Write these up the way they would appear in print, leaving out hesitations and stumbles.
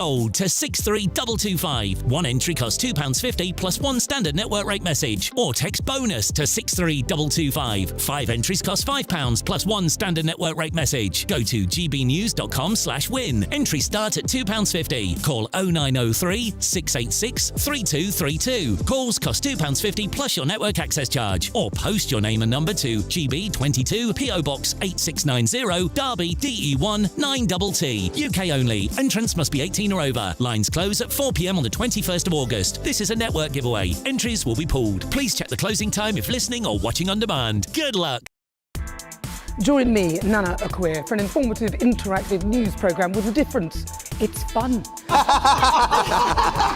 Old to 63225. One entry costs £2.50 plus one standard network rate message. Or text bonus to 63225. 5 entries cost £5 plus one standard network rate message. Go to gbnews.com/win. Entries start at £2.50. Call 0903 686 3232. Calls cost £2.50 plus your network access charge. Or post your name and number to GB22 PO Box 8690 Derby DE1 9TT. UK only. Entrance must be 18 or over. Lines close at 4 p.m. on the 21st of August. This is a network giveaway. Entries will be pulled. Please check the closing time if listening or watching on demand. Good luck. Join me, Nana Akua, for an informative, interactive news programme with a difference. It's fun.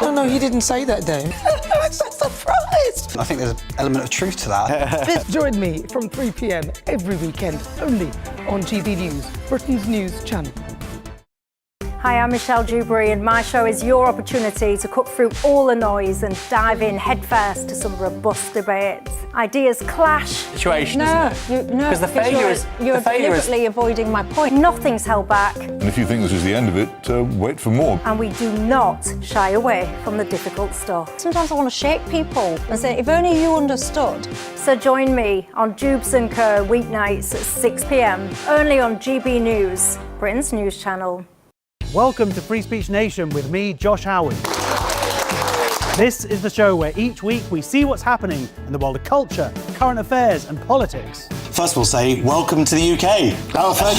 No, he didn't say that, Dave. I'm so surprised. I think there's an element of truth to that. Join me from 3 p.m. every weekend, only on GB News, Britain's news channel. Hi, I'm Michelle Dewberry, and my show is your opportunity to cut through all the noise and dive in headfirst to some robust debates. Ideas clash. Situation, isn't it? Because the failure is you're deliberately avoiding my point. Nothing's held back. And if you think this is the end of it, wait for more. And we do not shy away from the difficult stuff. Sometimes I want to shake people and say, if only you understood. So join me on Jubes & Co. weeknights at 6 p.m. only on GB News, Britain's news channel. Welcome to Free Speech Nation with me, Josh Howard. This is the show where each week we see what's happening in the world of culture, current affairs and politics. First we'll say, welcome to the UK. Oh, thank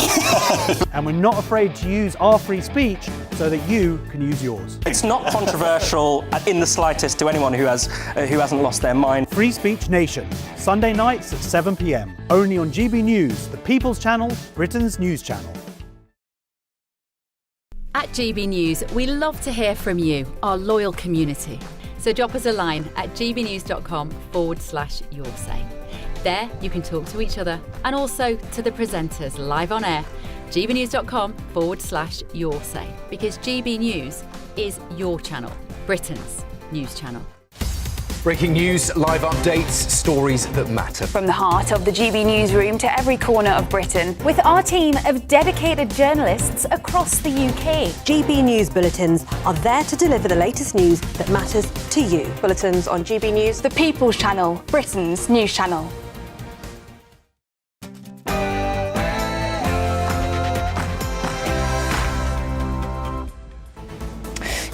you. And we're not afraid to use our free speech so that you can use yours. It's not controversial in the slightest to anyone who hasn't lost their mind. Free Speech Nation, Sunday nights at 7 p.m. only on GB News, the People's Channel, Britain's news channel. At GB News, we love to hear from you, our loyal community. So drop us a line at gbnews.com/yoursay. There you can talk to each other and also to the presenters live on air. gbnews.com/yoursay, because GB News is your channel, Britain's news channel. Breaking news, live updates, stories that matter. From the heart of the GB newsroom to every corner of Britain, with our team of dedicated journalists across the UK. GB News bulletins are there to deliver the latest news that matters to you. Bulletins on GB News, the People's Channel, Britain's news channel.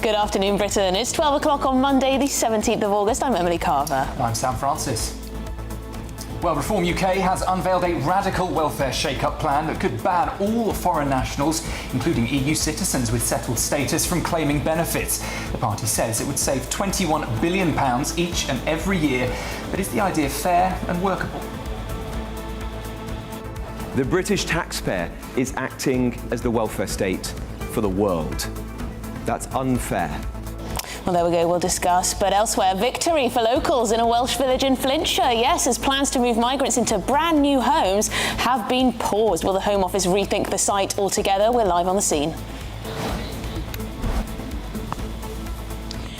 Good afternoon, Britain. It's 12 o'clock on Monday, the 17th of August. I'm Emily Carver. I'm Sam Francis. Well, Reform UK has unveiled a radical welfare shake-up plan that could ban all foreign nationals, including EU citizens with settled status, from claiming benefits. The party says it would save £21 billion each and every year. But is the idea fair and workable? The British taxpayer is acting as the welfare state for the world. That's unfair. Well, there we go, we'll discuss. But elsewhere, victory for locals in a Welsh village in Flintshire. Yes, as plans to move migrants into brand new homes have been paused. Will the Home Office rethink the site altogether? We're live on the scene.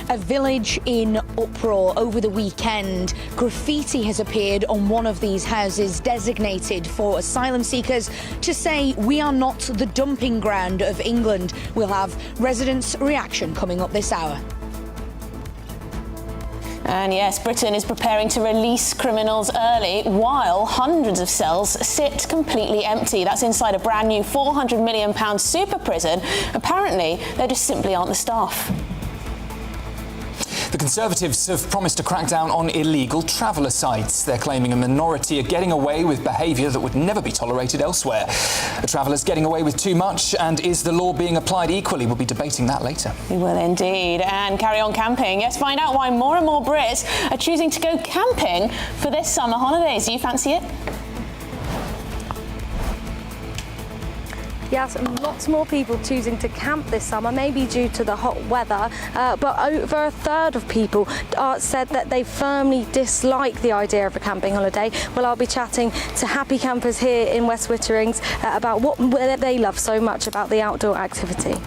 A village in uproar over the weekend. Graffiti has appeared on one of these houses designated for asylum seekers to say, "We are not the dumping ground of England." We'll have residents' reaction coming up this hour. And yes, Britain is preparing to release criminals early while hundreds of cells sit completely empty. That's inside a brand new £400 million super prison. Apparently, there just simply aren't the staff. The Conservatives have promised to crack down on illegal traveller sites. They're claiming a minority are getting away with behaviour that would never be tolerated elsewhere. Are travellers getting away with too much, and is the law being applied equally? We'll be debating that later. We will indeed. And carry on camping. Yes, find out why more and more Brits are choosing to go camping for their summer holidays. Do you fancy it? Yes, and lots more people choosing to camp this summer, maybe due to the hot weather, but over a third of people said that they firmly dislike the idea of a camping holiday. Well, I'll be chatting to happy campers here in West Witterings about what they love so much about the outdoor activity.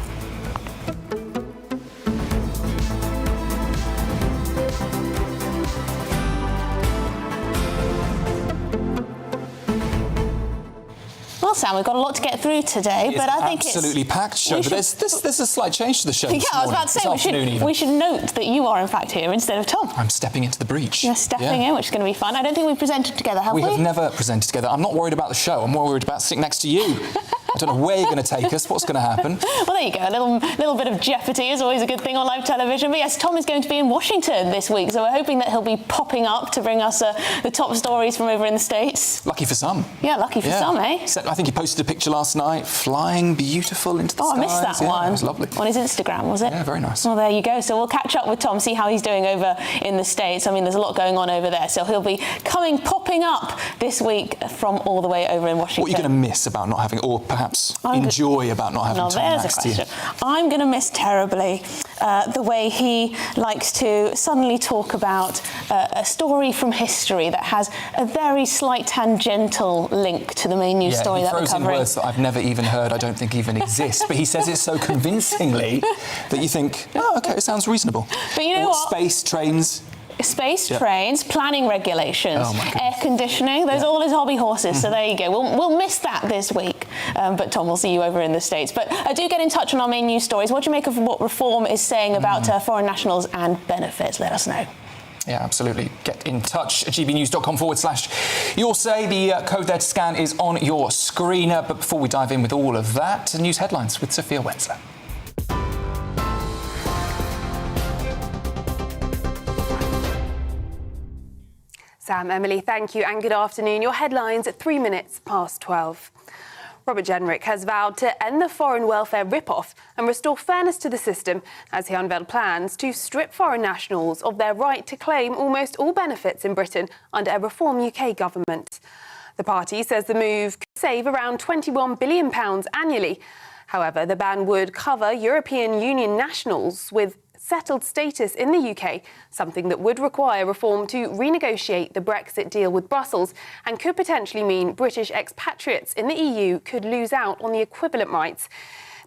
Well, Well, Sam, we've got a lot to get through today, but I think it's absolutely packed show. But there's a slight change to the show. Yeah, I was about to say we should note that you are in fact here instead of Tom. I'm stepping into the breach. You're stepping in, which is going to be fun. I don't think we've presented together, have we? We have never presented together. I'm not worried about the show. I'm more worried about sitting next to you. I don't know where you're going to take us, what's going to happen. Well, there you go. A little bit of jeopardy is always a good thing on live television. But yes, Tom is going to be in Washington this week, so we're hoping that he'll be popping up to bring us the top stories from over in the States. Lucky for some. Yeah, lucky for some, eh? I think he posted a picture last night, flying beautiful into the skies. I missed that one. It was lovely. On his Instagram, was it? Yeah, very nice. Well, there you go. So we'll catch up with Tom, see how he's doing over in the States. I mean, there's a lot going on over there, so he'll be popping up this week from all the way over in Washington. What are you going to miss about not having, or perhaps enjoy about not having Tom next to you? I'm going to miss terribly the way he likes to suddenly talk about a story from history that has a very slight tangential link to the main news story that we're covering. He throws in words that I've never even heard, I don't think even exist, but he says it so convincingly that you think, oh, OK, it sounds reasonable. But you know what? Space, trains... trains, planning regulations, air conditioning, those are all his hobby horses, so there you go. We'll miss that this week, but Tom, we'll see you over in the States. But do get in touch on our main news stories. What do you make of what Reform is saying about foreign nationals and benefits? Let us know. Yeah, absolutely. Get in touch at gbnews.com/your say. The code there to scan is on your screen. But before we dive in with all of that, news headlines with Sophia Wenzel. Sam, Emily, thank you and good afternoon. Your headlines at 3 minutes past 12. Robert Jenrick has vowed to end the foreign welfare rip-off and restore fairness to the system as he unveiled plans to strip foreign nationals of their right to claim almost all benefits in Britain under a Reform UK government. The party says the move could save around £21 billion annually. However, the ban would cover European Union nationals with settled status in the UK, something that would require Reform to renegotiate the Brexit deal with Brussels and could potentially mean British expatriates in the EU could lose out on the equivalent rights.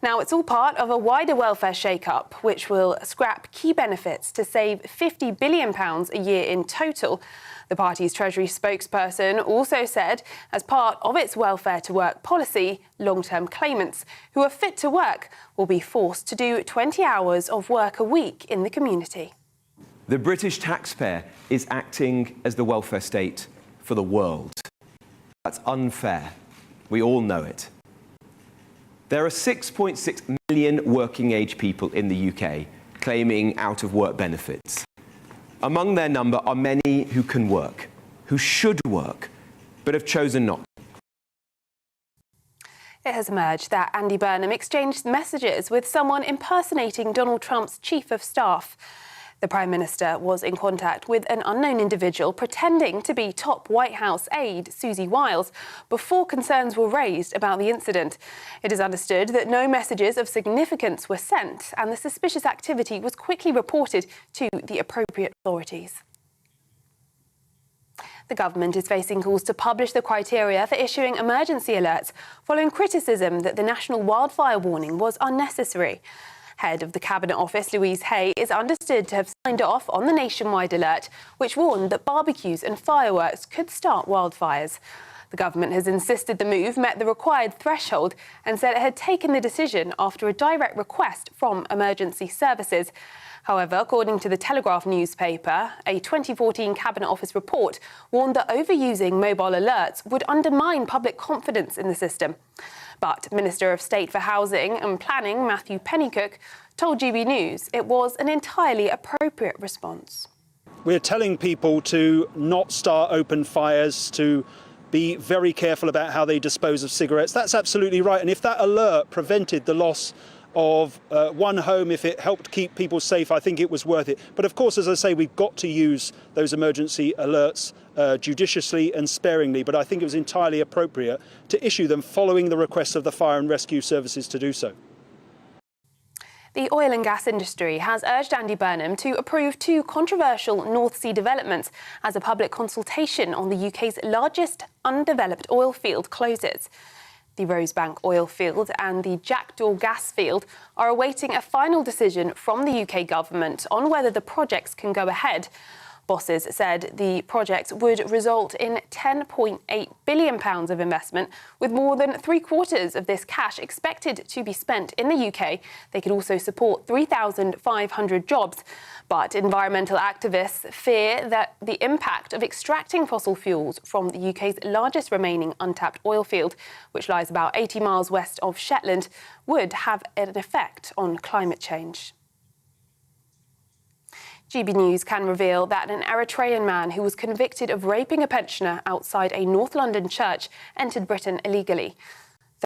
Now, it's all part of a wider welfare shake-up, which will scrap key benefits to save £50 billion a year in total. The party's Treasury spokesperson also said, as part of its welfare to work policy, long-term claimants who are fit to work will be forced to do 20 hours of work a week in the community. The British taxpayer is acting as the welfare state for the world. That's unfair. We all know it. There are 6.6 million working-age people in the UK claiming out-of-work benefits. Among their number are many who can work, who should work, but have chosen not. It has emerged that Andy Burnham exchanged messages with someone impersonating Donald Trump's chief of staff. The Prime Minister was in contact with an unknown individual pretending to be top White House aide Susie Wiles before concerns were raised about the incident. It is understood that no messages of significance were sent and the suspicious activity was quickly reported to the appropriate authorities. The government is facing calls to publish the criteria for issuing emergency alerts following criticism that the national wildfire warning was unnecessary. Head of the Cabinet Office, Louise Hay, is understood to have signed off on the nationwide alert, which warned that barbecues and fireworks could start wildfires. The government has insisted the move met the required threshold and said it had taken the decision after a direct request from emergency services. However, according to the Telegraph newspaper, a 2014 Cabinet Office report warned that overusing mobile alerts would undermine public confidence in the system. But Minister of State for Housing and Planning, Matthew Pennycook, told GBNews it was an entirely appropriate response. We're telling people to not start open fires, to be very careful about how they dispose of cigarettes. That's absolutely right. And if that alert prevented the loss of one home, if it helped keep people safe, I think it was worth it. But of course, as I say, we've got to use those emergency alerts judiciously and sparingly. But I think it was entirely appropriate to issue them following the request of the fire and rescue services to do so. The oil and gas industry has urged Andy Burnham to approve two controversial North Sea developments as a public consultation on the UK's largest undeveloped oil field closes. The Rosebank oil field and the Jackdaw gas field are awaiting a final decision from the UK government on whether the projects can go ahead. Bosses said the project would result in £10.8 billion of investment, with more than three-quarters of this cash expected to be spent in the UK. They could also support 3,500 jobs. But environmental activists fear that the impact of extracting fossil fuels from the UK's largest remaining untapped oil field, which lies about 80 miles west of Shetland, would have an effect on climate change. GB News can reveal that an Eritrean man who was convicted of raping a pensioner outside a North London church entered Britain illegally.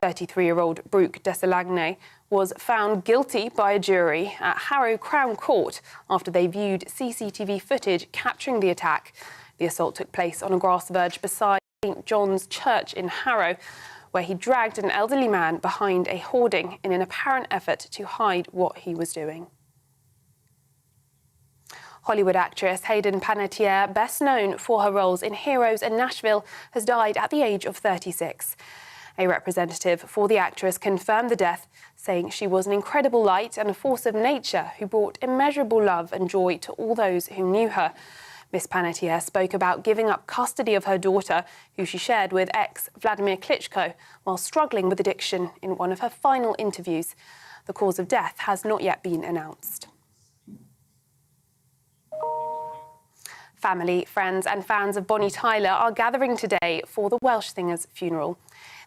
33-year-old Brooke Desalagne was found guilty by a jury at Harrow Crown Court after they viewed CCTV footage capturing the attack. The assault took place on a grass verge beside St John's Church in Harrow, where he dragged an elderly man behind a hoarding in an apparent effort to hide what he was doing. Hollywood actress Hayden Panettiere, best known for her roles in Heroes and Nashville, has died at the age of 36. A representative for the actress confirmed the death, saying she was an incredible light and a force of nature who brought immeasurable love and joy to all those who knew her. Miss Panettiere spoke about giving up custody of her daughter, who she shared with ex-Vladimir Klitschko, while struggling with addiction in one of her final interviews. The cause of death has not yet been announced. Family, friends and fans of Bonnie Tyler are gathering today for the Welsh singer's funeral.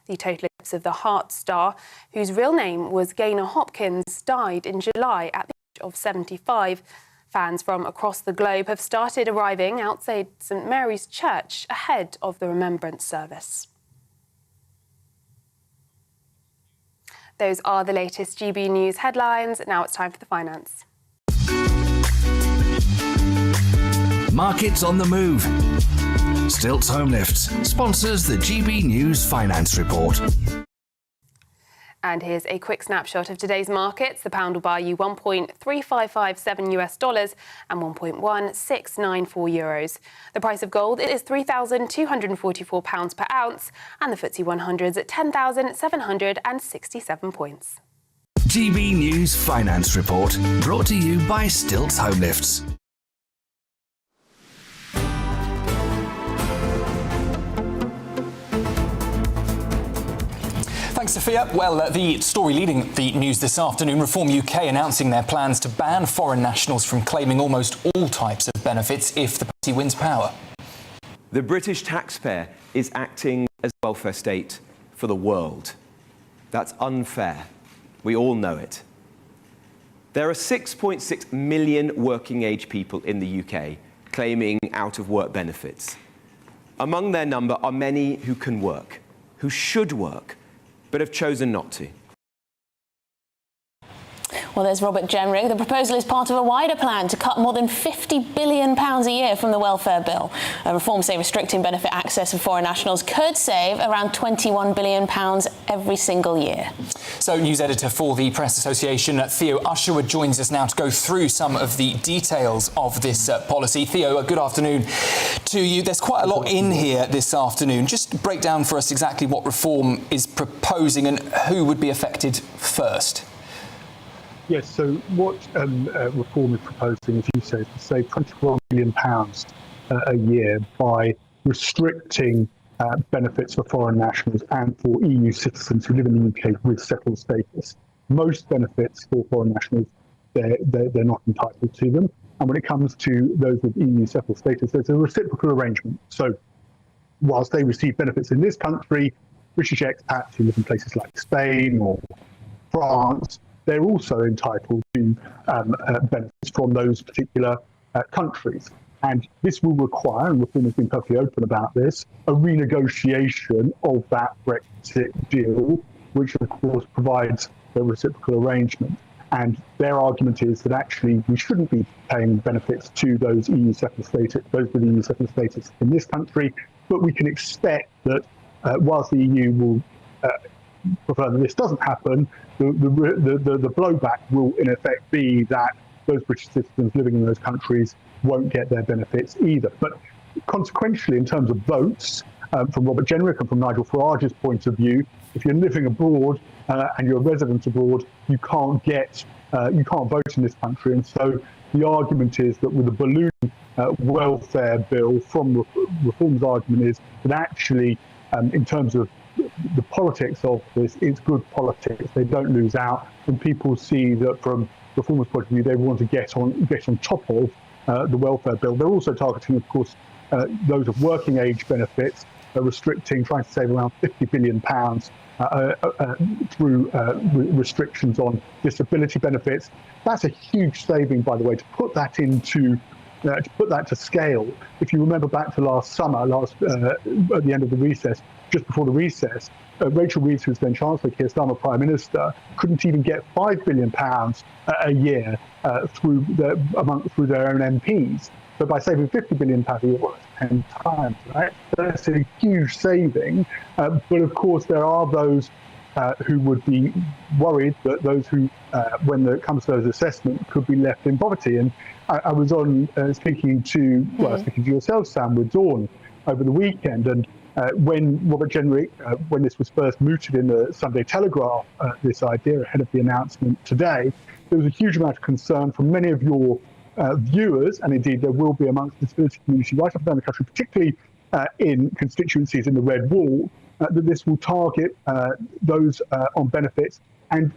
The total eclipse of the Heart star, whose real name was Gaynor Hopkins, died in July at the age of 75. Fans from across the globe have started arriving outside St Mary's Church ahead of the remembrance service. Those are the latest GB News headlines. Now it's time for the finance. Markets on the move. Stilts Home Lifts sponsors the GB News Finance Report. And here's a quick snapshot of today's markets. The pound will buy you $1.3557 and 1.1694 euros. The price of gold is £3,244 per ounce, and the FTSE 100 is at 10,767 points. GB News Finance Report, brought to you by Stilts Home Lifts. Thanks, Sophia. Well, the story leading the news this afternoon, Reform UK announcing their plans to ban foreign nationals from claiming almost all types of benefits if the party wins power. The British taxpayer is acting as a welfare state for the world. That's unfair. We all know it. There are 6.6 million working-age people in the UK claiming out-of-work benefits. Among their number are many who can work, who should work, but have chosen not to. Well, there's Robert Jenrick. The proposal is part of a wider plan to cut more than £50 billion a year from the welfare bill. Reforms say restricting benefit access for foreign nationals could save around £21 billion every single year. So, news editor for the Press Association, Theo Usherwood, joins us now to go through some of the details of this policy. Theo, good afternoon to you. There's quite a lot in here this afternoon. Just break down for us exactly what Reform is proposing and who would be affected first. Yes, so what Reform is proposing, as you say, is to save £21 million a year by restricting benefits for foreign nationals and for EU citizens who live in the UK with settled status. Most benefits for foreign nationals, they're not entitled to them. And when it comes to those with EU settled status, there's a reciprocal arrangement. So whilst they receive benefits in this country, British expats who live in places like Spain or France, they're also entitled to benefits from those particular countries. And this will require, and Reform has been perfectly open about this, a renegotiation of that Brexit deal, which of course provides a reciprocal arrangement. And their argument is that actually we shouldn't be paying benefits to those EU settled status, those with EU settled status in this country, but we can expect that whilst the EU will prefer that this doesn't happen, the blowback will in effect be that those British citizens living in those countries won't get their benefits either. But consequentially, in terms of votes, from Robert Jenrick and from Nigel Farage's point of view, if you're living abroad and you're a resident abroad, you can't get you can't vote in this country. And so the argument is that with the balloon welfare bill, from Reform's argument is that actually, in terms of the politics of this, it's good politics. They don't lose out, and people see that from Reform's point of view, they want to get on top of the welfare bill. They're also targeting, of course, those of working age benefits, trying to save around £50 billion through restrictions on disability benefits. That's a huge saving, by the way, to put that to scale. If you remember back to last summer, at the end of the recess, just before the recess, Rachel Reeves, who was then Chancellor, Keir Starmer Prime Minister, couldn't even get £5 billion a year through their own MPs. But by saving £50 billion a year, well, 10 times, right? That's a huge saving. But of course, there are those who would be worried that those who, when it comes to those assessments, could be left in poverty. And I was on speaking to yourself, Sam, with Dawn over the weekend, and when Robert Jenrick, when this was first mooted in the Sunday Telegraph, this idea ahead of the announcement today, there was a huge amount of concern from many of your viewers, and indeed there will be amongst the disability community right up and down the country, particularly in constituencies in the Red Wall, that this will target those on benefits. And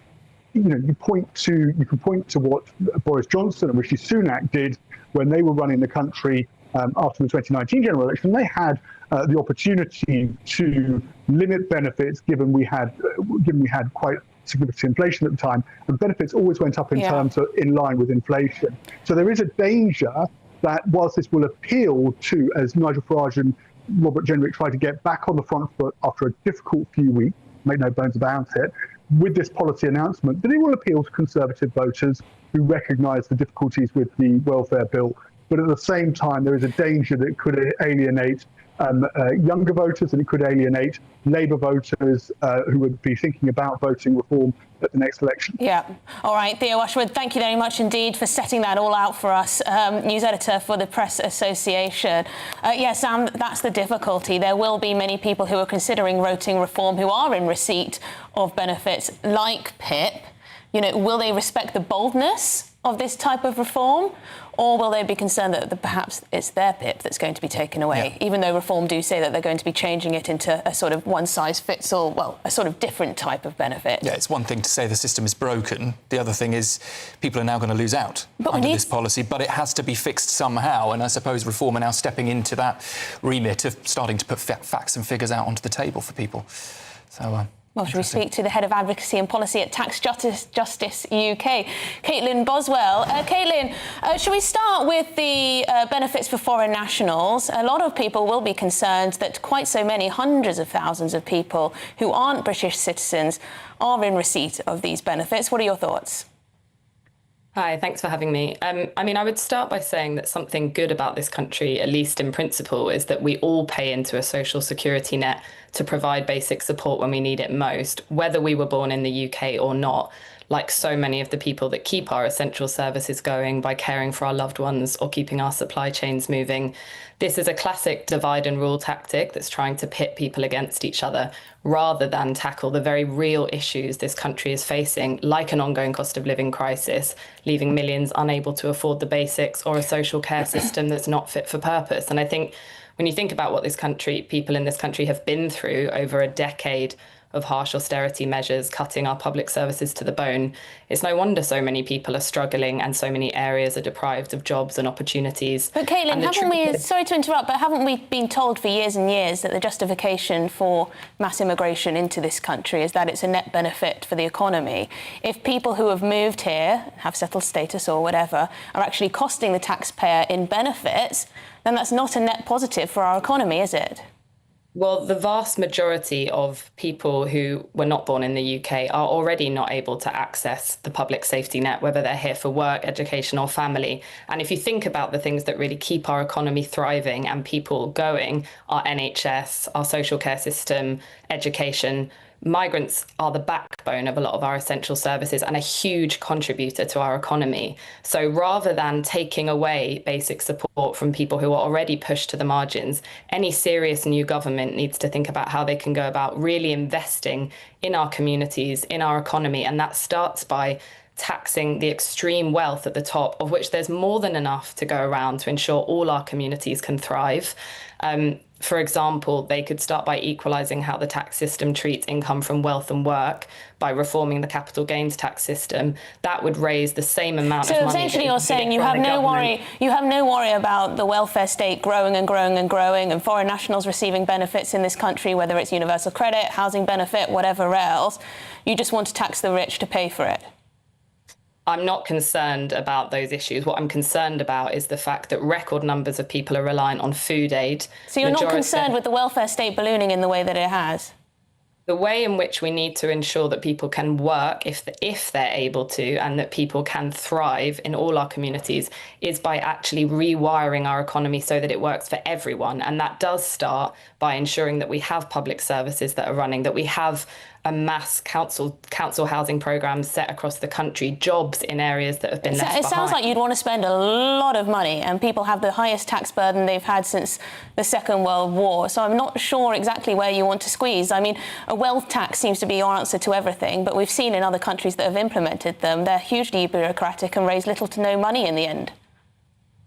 you can point to what Boris Johnson and Rishi Sunak did when they were running the country after the 2019 general election. They had the opportunity to limit benefits, given we had quite significant inflation at the time, and benefits always went up in terms of in line with inflation. So there is a danger that whilst this will appeal to, as Nigel Farage and Robert Jenrick tried to get back on the front foot after a difficult few weeks, make no bones about it, with this policy announcement, that it will appeal to Conservative voters who recognise the difficulties with the welfare bill. But at the same time, there is a danger that it could alienate younger voters, and it could alienate Labour voters who would be thinking about voting Reform at the next election. Yeah. All right, Theo Ushwood, thank you very much indeed for setting that all out for us, news editor for the Press Association. Sam, that's the difficulty. There will be many people who are considering voting Reform who are in receipt of benefits like PIP. Will they respect the boldness of this type of reform, or will they be concerned that perhaps it's their PIP that's going to be taken away, even though Reform do say that they're going to be changing it into a sort of one-size-fits-all, well, a sort of different type of benefit? Yeah, it's one thing to say the system is broken. The other thing is people are now going to lose out under this policy, but it has to be fixed somehow, and I suppose Reform are now stepping into that remit of starting to put facts and figures out onto the table for people. So, well, should we speak to the Head of Advocacy and Policy at Tax Justice UK, Caitlin Boswell. Caitlin, should we start with the benefits for foreign nationals? A lot of people will be concerned that quite so many, hundreds of thousands of people who aren't British citizens are in receipt of these benefits. What are your thoughts? Hi, thanks for having me. I would start by saying that something good about this country, at least in principle, is that we all pay into a social security net to provide basic support when we need it most, whether we were born in the UK or not, like so many of the people that keep our essential services going by caring for our loved ones or keeping our supply chains moving. This is a classic divide and rule tactic that's trying to pit people against each other rather than tackle the very real issues this country is facing, like an ongoing cost of living crisis, leaving millions unable to afford the basics, or a social care system that's not fit for purpose. And I think when you think about what people in this country have been through over a decade of harsh austerity measures, cutting our public services to the bone, it's no wonder so many people are struggling and so many areas are deprived of jobs and opportunities. But Caitlin, sorry to interrupt, but haven't we been told for years and years that the justification for mass immigration into this country is that it's a net benefit for the economy? If people who have moved here, have settled status or whatever, are actually costing the taxpayer in benefits, then that's not a net positive for our economy, is it? Well, the vast majority of people who were not born in the UK are already not able to access the public safety net, whether they're here for work, education or family. And if you think about the things that really keep our economy thriving and people going, our NHS, our social care system, education, migrants are the backbone of a lot of our essential services and a huge contributor to our economy. So rather than taking away basic support from people who are already pushed to the margins, any serious new government needs to think about how they can go about really investing in our communities, in our economy. And that starts by taxing the extreme wealth at the top, of which there's more than enough to go around to ensure all our communities can thrive. For example, they could start by equalising how the tax system treats income from wealth and work by reforming the capital gains tax system. That would raise the same amount of money. So essentially you're saying you have no worry about the welfare state growing and growing and growing and foreign nationals receiving benefits in this country, whether it's universal credit, housing benefit, whatever else. You just want to tax the rich to pay for it. I'm not concerned about those issues. What I'm concerned about is the fact that record numbers of people are reliant on food aid. So you're not concerned with the welfare state ballooning in the way that it has? The way in which we need to ensure that people can work if they're able to, and that people can thrive in all our communities, is by actually rewiring our economy so that it works for everyone. And that does start by ensuring that we have public services that are running, that we have a mass council housing programme set across the country, jobs in areas that have been left behind. It sounds like you'd want to spend a lot of money, and people have the highest tax burden they've had since the Second World War. So I'm not sure exactly where you want to squeeze. I mean, a wealth tax seems to be your answer to everything, but we've seen in other countries that have implemented them, they're hugely bureaucratic and raise little to no money in the end.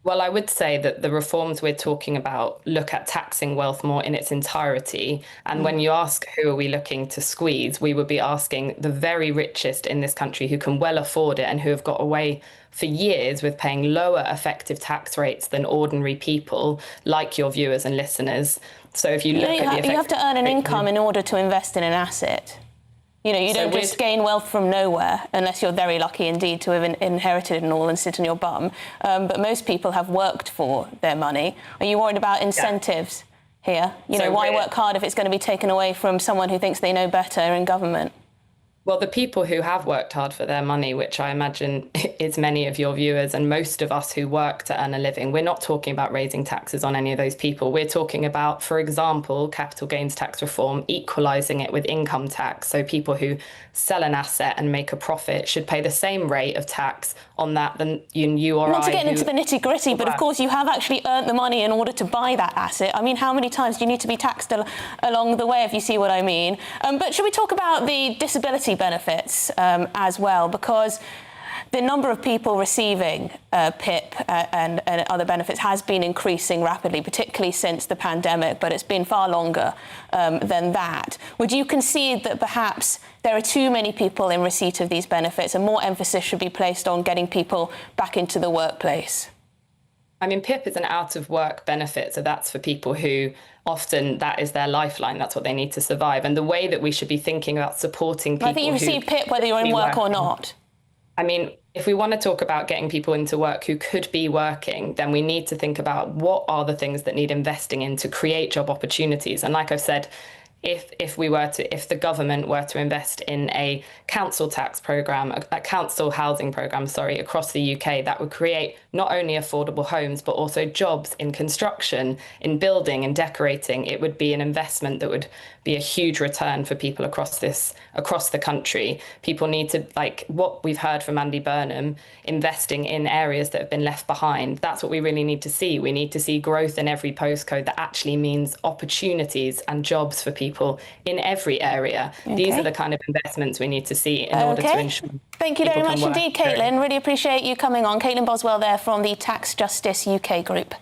Well, I would say that the reforms we're talking about look at taxing wealth more in its entirety. And when you ask who are we looking to squeeze, we would be asking the very richest in this country who can well afford it and who have got away for years with paying lower effective tax rates than ordinary people, like your viewers and listeners. So if you look at you have to earn an income in order to invest in an asset. You know, you don't just gain wealth from nowhere, unless you're very lucky indeed to have inherited it all and sit on your bum. But most people have worked for their money. Are you worried about incentives here? You know, why work hard if it's going to be taken away from someone who thinks they know better in government? Well, the people who have worked hard for their money, which I imagine is many of your viewers and most of us who work to earn a living, we're not talking about raising taxes on any of those people. We're talking about, for example, capital gains tax reform, equalising it with income tax. So people who sell an asset and make a profit should pay the same rate of tax on that than you or I. Not to get into the nitty-gritty, but of course you have actually earned the money in order to buy that asset. I mean, how many times do you need to be taxed along the way, if you see what I mean? But should we talk about the disability benefits as well? Because the number of people receiving PIP and other benefits has been increasing rapidly, particularly since the pandemic, but it's been far longer than that. Would you concede that perhaps there are too many people in receipt of these benefits and more emphasis should be placed on getting people back into the workplace? I mean, PIP is an out-of-work benefit, so that's for people who often that is their lifeline. That's what they need to survive. And the way that we should be thinking about supporting people. I think you receive PIP whether you're in work or not. I mean, if we want to talk about getting people into work who could be working, then we need to think about what are the things that need investing in to create job opportunities. And like I've said, if the government were to invest in a council tax programme, a council housing programme, across the UK, that would create not only affordable homes, but also jobs in construction, in building and decorating. It would be an investment that would be a huge return for people across the country. People need to, like what we've heard from Andy Burnham, investing in areas that have been left behind. That's what we really need to see. We need to see growth in every postcode that actually means opportunities and jobs for people in every area. Okay. These are the kind of investments we need to see in order to ensure. Thank you very much indeed, Caitlin. Really appreciate you coming on. Caitlin Boswell there from the Tax Justice UK group.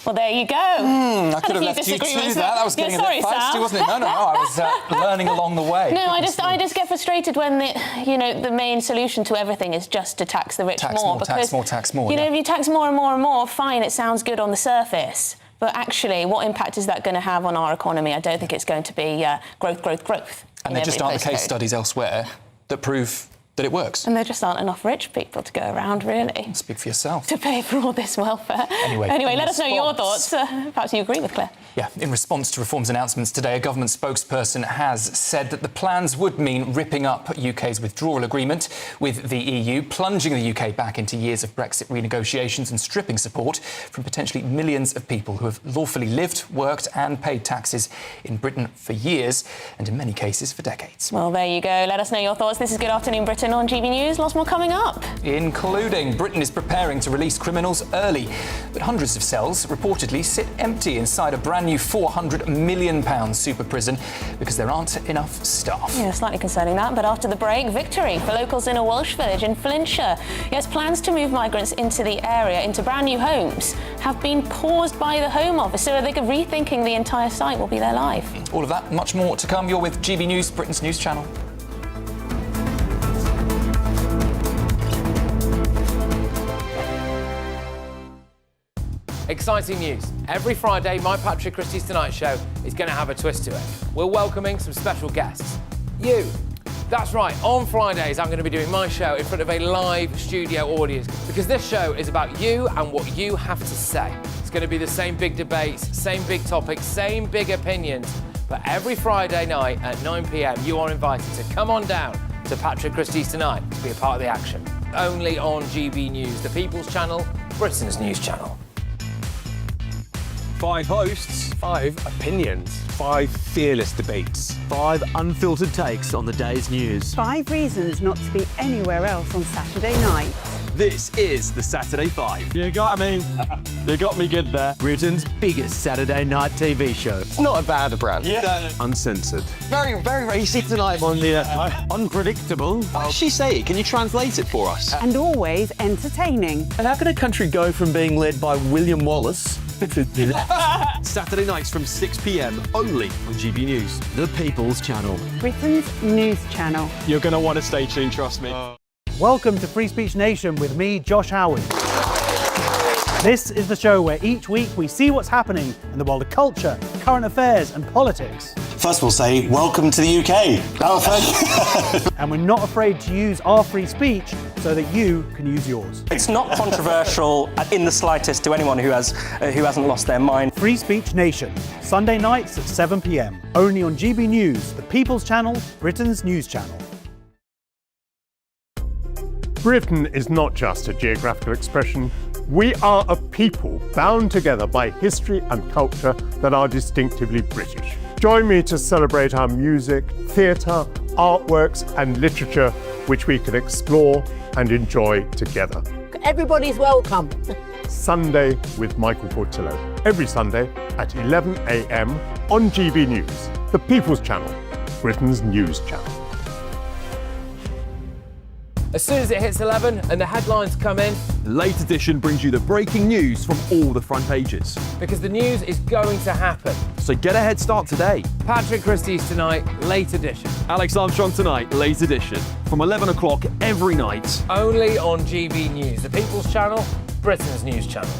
Well, there you go. I could have left you to that. That was getting a bit feisty, wasn't it? No, I was learning along the way. No, I just get frustrated when the main solution to everything is just to tax the rich more. Tax more. You know, if you tax more and more and more, fine, it sounds good on the surface. But actually, what impact is that going to have on our economy? I don't think it's going to be growth. And there just aren't the case studies elsewhere that prove that it works. And there just aren't enough rich people to go around, really. Speak for yourself. To pay for all this welfare. Anyway, let us know your thoughts. Perhaps you agree with Claire. Yeah, in response to reforms announcements today, a government spokesperson has said that the plans would mean ripping up UK's withdrawal agreement with the EU, plunging the UK back into years of Brexit renegotiations and stripping support from potentially millions of people who have lawfully lived, worked and paid taxes in Britain for years and in many cases for decades. Well, there you go. Let us know your thoughts. This is Good Afternoon Britain. Britton on GB News. Lots more coming up. Including Britain is preparing to release criminals early, but hundreds of cells reportedly sit empty inside a brand new £400 million super prison because there aren't enough staff. Yeah, slightly concerning that, but after the break, victory for locals in a Welsh village in Flintshire. Yes, plans to move migrants into the area, into brand new homes, have been paused by the Home Office, so they're rethinking the entire site will be their life. All of that, much more to come. You're with GB News, Britain's news channel. Exciting news. Every Friday, my Patrick Christie's Tonight Show is going to have a twist to it. We're welcoming some special guests. You. That's right, on Fridays I'm going to be doing my show in front of a live studio audience because this show is about you and what you have to say. It's going to be the same big debates, same big topics, same big opinions. But every Friday night at 9 p.m, you are invited to come on down to Patrick Christie's Tonight to be a part of the action. Only on GB News, the People's Channel, Britain's news channel. 5 hosts, 5 opinions, 5 fearless debates, 5 unfiltered takes on the day's news. 5 reasons not to be anywhere else on Saturday night. This is the Saturday 5. You got me. You got me good there. Britain's biggest Saturday night TV show. It's not a bad brand. Yeah. Uncensored. Very, very racy tonight on the unpredictable. What did she say? Can you translate it for us? And always entertaining. And how can a country go from being led by William Wallace Saturday nights from 6 p.m. only on GB News. The People's Channel. Britain's news channel. You're going to want to stay tuned, trust me. Welcome to Free Speech Nation with me, Josh Howard. This is the show where each week we see what's happening in the world of culture, current affairs and politics. First we'll say, welcome to the UK. And we're not afraid to use our free speech so that you can use yours. It's not controversial in the slightest to anyone who hasn't lost their mind. Free Speech Nation, Sunday nights at 7 p.m, only on GB News, the People's Channel, Britain's news channel. Britain is not just a geographical expression. We are a people bound together by history and culture that are distinctively British. Join me to celebrate our music, theatre, artworks and literature which we can explore and enjoy together. Everybody's welcome. Sunday with Michael Portillo. Every Sunday at 11 a.m. on GB News, the People's Channel, Britain's news channel. As soon as it hits 11 and the headlines come in, The Late Edition brings you the breaking news from all the front pages. because the news is going to happen. So get a head start today. Patrick Christie's Tonight, Late Edition. Alex Armstrong Tonight, Late Edition. From 11 o'clock every night. Only on GB News, the People's Channel, Britain's news channel.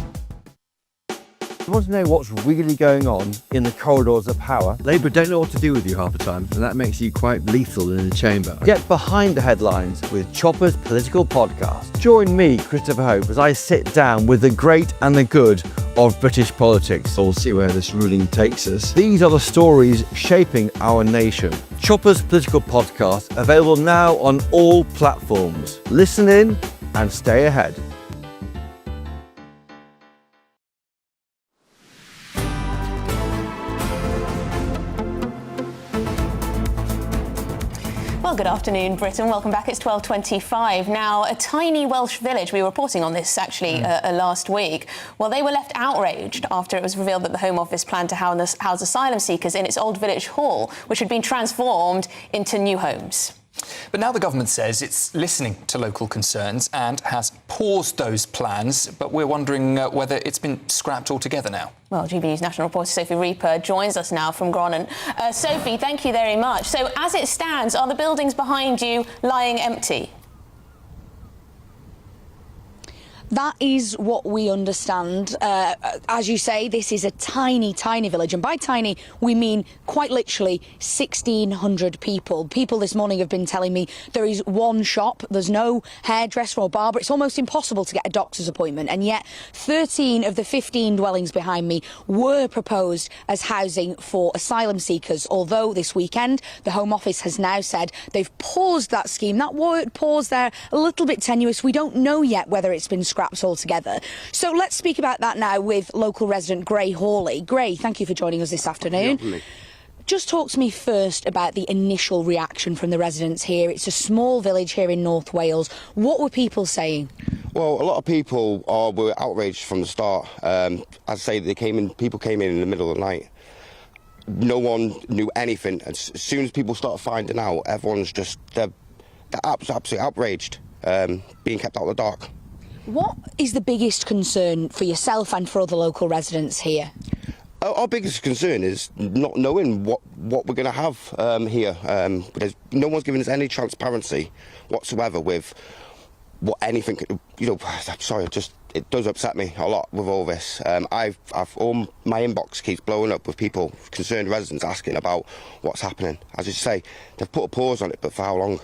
You want to know what's really going on in the corridors of power? Labour don't know what to do with you half the time, and that makes you quite lethal in the chamber. Get behind the headlines with Chopper's Political Podcast. Join me, Christopher Hope, as I sit down with the great and the good of British politics. We'll see where this ruling takes us. These are the stories shaping our nation. Chopper's Political Podcast, available now on all platforms. Listen in and stay ahead. Well, good afternoon, Britain. Welcome back. It's 12:25. Now, a tiny Welsh village, we were reporting on this actually last week, well, they were left outraged after it was revealed that the Home Office planned to house asylum seekers in its old village hall, which had been transformed into new homes. But now the government says it's listening to local concerns and has paused those plans, but we're wondering whether it's been scrapped altogether now. Well, GB News national reporter Sophie Reaper joins us now from Groningen. Sophie, thank you very much. So as it stands, are the buildings behind you lying empty? That is what we understand. As you say, this is a tiny, tiny village. And by tiny, we mean quite literally 1,600 people. People this morning have been telling me there is one shop. There's no hairdresser or barber. It's almost impossible to get a doctor's appointment. And yet 13 of the 15 dwellings behind me were proposed as housing for asylum seekers. Although this weekend, the Home Office has now said they've paused that scheme. That word pause there, a little bit tenuous. We don't know yet whether it's been scrapped altogether. So let's speak about that now with local resident Gray Hawley. Gray, thank you for joining us this afternoon. Just talk to me first about the initial reaction from the residents here. It's a small village here in North Wales. What were people saying? Well, a lot of people were outraged from the start. I'd say people came in the middle of the night. No one knew anything. As soon as people started finding out, everyone's just, they're absolutely outraged, being kept out of the dark. What is the biggest concern for yourself and for other local residents here? Our biggest concern is not knowing what we're going to have here. No one's giving us any transparency whatsoever with what anything. I'm sorry, it does upset me a lot with all this. My inbox keeps blowing up with people, concerned residents, asking about what's happening. As you say, they've put a pause on it, but for how long?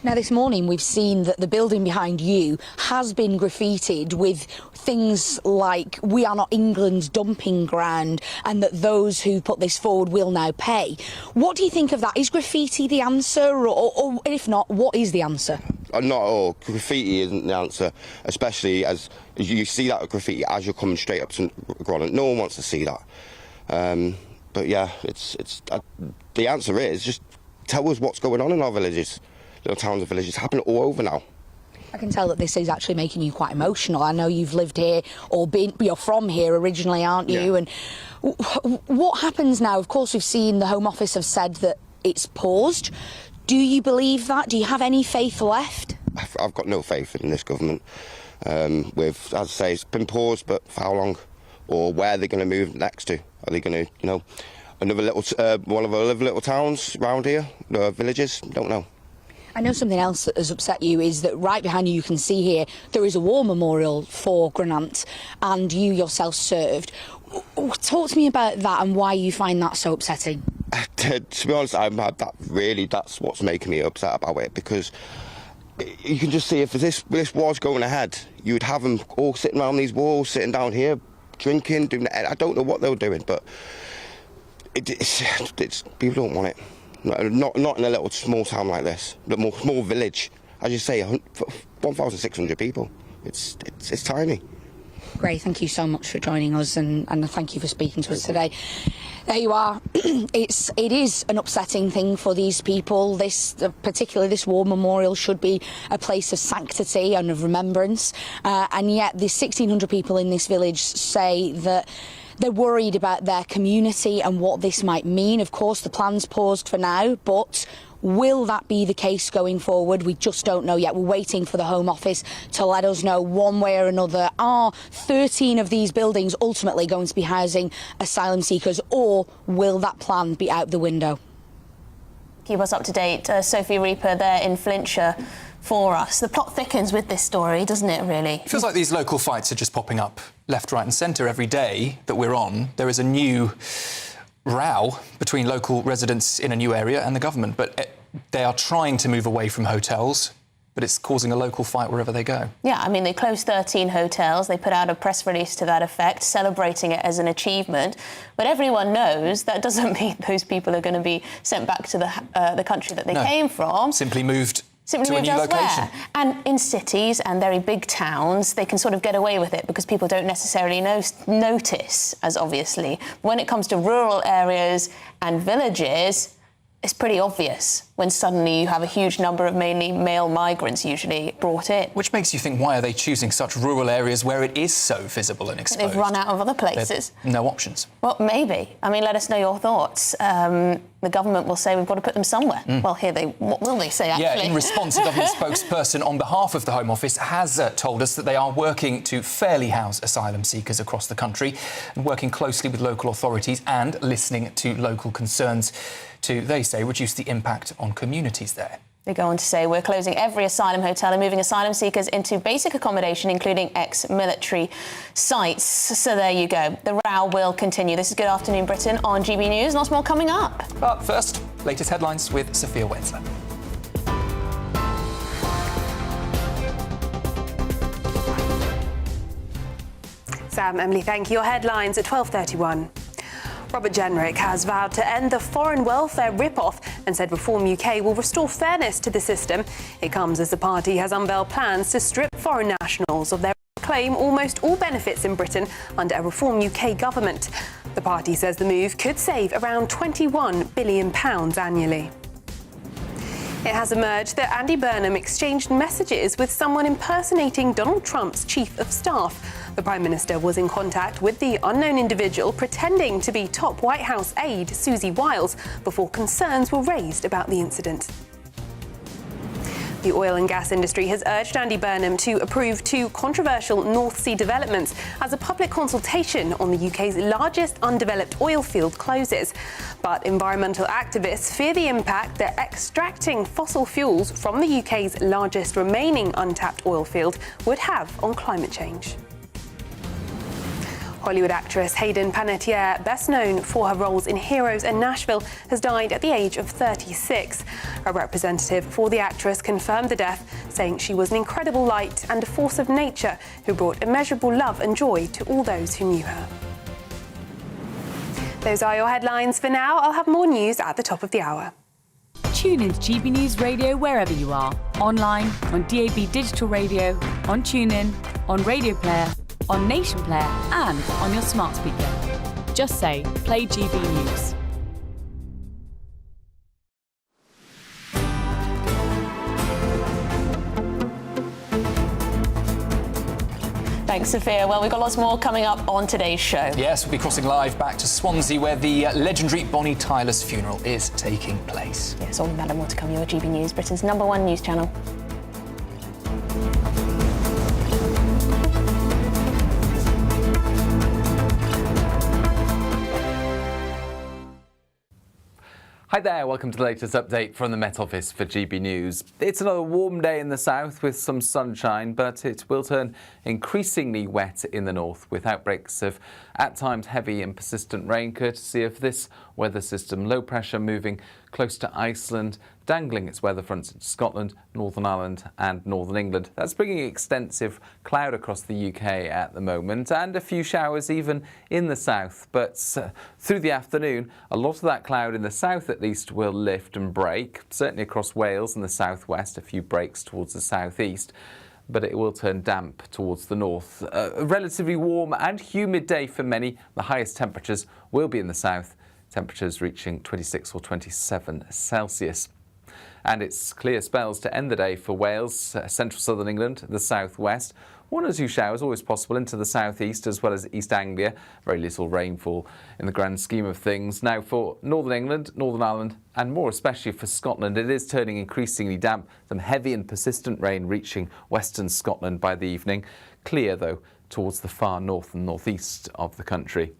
Now, this morning we've seen that the building behind you has been graffitied with things like "We are not England's dumping ground" and that those who put this forward will now pay. What do you think of that? Is graffiti the answer, or if not, what is the answer? Not at all. Graffiti isn't the answer, especially as you see that graffiti as you're coming straight up to Groningen. No one wants to see that. But yeah, the answer is just tell us what's going on in our villages. Little towns and villages happen all over now. I can tell that this is actually making you quite emotional. I know you've lived here or you're from here originally, aren't you? Yeah. And what happens now? Of course, we've seen the Home Office have said that it's paused. Do you believe that? Do you have any faith left? I've got no faith in this government. As I say, it's been paused, but for how long? Or where are they going to move next to? Are they going to, another little, one of our little towns around here, villages? Don't know. I know something else that has upset you is that right behind you can see here there is a war memorial for Grenant and you yourself served. Talk to me about that and why you find that so upsetting. To be honest, that's what's making me upset about it, because you can just see if this war's going ahead, you would have them all sitting around these walls, sitting down here, drinking, doing I don't know what they were doing, but it's people don't want it. Not in a little small town like this, but more small village. As you say, 1,600 people. It's tiny. Great, thank you so much for joining us and thank you for speaking to us today. There you are. It is an upsetting thing for these people. Particularly this war memorial should be a place of sanctity and of remembrance, and yet the 1,600 people in this village say that they're worried about their community and what this might mean. Of course, the plan's paused for now, but will that be the case going forward? We just don't know yet. We're waiting for the Home Office to let us know one way or another. Are 13 of these buildings ultimately going to be housing asylum seekers, or will that plan be out the window? Keep us up to date. Sophie Reaper there in Flintshire for us. The plot thickens with this story, doesn't it, really? It feels like these local fights are just popping up left, right and centre every day that we're on. There is a new row between local residents in a new area and the government, but they are trying to move away from hotels, but it's causing a local fight wherever they go. Yeah, I mean, they closed 13 hotels. They put out a press release to that effect, celebrating it as an achievement. But everyone knows that doesn't mean those people are going to be sent back to the country that they came from. Simply moved to a new elsewhere. location. And in cities and very big towns, they can sort of get away with it because people don't necessarily notice as obviously. When it comes to rural areas and villages, it's pretty obvious when suddenly you have a huge number of mainly male migrants usually brought in. Which makes you think, why are they choosing such rural areas where it is so visible and exposed? They've run out of other places. No options. Well, maybe. I mean, let us know your thoughts. The government will say we've got to put them somewhere. Well, what will they say, actually? Yeah, in response, a government spokesperson on behalf of the Home Office has told us that they are working to fairly house asylum seekers across the country and working closely with local authorities and listening to local concerns to, they say, reduce the impact on communities there. They go on to say we're closing every asylum hotel and moving asylum seekers into basic accommodation, including ex-military sites. So there you go. The row will continue. This is Good Afternoon Britain on GB News. Lots more coming up. But first, latest headlines with Sophia Wensler. Sam, Emily, thank you. Your headlines at 12:31. Robert Jenrick has vowed to end the foreign welfare rip-off and said Reform UK will restore fairness to the system. It comes as the party has unveiled plans to strip foreign nationals of their claim almost all benefits in Britain under a Reform UK government. The party says the move could save around £21 billion annually. It has emerged that Andy Burnham exchanged messages with someone impersonating Donald Trump's chief of staff. The Prime Minister was in contact with the unknown individual pretending to be top White House aide Susie Wiles before concerns were raised about the incident. The oil and gas industry has urged Andy Burnham to approve 2 controversial North Sea developments as a public consultation on the UK's largest undeveloped oil field closes. But environmental activists fear the impact that extracting fossil fuels from the UK's largest remaining untapped oil field would have on climate change. Hollywood actress Hayden Panettiere, best known for her roles in Heroes and Nashville, has died at the age of 36. A representative for the actress confirmed the death, saying she was an incredible light and a force of nature who brought immeasurable love and joy to all those who knew her. Those are your headlines for now. I'll have more news at the top of the hour. Tune in to GB News Radio wherever you are. Online, on DAB digital radio, on TuneIn, on Radio Player, on Nation Player and on your smart speaker. Just say, play GB News. Thanks, Sophia. Well, we've got lots more coming up on today's show. Yes, we'll be crossing live back to Swansea, where the legendary Bonnie Tyler's funeral is taking place. Yes, all of that and more to come. Your GB News, Britain's #1 news channel. Hi there, welcome to the latest update from the Met Office for GB News. It's another warm day in the south with some sunshine, but it will turn increasingly wet in the north with outbreaks of at times heavy and persistent rain courtesy of this weather system. Low pressure moving close to Iceland, dangling its weather fronts into Scotland, Northern Ireland and Northern England. That's bringing extensive cloud across the UK at the moment and a few showers even in the south. But through the afternoon, a lot of that cloud in the south at least will lift and break, certainly across Wales and the southwest, a few breaks towards the southeast. But it will turn damp towards the north. A relatively warm and humid day for many. The highest temperatures will be in the south, temperatures reaching 26 or 27 Celsius. And it's clear spells to end the day for Wales, central southern England, the southwest. 1 or 2 showers always possible into the southeast as well as East Anglia. Very little rainfall in the grand scheme of things. Now for Northern England, Northern Ireland and more especially for Scotland, it is turning increasingly damp. Some heavy and persistent rain reaching western Scotland by the evening. Clear though towards the far north and northeast of the country.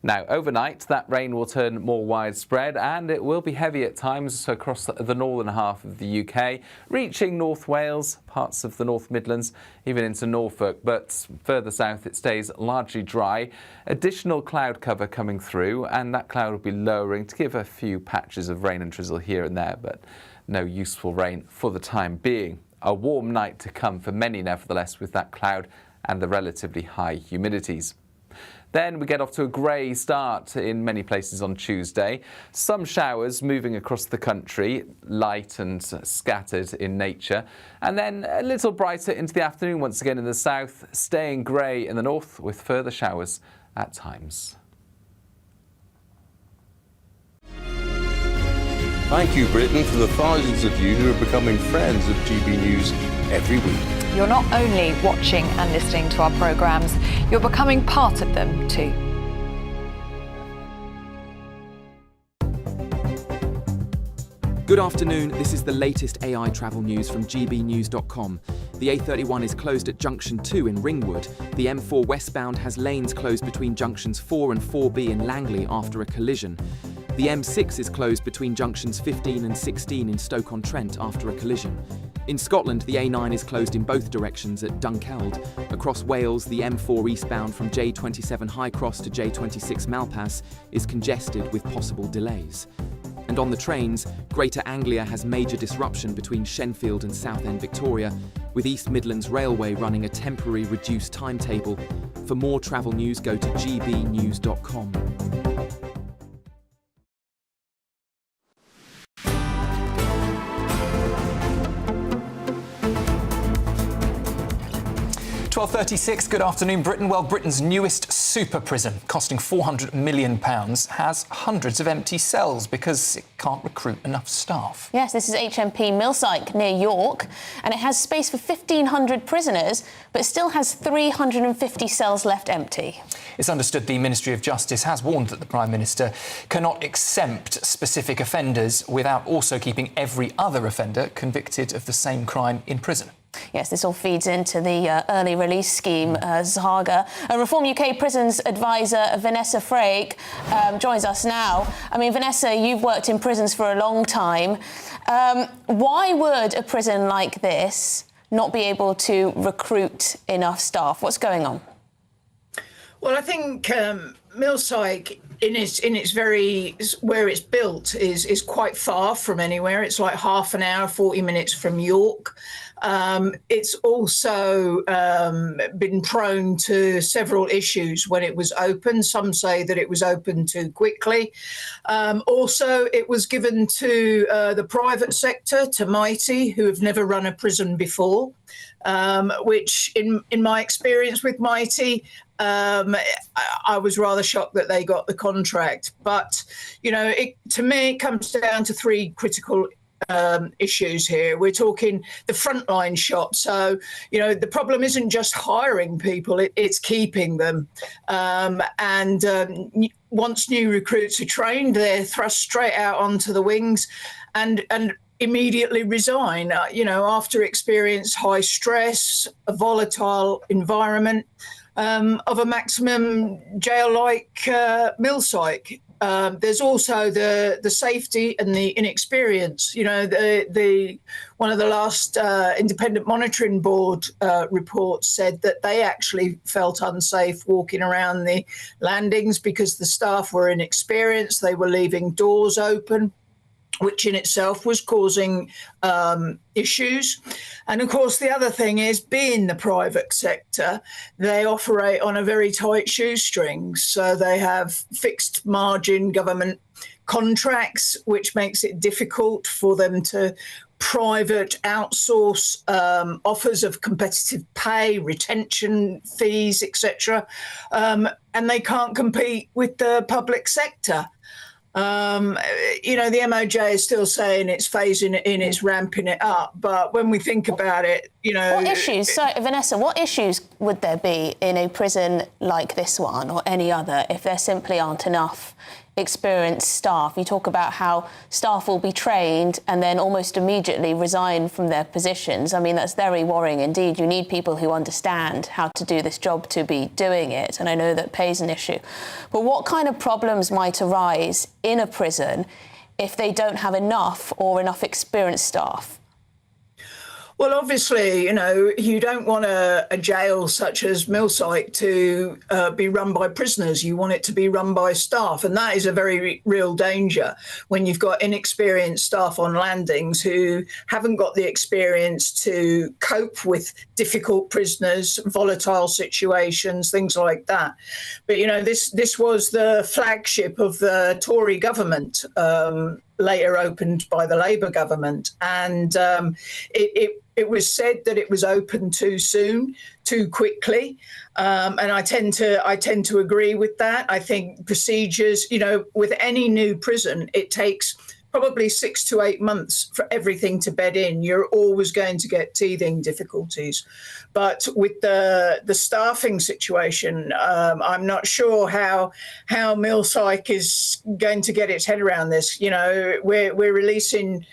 Now, overnight, that rain will turn more widespread and it will be heavy at times across the northern half of the UK, reaching North Wales, parts of the North Midlands, even into Norfolk. But further south, it stays largely dry. Additional cloud cover coming through, and that cloud will be lowering to give a few patches of rain and drizzle here and there, but no useful rain for the time being. A warm night to come for many, nevertheless, with that cloud and the relatively high humidities. Then we get off to a grey start in many places on Tuesday. Some showers moving across the country, light and scattered in nature. And then a little brighter into the afternoon once again in the south, staying grey in the north with further showers at times. Thank you, Britain, for the thousands of you who are becoming friends of GB News every week. You're not only watching and listening to our programmes, you're becoming part of them too. Good afternoon, this is the latest AI travel news from GBNews.com. The A31 is closed at Junction 2 in Ringwood. The M4 westbound has lanes closed between Junctions 4 and 4B in Langley after a collision. The M6 is closed between Junctions 15 and 16 in Stoke-on-Trent after a collision. In Scotland, the A9 is closed in both directions at Dunkeld. Across Wales, the M4 eastbound from J27 High Cross to J26 Malpass is congested with possible delays. And on the trains, Greater Anglia has major disruption between Shenfield and Southend Victoria, with East Midlands Railway running a temporary reduced timetable. For more travel news, go to gbnews.com. 12:36, good afternoon, Britain. Well, Britain's newest super prison, costing £400 million, has hundreds of empty cells because it can't recruit enough staff. Yes, this is HMP Millsike near York, and it has space for 1,500 prisoners, but still has 350 cells left empty. It's understood the Ministry of Justice has warned that the Prime Minister cannot exempt specific offenders without also keeping every other offender convicted of the same crime in prison. Yes, this all feeds into the early release scheme, Zaga. Reform UK Prisons advisor Vanessa Frake joins us now. I mean, Vanessa, you've worked in prisons for a long time. Why would a prison like this not be able to recruit enough staff? What's going on? Well, I think Millsike, in its very where it's built, is quite far from anywhere. It's like half an hour, 40 minutes from York. It's also been prone to several issues when it was opened. Some say that it was opened too quickly. Also, it was given to the private sector, to Mighty, who have never run a prison before, which in my experience with Mighty, I was rather shocked that they got the contract. But, you know, to me, it comes down to three critical issues here. We're talking the frontline shot. So, you know, the problem isn't just hiring people, it's keeping them. Once new recruits are trained, they're thrust straight out onto the wings and immediately resign, you know, after experience high stress, a volatile environment, of a maximum jail-like Millsike. There's also the safety and the inexperience. You know, the one of the last Independent Monitoring Board reports said that they actually felt unsafe walking around the landings because the staff were inexperienced. They were leaving doors open, which in itself was causing issues. And of course, the other thing is, being the private sector, they operate on a very tight shoestring. So they have fixed margin government contracts, which makes it difficult for them to private outsource offers of competitive pay, retention fees, etc. And they can't compete with the public sector. You know, the MOJ is still saying it's phasing it in, it's ramping it up. But when we think about it, you know... What issues, so Vanessa, what issues would there be in a prison like this one or any other if there simply aren't enough experienced staff? You talk about how staff will be trained and then almost immediately resign from their positions. I mean, that's very worrying indeed. You need people who understand how to do this job to be doing it, and I know that pay is an issue. But what kind of problems might arise in a prison if they don't have enough or enough experienced staff? Well, obviously, you know, you don't want a jail such as Millsike to be run by prisoners. You want it to be run by staff. And that is a very real danger when you've got inexperienced staff on landings who haven't got the experience to cope with difficult prisoners, volatile situations, things like that. But, you know, this was the flagship of the Tory government, later opened by the Labour government. And it was said that it was opened too soon, too quickly. And I tend to agree with that. I think procedures, you know, with any new prison, it takes probably 6 to 8 months for everything to bed in. You're always going to get teething difficulties. But with the staffing situation, I'm not sure how Millsike is going to get its head around this. You know, we're releasing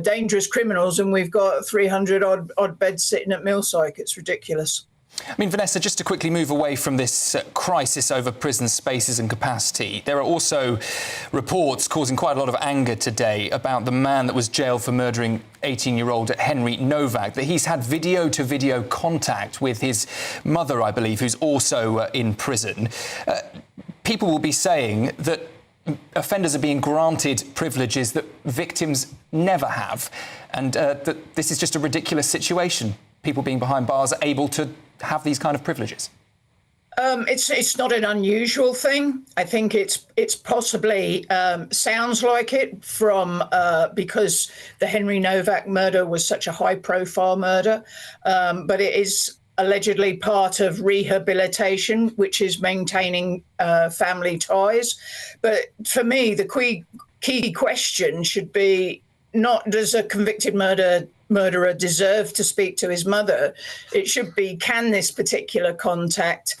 dangerous criminals and we've got 300 odd beds sitting at Millsike. It's ridiculous. I mean, Vanessa, just to quickly move away from this crisis over prison spaces and capacity, there are also reports causing quite a lot of anger today about the man that was jailed for murdering 18-year-old Henry Novak, that he's had video-to-video contact with his mother, I believe, who's also in prison. People will be saying that offenders are being granted privileges that victims never have, and that this is just a ridiculous situation. People being behind bars are able to have these kind of privileges. It's not an unusual thing. I think it's possibly sounds like it from because the Henry Novak murder was such a high-profile murder, but it is allegedly part of rehabilitation, which is maintaining family ties. But for me, the key question should be not does a convicted murderer deserve to speak to his mother? It should be, can this particular contact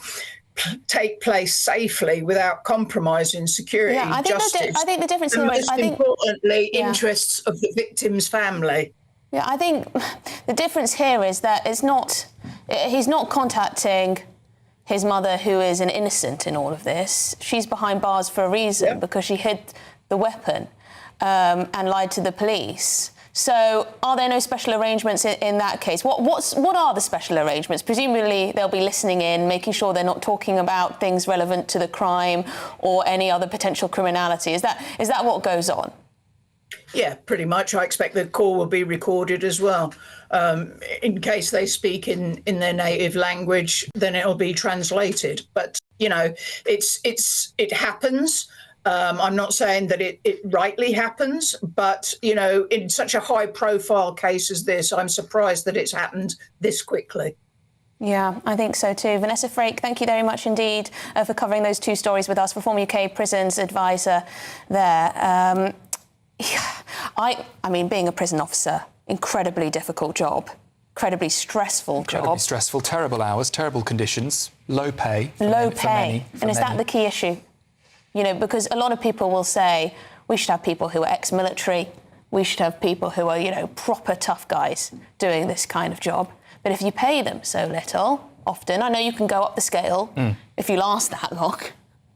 take place safely without compromising security, Yeah, I think justice, I think the difference and here is, most importantly, interests of the victim's family. Yeah, I think the difference here is that he's not contacting his mother, who is an innocent in all of this. She's behind bars for a reason, because she hid the weapon and lied to the police. So are there no special arrangements in that case? What are the special arrangements? Presumably they'll be listening in, making sure they're not talking about things relevant to the crime or any other potential criminality. Is that what goes on? Yeah, pretty much. I expect the call will be recorded as well. In case they speak in their native language, then it'll be translated. But, you know, it happens. I'm not saying that it rightly happens, but, you know, in such a high-profile case as this, I'm surprised that it's happened this quickly. Yeah, I think so too. Vanessa Frake, thank you very much indeed for covering those two stories with us. Reform UK Prisons advisor there. I mean, being a prison officer, incredibly difficult job, incredibly stressful job. Incredibly stressful, terrible hours, terrible conditions, low pay. Low pay. And is that the key issue? You know, because a lot of people will say we should have people who are ex-military, we should have people who are, you know, proper tough guys doing this kind of job. But if you pay them so little, often, I know you can go up the scale if you last that long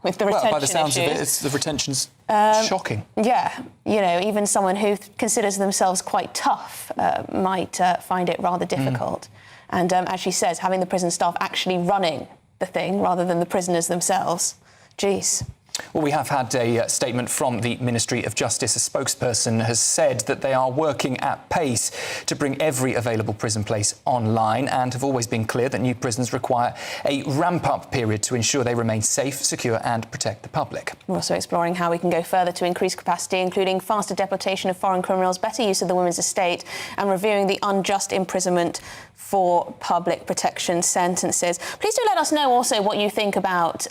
with the retention by the sounds issues. of it, the retention's shocking. Yeah, you know, even someone who considers themselves quite tough might find it rather difficult. And as she says, having the prison staff actually running the thing rather than the prisoners themselves, geez. Well, we have had a statement from the Ministry of Justice. A spokesperson has said that they are working at pace to bring every available prison place online and have always been clear that new prisons require a ramp-up period to ensure they remain safe, secure and protect the public. We're also exploring how we can go further to increase capacity, including faster deportation of foreign criminals, better use of the women's estate and reviewing the unjust imprisonment for public protection sentences. Please do let us know also what you think about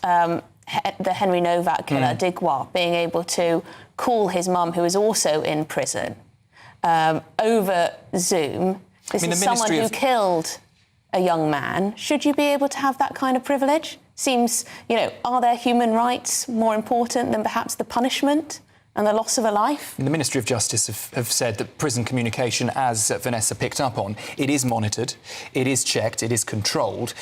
the Henry Novak killer, Digwa, being able to call his mum, who is also in prison, over Zoom. This is someone who killed a young man. Should you be able to have that kind of privilege? Seems, you know, are their human rights more important than perhaps the punishment and the loss of a life? The Ministry of Justice have said that prison communication, as Vanessa picked up on, it is monitored, it is checked, it is controlled.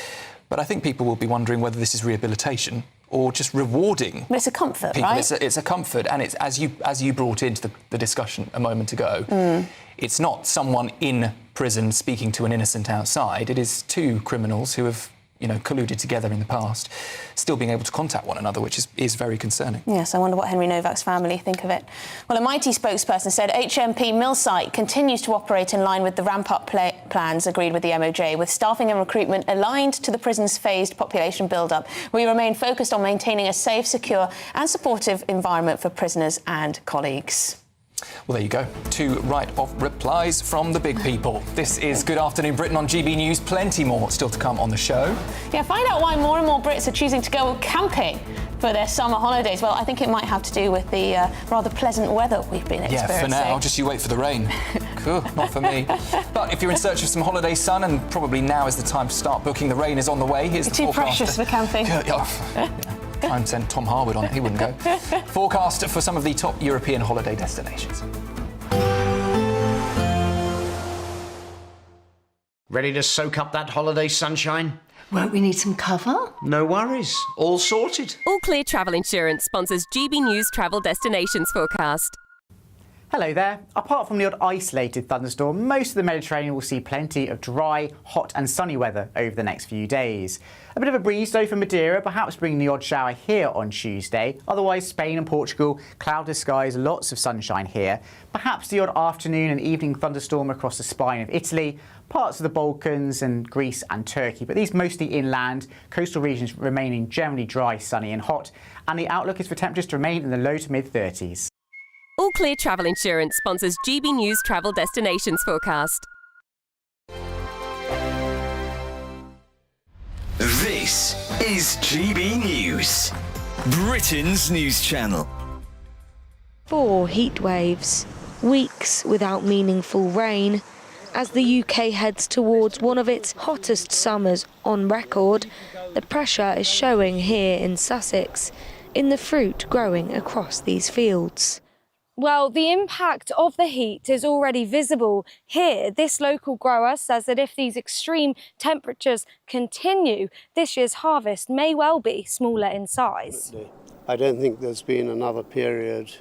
But I think people will be wondering whether this is rehabilitation or just rewarding. But it's a comfort, people. right? It's a comfort, and it's as you brought into the discussion a moment ago. It's not someone in prison speaking to an innocent outside. It is two criminals who have, you know, colluded together in the past, still being able to contact one another, which is very concerning. Yes, I wonder what Henry Novak's family think of it. Well, a Mighty spokesperson said HMP Mill Site continues to operate in line with the ramp-up plans agreed with the MOJ, with staffing and recruitment aligned to the prison's phased population build-up. We remain focused on maintaining a safe, secure and supportive environment for prisoners and colleagues. Well, there you go. Two right-off replies from the big people. This is Good Afternoon Britain on GB News. Plenty more still to come on the show. Yeah, find out why more and more Brits are choosing to go camping for their summer holidays. Well, I think it might have to do with the rather pleasant weather we've been experiencing. Yeah, for now. Just you wait for the rain. Cool, not for me. But if you're in search of some holiday sun, and probably now is the time to start booking, the rain is on the way. Here's the too forecast. Precious for camping. Try and send Tom Harwood on it, he wouldn't go. Forecast for some of the top European holiday destinations. Ready to soak up that holiday sunshine? Won't we need some cover? No worries, all sorted. All Clear Travel Insurance sponsors GB News Travel Destinations Forecast. Hello there. Apart from the odd isolated thunderstorm, most of the Mediterranean will see plenty of dry, hot and sunny weather over the next few days. A bit of a breeze though for Madeira, perhaps bringing the odd shower here on Tuesday. Otherwise, Spain and Portugal, cloudless skies, lots of sunshine here. Perhaps the odd afternoon and evening thunderstorm across the spine of Italy, parts of the Balkans and Greece and Turkey, but these mostly inland, coastal regions remaining generally dry, sunny and hot, and the outlook is for temperatures to remain in the low to mid-30s. All Clear Travel Insurance sponsors GB News Travel Destinations Forecast. This is GB News, Britain's news channel. 4 heat waves, weeks without meaningful rain. As the UK heads towards one of its hottest summers on record, the pressure is showing here in Sussex, in the fruit growing across these fields. Well, the impact of the heat is already visible here. This local grower says that if these extreme temperatures continue, this year's harvest may well be smaller in size. I don't think there's been another period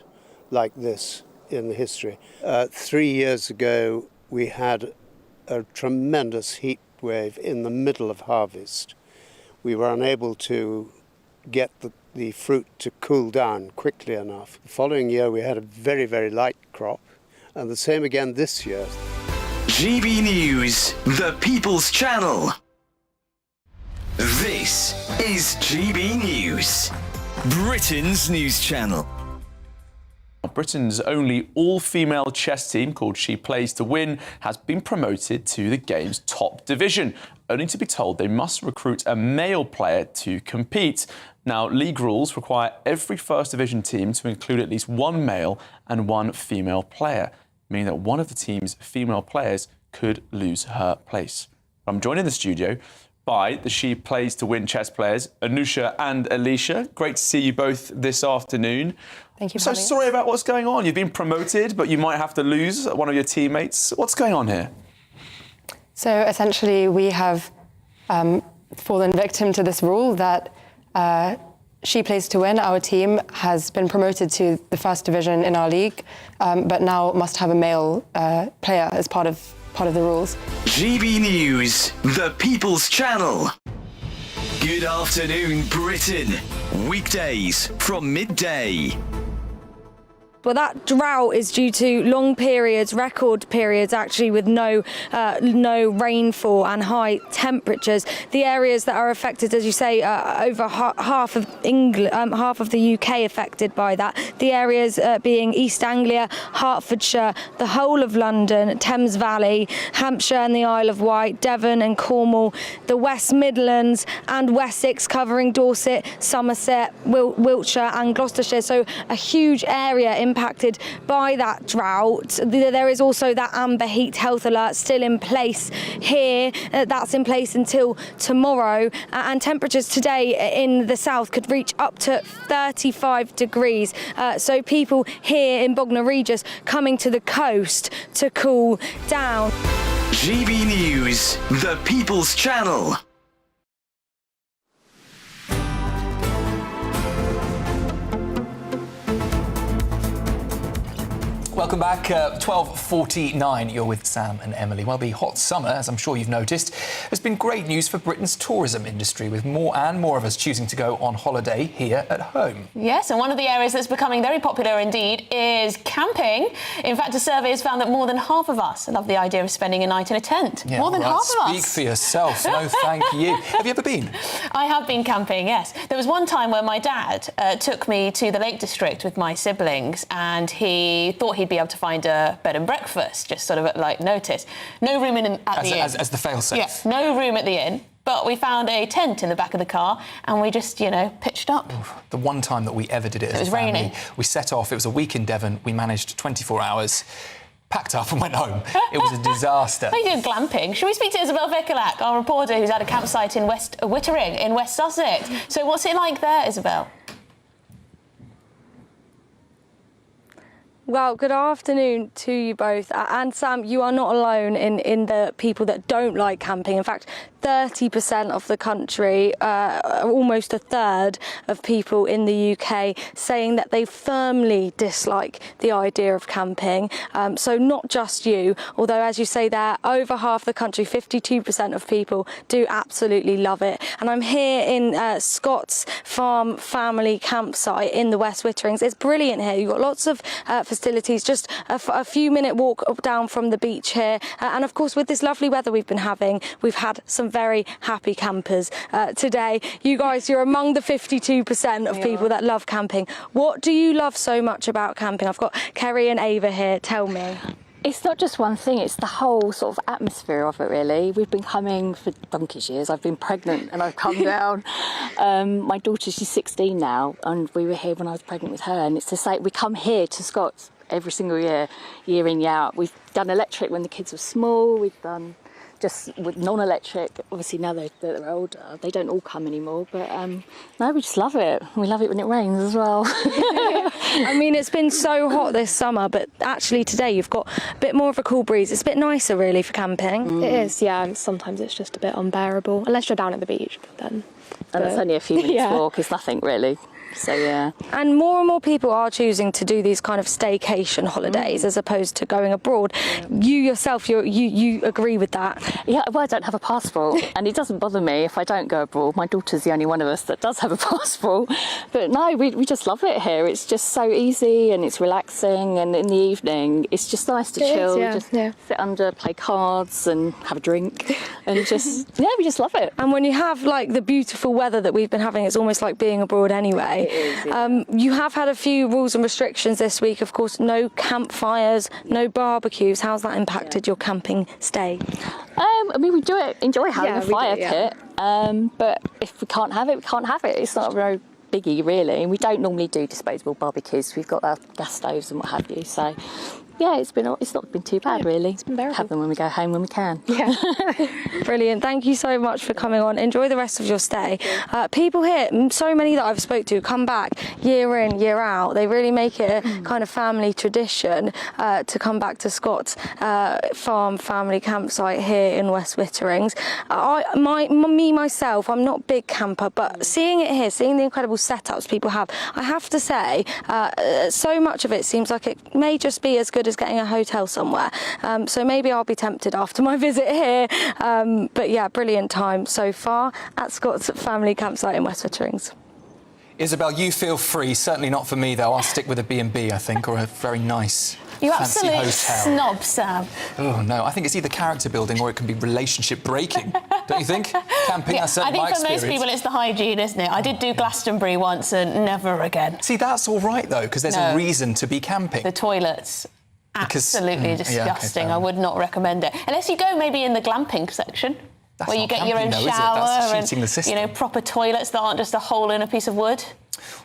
like this in the history. 3 years ago, we had a tremendous heat wave in the middle of harvest. We were unable to get the fruit to cool down quickly enough. The following year we had a very, very light crop, and the same again this year. GB News, the People's Channel. This is GB News, Britain's news channel. Britain's only all-female chess team, called She Plays to Win, has been promoted to the game's top division, only to be told they must recruit a male player to compete. Now, league rules require every First Division team to include at least one male and one female player, meaning that one of the team's female players could lose her place. I'm joined in the studio by the She Plays to Win chess players, Anusha and Alicia. Great to see you both this afternoon. Thank you. So sorry about what's going on. You've been promoted, but you might have to lose one of your teammates. What's going on here? So essentially, we have fallen victim to this rule that She Plays to Win, our team, has been promoted to the First Division in our league, but now must have a male player as part of the rules. GB News, the People's Channel. Good afternoon, Britain. Weekdays from midday. Well, that drought is due to long periods, record periods actually, with no rainfall and high temperatures. The areas that are affected, as you say, over half of England, half of the UK affected by that. The areas being East Anglia, Hertfordshire, the whole of London, Thames Valley, Hampshire and the Isle of Wight, Devon and Cornwall, the West Midlands and Wessex, covering Dorset, Somerset, Wiltshire and Gloucestershire. So a huge area impacted by that drought. There is also that amber heat health alert still in place here. That's in place until tomorrow. And temperatures today in the south could reach up to 35 degrees. So people here in Bognor Regis coming to the coast to cool down. GB News, the People's Channel. Welcome back, 12:49. You're with Sam and Emily. Well, the hot summer, as I'm sure you've noticed, has been great news for Britain's tourism industry, with more and more of us choosing to go on holiday here at home. Yes, and one of the areas that's becoming very popular indeed is camping. In fact, a survey has found that more than half of us love the idea of spending a night in a tent. Yeah, more than half of us. Speak for yourself. No, thank you. Have you ever been? I have been camping, yes. There was one time where my dad took me to the Lake District with my siblings, and he thought he'd be able to find a bed and breakfast, just sort of at like notice. No room at the inn. As the fail-safe. Yeah, no room at the inn. But we found a tent in the back of the car and we just, pitched up. The one time that we ever did it as a family, raining. We set off. It was a week in Devon. We managed 24 hours, packed up and went home. It was a disaster. We did glamping. Should we speak to Isabel Vikalak, our reporter who's at a campsite in West Wittering in West Sussex? So what's it like there, Isabel? Well, good afternoon to you both. And Sam, you are not alone in the people that don't like camping. In fact, 30% of the country, almost a third of people in the UK, saying that they firmly dislike the idea of camping. So not just you, although as you say there, over half the country, 52% of people do absolutely love it. And I'm here in Scott's Farm Family Campsite in the West Witterings. It's brilliant here. You've got lots of facilities, just a few minute walk up down from the beach here. And of course, with this lovely weather we've been having, we've had some very happy campers today. You guys, you're among the 52% of people that love camping. What do you love so much about camping? I've got Kerry and Ava here. Tell me. It's not just one thing, it's the whole sort of atmosphere of it, really. We've been coming for donkey's years. I've been pregnant and I've come down. My daughter, she's 16 now, and we were here when I was pregnant with her, and it's to say we come here to Scots every single year, year in, year out. We've done electric when the kids were small, we've done just with non-electric. Obviously now they're older, they don't all come anymore, but no, we just love it. We love it when it rains as well. I mean, it's been so hot this summer, but actually today you've got a bit more of a cool breeze. It's a bit nicer really for camping. It is, yeah, and sometimes it's just a bit unbearable, unless you're down at the beach, then. And it's only a few minutes walk, it's nothing really. So yeah. And more people are choosing to do these kind of staycation holidays as opposed to going abroad. You yourself, you agree with that? Yeah, well, I don't have a passport, and it doesn't bother me if I don't go abroad. My daughter's the only one of us that does have a passport. But no, we just love it here. It's just so easy and it's relaxing, and in the evening it's just nice to chill, sit under, play cards and have a drink, and just, we just love it. And when you have like the beautiful weather that we've been having, it's almost like being abroad anyway. You have had a few rules and restrictions this week, of course, no campfires, no barbecues. How's that impacted your camping stay? I mean, we enjoy having a fire pit, but if we can't have it, we can't have it. It's not a very biggie, really. And we don't normally do disposable barbecues. We've got our gas stoves and what have you, so yeah, it's not been too bad, really. It's been bearable. Have them when we go home when we can. Yeah. Brilliant. Thank you so much for coming on. Enjoy the rest of your stay. People here, so many that I've spoke to, come back year in, year out. They really make it a kind of family tradition to come back to Scott's farm family campsite here in West Witterings. Myself, I'm not a big camper, but seeing it here, seeing the incredible setups people have, I have to say, so much of it seems like it may just be as good as getting a hotel somewhere. So maybe I'll be tempted after my visit here. But yeah, brilliant time so far at Scott's family campsite in West Witterings. Isabel, you feel free. Certainly not for me, though. I'll stick with a B&B, I think, or a very nice You fancy absolute hotel. snob, Sam. Oh, no. I think it's either character building or it can be relationship breaking. Don't you think? Camping, that's certainly my I think for experience. most people it's the hygiene, isn't it? I did do Glastonbury once and never again. See, that's all right, though, because there's a reason to be camping. The toilets. Absolutely disgusting. Yeah, okay, I would not recommend it. Unless you go maybe in the glamping section, that's where you get your own camping, though, shower That's cheating the system. proper toilets that aren't just a hole in a piece of wood.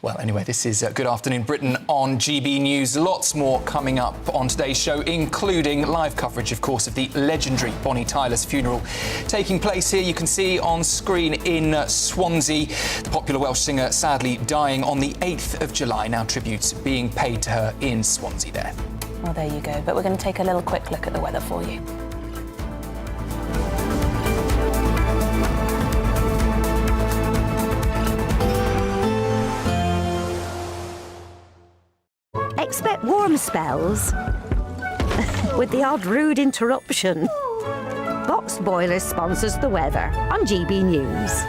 Well, anyway, this is Good Afternoon Britain on GB News. Lots more coming up on today's show, including live coverage, of course, of the legendary Bonnie Tyler's funeral taking place here. You can see on screen in Swansea. The popular Welsh singer sadly dying on the 8th of July. Now tributes being paid to her in Swansea there. Well, there you go. But we're going to take a little quick look at the weather for you. Expect warm spells with the odd rude interruption. Box Boilers sponsors the weather on GB News.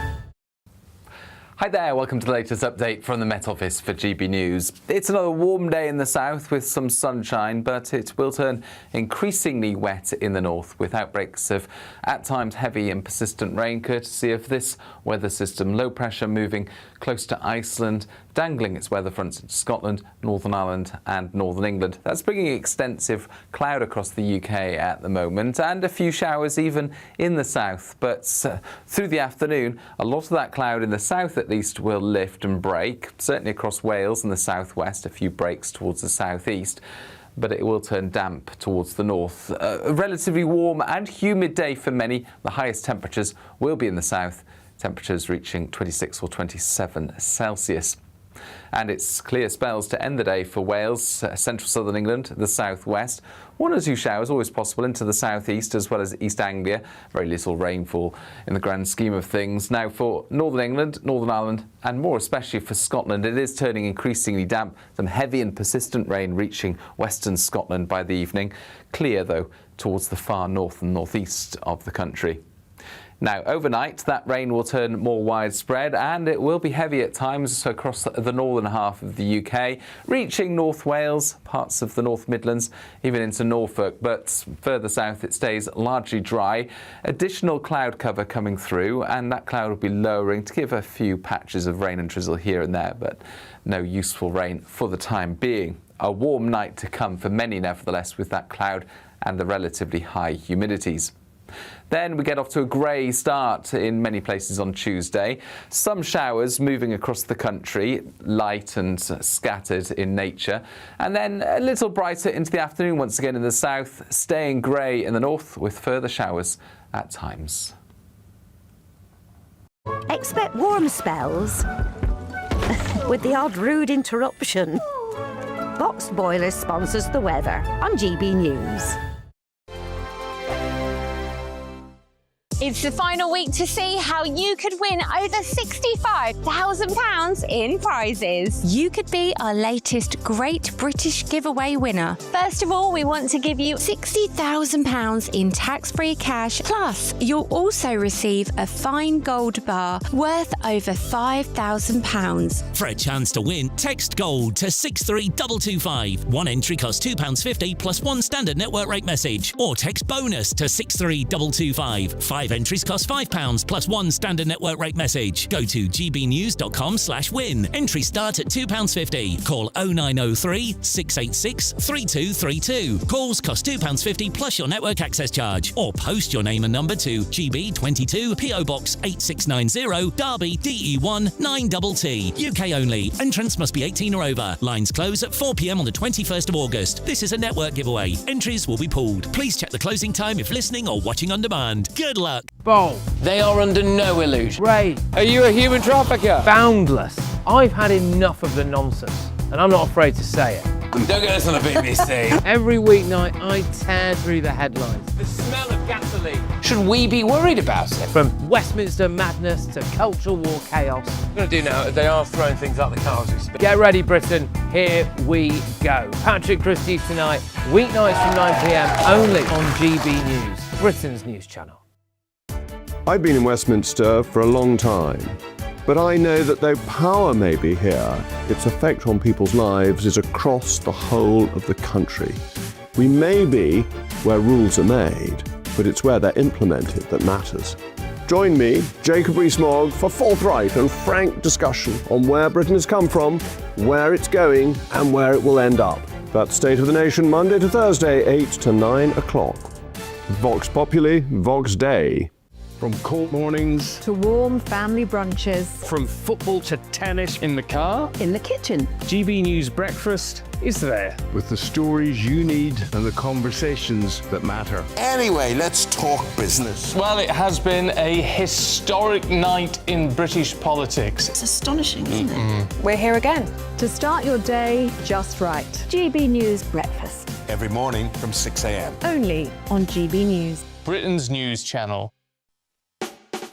Hi there, welcome to the latest update from the Met Office for GB News. It's another warm day in the south with some sunshine, but it will turn increasingly wet in the north with outbreaks of at times heavy and persistent rain, courtesy of this weather system. Low pressure moving close to Iceland, dangling its weather fronts into Scotland, Northern Ireland and Northern England. That's bringing extensive cloud across the UK at the moment, and a few showers even in the south. But through the afternoon, a lot of that cloud in the south at least will lift and break, certainly across Wales and the southwest, a few breaks towards the southeast. But it will turn damp towards the north. A relatively warm and humid day for many. The highest temperatures will be in the south, temperatures reaching 26 or 27 Celsius. And it's clear spells to end the day for Wales, central southern England, the southwest. One or two showers always possible into the southeast as well as East Anglia. Very little rainfall in the grand scheme of things. Now for Northern England, Northern Ireland and more especially for Scotland, it is turning increasingly damp. Some heavy and persistent rain reaching western Scotland by the evening. Clear though towards the far north and northeast of the country. Now, overnight, that rain will turn more widespread and it will be heavy at times across the northern half of the UK, reaching North Wales, parts of the North Midlands, even into Norfolk. But further south, it stays largely dry. Additional cloud cover coming through, and that cloud will be lowering to give a few patches of rain and drizzle here and there, but no useful rain for the time being. A warm night to come for many, nevertheless, with that cloud and the relatively high humidities. Then we get off to a grey start in many places on Tuesday. Some showers moving across the country, light and scattered in nature. And then a little brighter into the afternoon once again in the south, staying grey in the north with further showers at times. Expect warm spells with the odd rude interruption. Box Boilers sponsors the weather on GB News. It's the final week to see how you could win over £65,000 in prizes. You could be our latest Great British Giveaway winner. First of all, we want to give you £60,000 in tax-free cash. Plus, you'll also receive a fine gold bar worth over £5,000. For a chance to win, text GOLD to 63225. One entry costs £2.50 plus one standard network rate message. Or text BONUS to 63225. 5 entries cost £5 plus one standard network rate message. Go to gbnews.com/win. Entries start at £2.50. Call 0903 686 3232. Calls cost £2.50 plus your network access charge. Or post your name and number to GB22 PO Box 8690 Derby DE1 9TT. UK only. Entrants must be 18 or over. Lines close at 4 p.m. on the 21st of August. This is a network giveaway. Entries will be pulled. Please check the closing time if listening or watching on demand. Good luck. Bold. They are under no illusion. Ray. Are you a human trafficker? Boundless. I've had enough of the nonsense, and I'm not afraid to say it. Don't get us on the BBC. Every weeknight, I tear through the headlines. The smell of gasoline. Should we be worried about it? From Westminster madness to cultural war chaos. What I'm going to do now is they are throwing things out the car as we speak. Get ready, Britain. Here we go. Patrick Christie tonight, weeknights from 9 p.m. only on GB News, Britain's news channel. I've been in Westminster for a long time, but I know that though power may be here, its effect on people's lives is across the whole of the country. We may be where rules are made, but it's where they're implemented that matters. Join me, Jacob Rees-Mogg, for forthright and frank discussion on where Britain has come from, where it's going, and where it will end up. That's State of the Nation, Monday to Thursday, 8 to 9 o'clock. Vox Populi, Vox Dei. From cold mornings to warm family brunches. From football to tennis in the car. In the kitchen. GB News Breakfast is there. With the stories you need and the conversations that matter. Anyway, let's talk business. Well, it has been a historic night in British politics. It's astonishing, isn't it? We're here again. To start your day just right. GB News Breakfast. Every morning from 6 a.m. Only on GB News. Britain's news channel.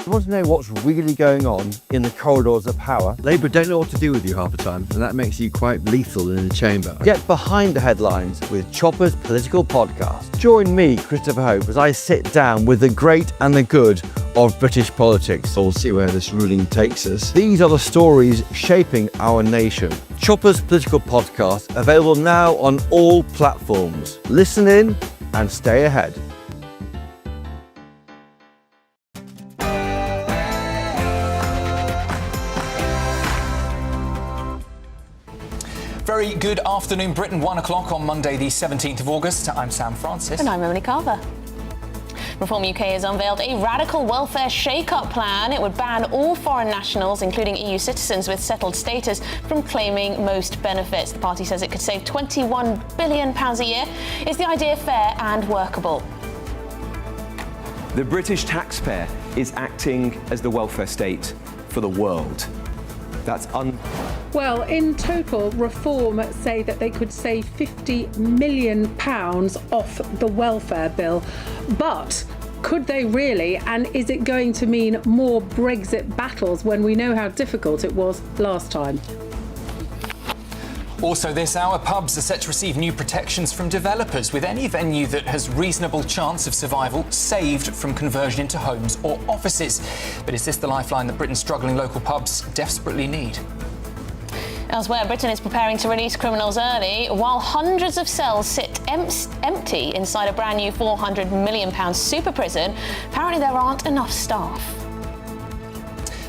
You want to know what's really going on in the corridors of power? Labour don't know what to do with you half the time, and that makes you quite lethal in the chamber. Get behind the headlines with Chopper's Political Podcast. Join me, Christopher Hope, as I sit down with the great and the good of British politics. We'll see where this ruling takes us. These are the stories shaping our nation. Chopper's Political Podcast, available now on all platforms. Listen in and stay ahead. Very good afternoon, Britain. 1 o'clock on Monday, the 17th of August. I'm Sam Francis. And I'm Emily Carver. Reform UK has unveiled a radical welfare shake-up plan. It would ban all foreign nationals, including EU citizens with settled status, from claiming most benefits. The party says it could save £21 billion a year. Is the idea fair and workable? The British taxpayer is acting as the welfare state for the world. That's Well, in total, Reform say that they could save £50 million off the welfare bill. But could they really? And is it going to mean more Brexit battles when we know how difficult it was last time? Also this hour, pubs are set to receive new protections from developers, with any venue that has reasonable chance of survival saved from conversion into homes or offices. But is this the lifeline that Britain's struggling local pubs desperately need? Elsewhere, Britain is preparing to release criminals early, while hundreds of cells sit empty inside a brand new £400 million super prison. Apparently there aren't enough staff.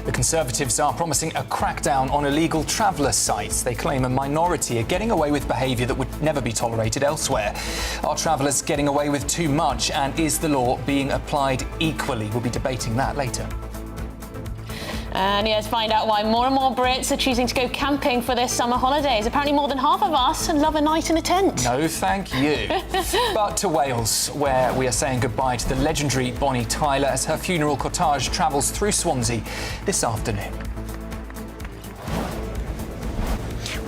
The Conservatives are promising a crackdown on illegal traveller sites. They claim a minority are getting away with behaviour that would never be tolerated elsewhere. Are travellers getting away with too much, and is the law being applied equally? We'll be debating that later. And yes, find out why more and more Brits are choosing to go camping for their summer holidays. Apparently more than half of us love a night in a tent. No, thank you. But to Wales, where we are saying goodbye to the legendary Bonnie Tyler as her funeral cortege travels through Swansea this afternoon.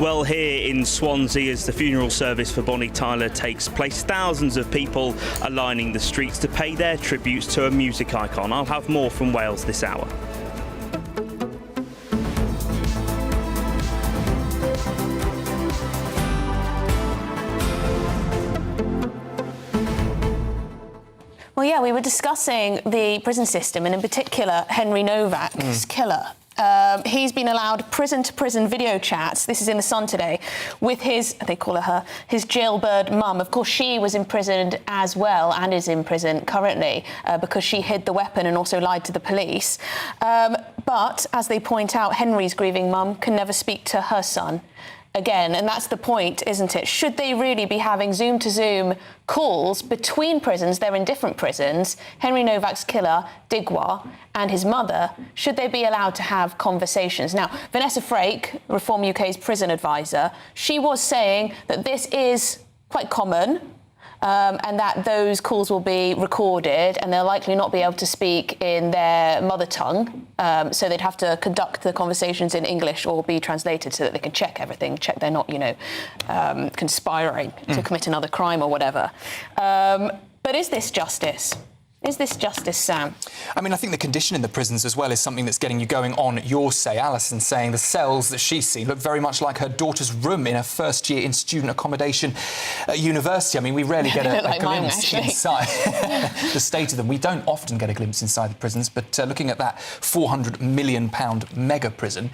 Well, here in Swansea, as the funeral service for Bonnie Tyler takes place, thousands of people are lining the streets to pay their tributes to a music icon. I'll have more from Wales this hour. Well, yeah, we were discussing the prison system, and in particular, Henry Novak's killer. He's been allowed prison-to-prison video chats, this is in The Sun today, with his, they call her, his jailbird mum. Of course, she was imprisoned as well, and is in prison currently, because she hid the weapon and also lied to the police. But, as they point out, Henry's grieving mum can never speak to her son again, and that's the point, isn't it? Should they really be having Zoom-to-Zoom calls between prisons? They're in different prisons. Henry Novak's killer, Digwa, and his mother, should they be allowed to have conversations? Now, Vanessa Frake, Reform UK's prison advisor, she was saying that this is quite common, and that those calls will be recorded and they'll likely not be able to speak in their mother tongue, so they'd have to conduct the conversations in English or be translated so that they can check everything, check they're not, conspiring to commit another crime or whatever. But is this justice? Is this justice, Sam? I mean, I think the condition in the prisons as well is something that's getting you going on your say. Alison saying the cells that she's seen look very much like her daughter's room in her first year in student accommodation at university. I mean, we rarely get a glimpse inside the state of them. We don't often get a glimpse inside the prisons, but looking at that £400 million mega prison,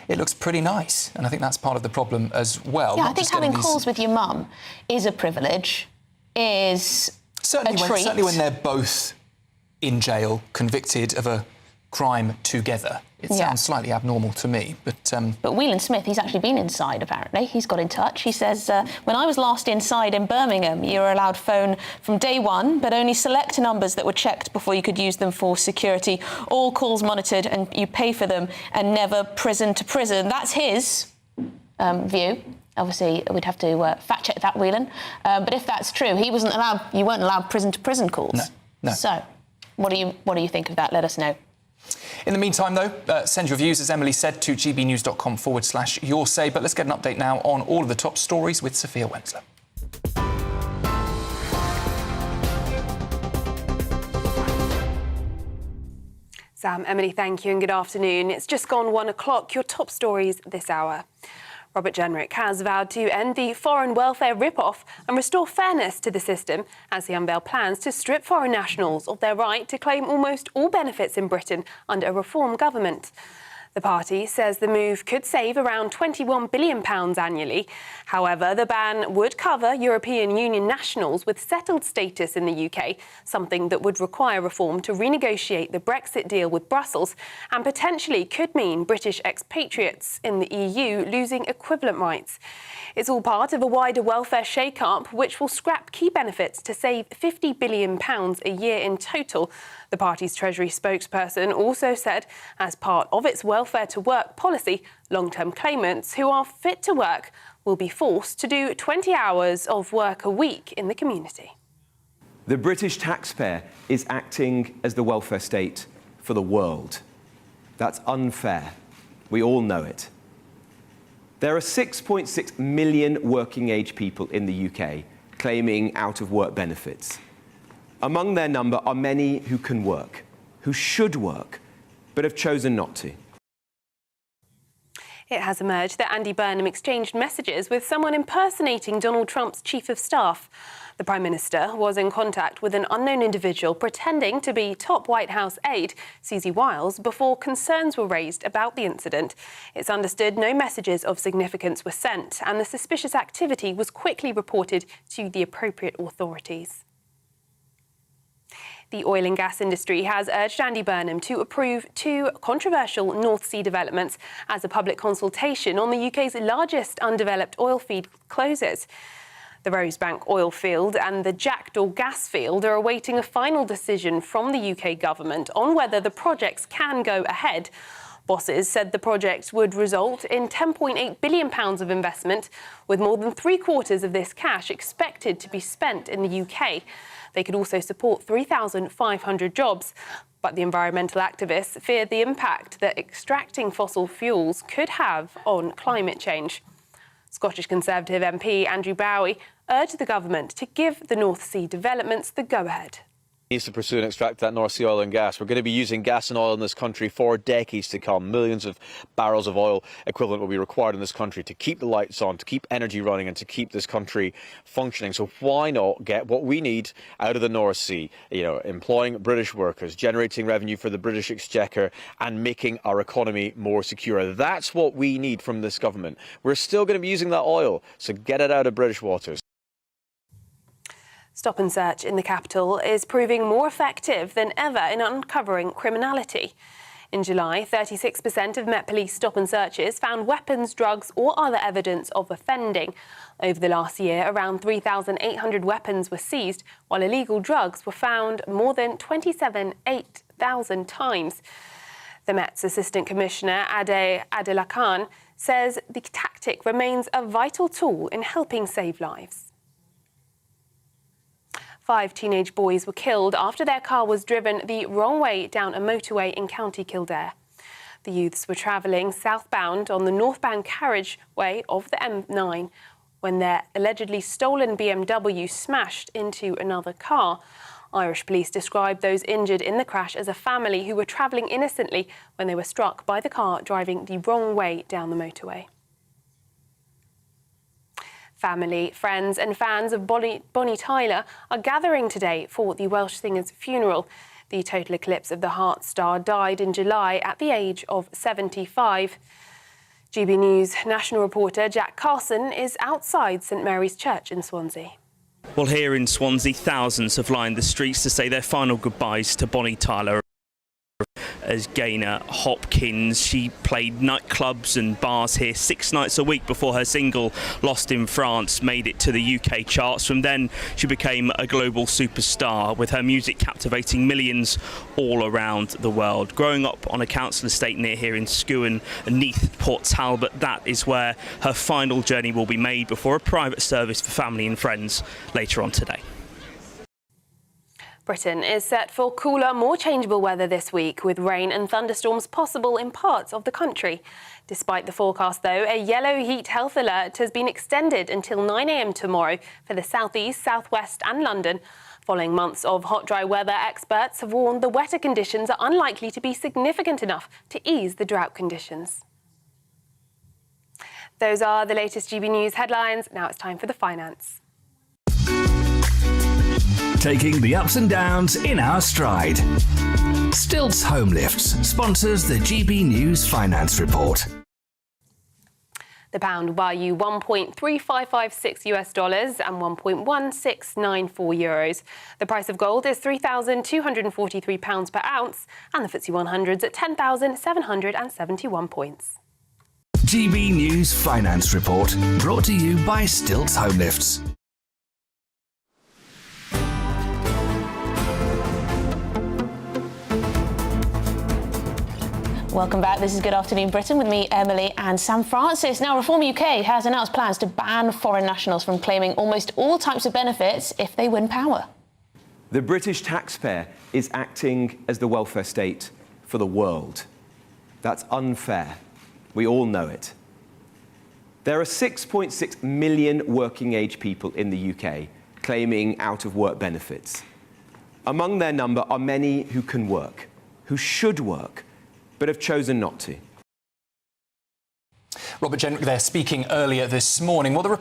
it looks pretty nice. And I think that's part of the problem as well. Yeah, I think having calls with your mum is a privilege, is Certainly when they're both in jail, convicted of a crime together. It sounds slightly abnormal to me, but Whelan Smith, he's actually been inside, apparently. He's got in touch. He says, when I was last inside in Birmingham, you were allowed phone from day one, but only select numbers that were checked before you could use them for security. All calls monitored, and you pay for them, and never prison to prison. That's his view. Obviously, we'd have to fact-check that, Whelan. But if that's true, you weren't allowed prison-to-prison calls. No. So, what do you think of that? Let us know. In the meantime, though, send your views, as Emily said, to gbnews.com/your say. But let's get an update now on all of the top stories with Sophia Wensler. Sam, Emily, thank you and good afternoon. It's just gone 1 o'clock. Your top stories this hour. Robert Jenrick has vowed to end the foreign welfare rip-off and restore fairness to the system as he unveiled plans to strip foreign nationals of their right to claim almost all benefits in Britain under a reform government. The party says the move could save around £21 billion annually. However, the ban would cover European Union nationals with settled status in the UK, something that would require reform to renegotiate the Brexit deal with Brussels and potentially could mean British expatriates in the EU losing equivalent rights. It's all part of a wider welfare shake-up which will scrap key benefits to save £50 billion a year in total. The party's Treasury spokesperson also said, as part of its welfare to work policy, long-term claimants who are fit to work will be forced to do 20 hours of work a week in the community. The British taxpayer is acting as the welfare state for the world. That's unfair. We all know it. There are 6.6 million working-age people in the UK claiming out-of-work benefits. Among their number are many who can work, who should work, but have chosen not to. It has emerged that Andy Burnham exchanged messages with someone impersonating Donald Trump's chief of staff. The Prime Minister was in contact with an unknown individual pretending to be top White House aide, Susie Wiles, before concerns were raised about the incident. It's understood no messages of significance were sent, and the suspicious activity was quickly reported to the appropriate authorities. The oil and gas industry has urged Andy Burnham to approve two controversial North Sea developments as a public consultation on the UK's largest undeveloped oil field closes. The Rosebank oil field and the Jackdaw gas field are awaiting a final decision from the UK government on whether the projects can go ahead. Bosses said the project would result in £10.8 billion of investment, with more than three-quarters of this cash expected to be spent in the UK. They could also support 3,500 jobs. But the environmental activists fear the impact that extracting fossil fuels could have on climate change. Scottish Conservative MP Andrew Bowie urged the government to give the North Sea developments the go-ahead. Needs to pursue and extract that North Sea oil and gas. We're going to be using gas and oil in this country for decades to come. Millions of barrels of oil equivalent will be required in this country to keep the lights on, to keep energy running and to keep this country functioning. So why not get what we need out of the North Sea? Employing British workers, generating revenue for the British Exchequer and making our economy more secure. That's what we need from this government. We're still going to be using that oil, so get it out of British waters. Stop and search in the capital is proving more effective than ever in uncovering criminality. In July, 36% of Met Police stop and searches found weapons, drugs or other evidence of offending. Over the last year, around 3,800 weapons were seized, while illegal drugs were found more than 8,000 times. The Met's Assistant Commissioner, Adela Khan, says the tactic remains a vital tool in helping save lives. 5 teenage boys were killed after their car was driven the wrong way down a motorway in County Kildare. The youths were travelling southbound on the northbound carriageway of the M9 when their allegedly stolen BMW smashed into another car. Irish police described those injured in the crash as a family who were travelling innocently when they were struck by the car driving the wrong way down the motorway. Family, friends and fans of Bonnie Tyler are gathering today for the Welsh singer's funeral. The total eclipse of the Heart star died in July at the age of 75. GB News national reporter Jack Carson is outside St Mary's Church in Swansea. Well, here in Swansea, thousands have lined the streets to say their final goodbyes to Bonnie Tyler. As Gaynor Hopkins, she played nightclubs and bars here 6 nights a week before her single Lost in France made it to the UK charts. From then she became a global superstar, with her music captivating millions all around the world. Growing up on a council estate near here in Skewen and Neath, Port Talbot, that is where her final journey will be made before a private service for family and friends later on today. Britain is set for cooler, more changeable weather this week, with rain and thunderstorms possible in parts of the country. Despite the forecast, though, a yellow heat health alert has been extended until 9 a.m. tomorrow for the southeast, southwest and London. Following months of hot, dry weather, experts have warned the wetter conditions are unlikely to be significant enough to ease the drought conditions. Those are the latest GB News headlines. Now it's time for the finance. Taking the ups and downs in our stride. Stilts Home Lifts sponsors the GB News Finance Report. The pound will buy you $1.3556 and 1.1694 euros. The price of gold is £3,243 per ounce, and the FTSE 100's at 10,771 points. GB News Finance Report, brought to you by Stilts Home Lifts. Welcome back. This is Good Afternoon Britain with me, Emily and Sam Francis. Now, Reform UK has announced plans to ban foreign nationals from claiming almost all types of benefits if they win power. The British taxpayer is acting as the welfare state for the world. That's unfair. We all know it. There are 6.6 million working-age people in the UK claiming out-of-work benefits. Among their number are many who can work, who should work, but have chosen not to. Robert Jenrick there speaking earlier this morning. Well, the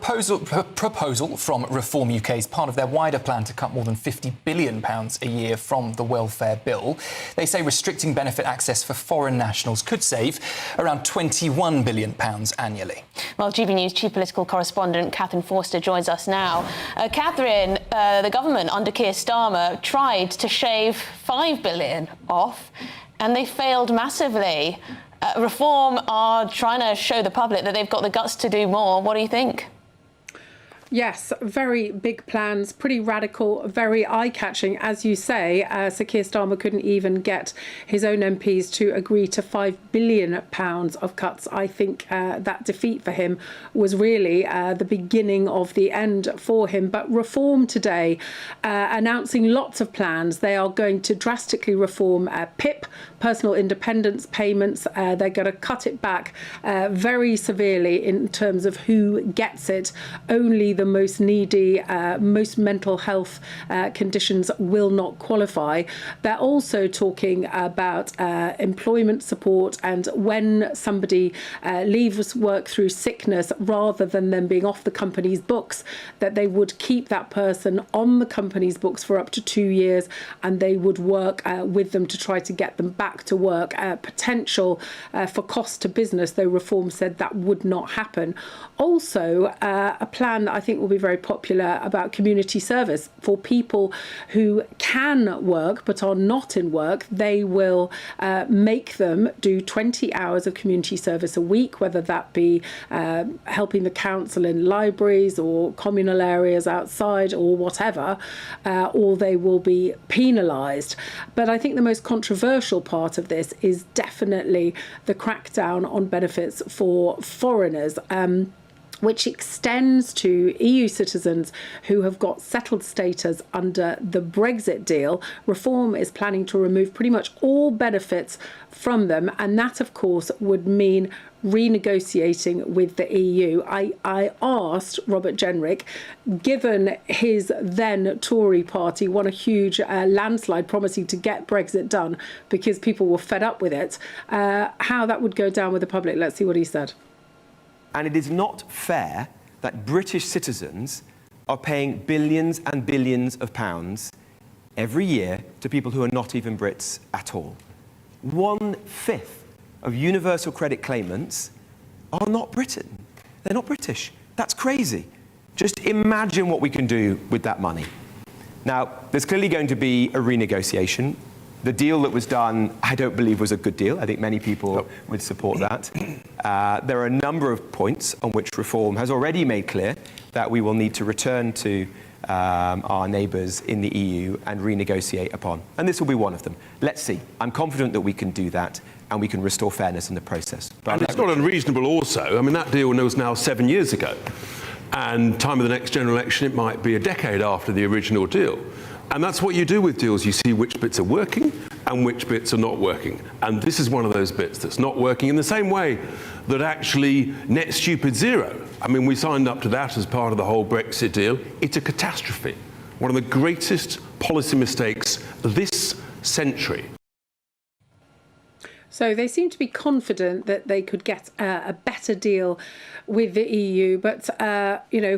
proposal from Reform UK is part of their wider plan to cut more than £50 billion a year from the welfare bill. They say restricting benefit access for foreign nationals could save around £21 billion annually. Well, GB News chief political correspondent Catherine Forster joins us now. Catherine, the government under Keir Starmer tried to shave £5 billion off, and they failed massively. Reform are trying to show the public that they've got the guts to do more. What do you think? Yes, very big plans, pretty radical, very eye-catching, as you say. Sir Keir Starmer couldn't even get his own MPs to agree to £5 billion of cuts. I think that defeat for him was really the beginning of the end for him. But Reform today announcing lots of plans. They are going to drastically reform PIP, personal independence payments. They're going to cut it back very severely in terms of who gets it. Only the most needy, most mental health conditions will not qualify. They're also talking about employment support, and when somebody leaves work through sickness, rather than them being off the company's books, that they would keep that person on the company's books for up to 2 years, and they would work with them to try to get them back to work. Potential for cost to business, though Reform said that would not happen. Also, a plan that I think will be very popular about community service for people who can work but are not in work. They will make them do 20 hours of community service a week, whether that be helping the council in libraries or communal areas outside or whatever, or they will be penalised. But I think the most controversial part of this is definitely the crackdown on benefits for foreigners, which extends to EU citizens who have got settled status under the Brexit deal. Reform is planning to remove pretty much all benefits from them, and that, of course, would mean renegotiating with the EU. I asked Robert Jenrick, given his then Tory party won a huge landslide promising to get Brexit done because people were fed up with it, how that would go down with the public. Let's see what he said. And it is not fair that British citizens are paying billions and billions of pounds every year to people who are not even Brits at all. 1/5 of universal credit claimants are not Britain. They're not British. That's crazy. Just imagine what we can do with that money. Now, there's clearly going to be a renegotiation. The deal that was done, I don't believe, was a good deal. I think many people would support that. There are a number of points on which Reform has already made clear that we will need to return to our neighbours in the EU and renegotiate upon. And this will be one of them. Let's see. I'm confident that we can do that and we can restore fairness in the process. But it's not unreasonable also. I mean, that deal was now 7 years ago. And time of the next general election, it might be a decade after the original deal. And that's what you do with deals. You see which bits are working and which bits are not working. And this is one of those bits that's not working in the same way that actually net stupid zero. I mean, we signed up to that as part of the whole Brexit deal. It's a catastrophe. One of the greatest policy mistakes this century. So they seem to be confident that they could get a better deal with the EU. But,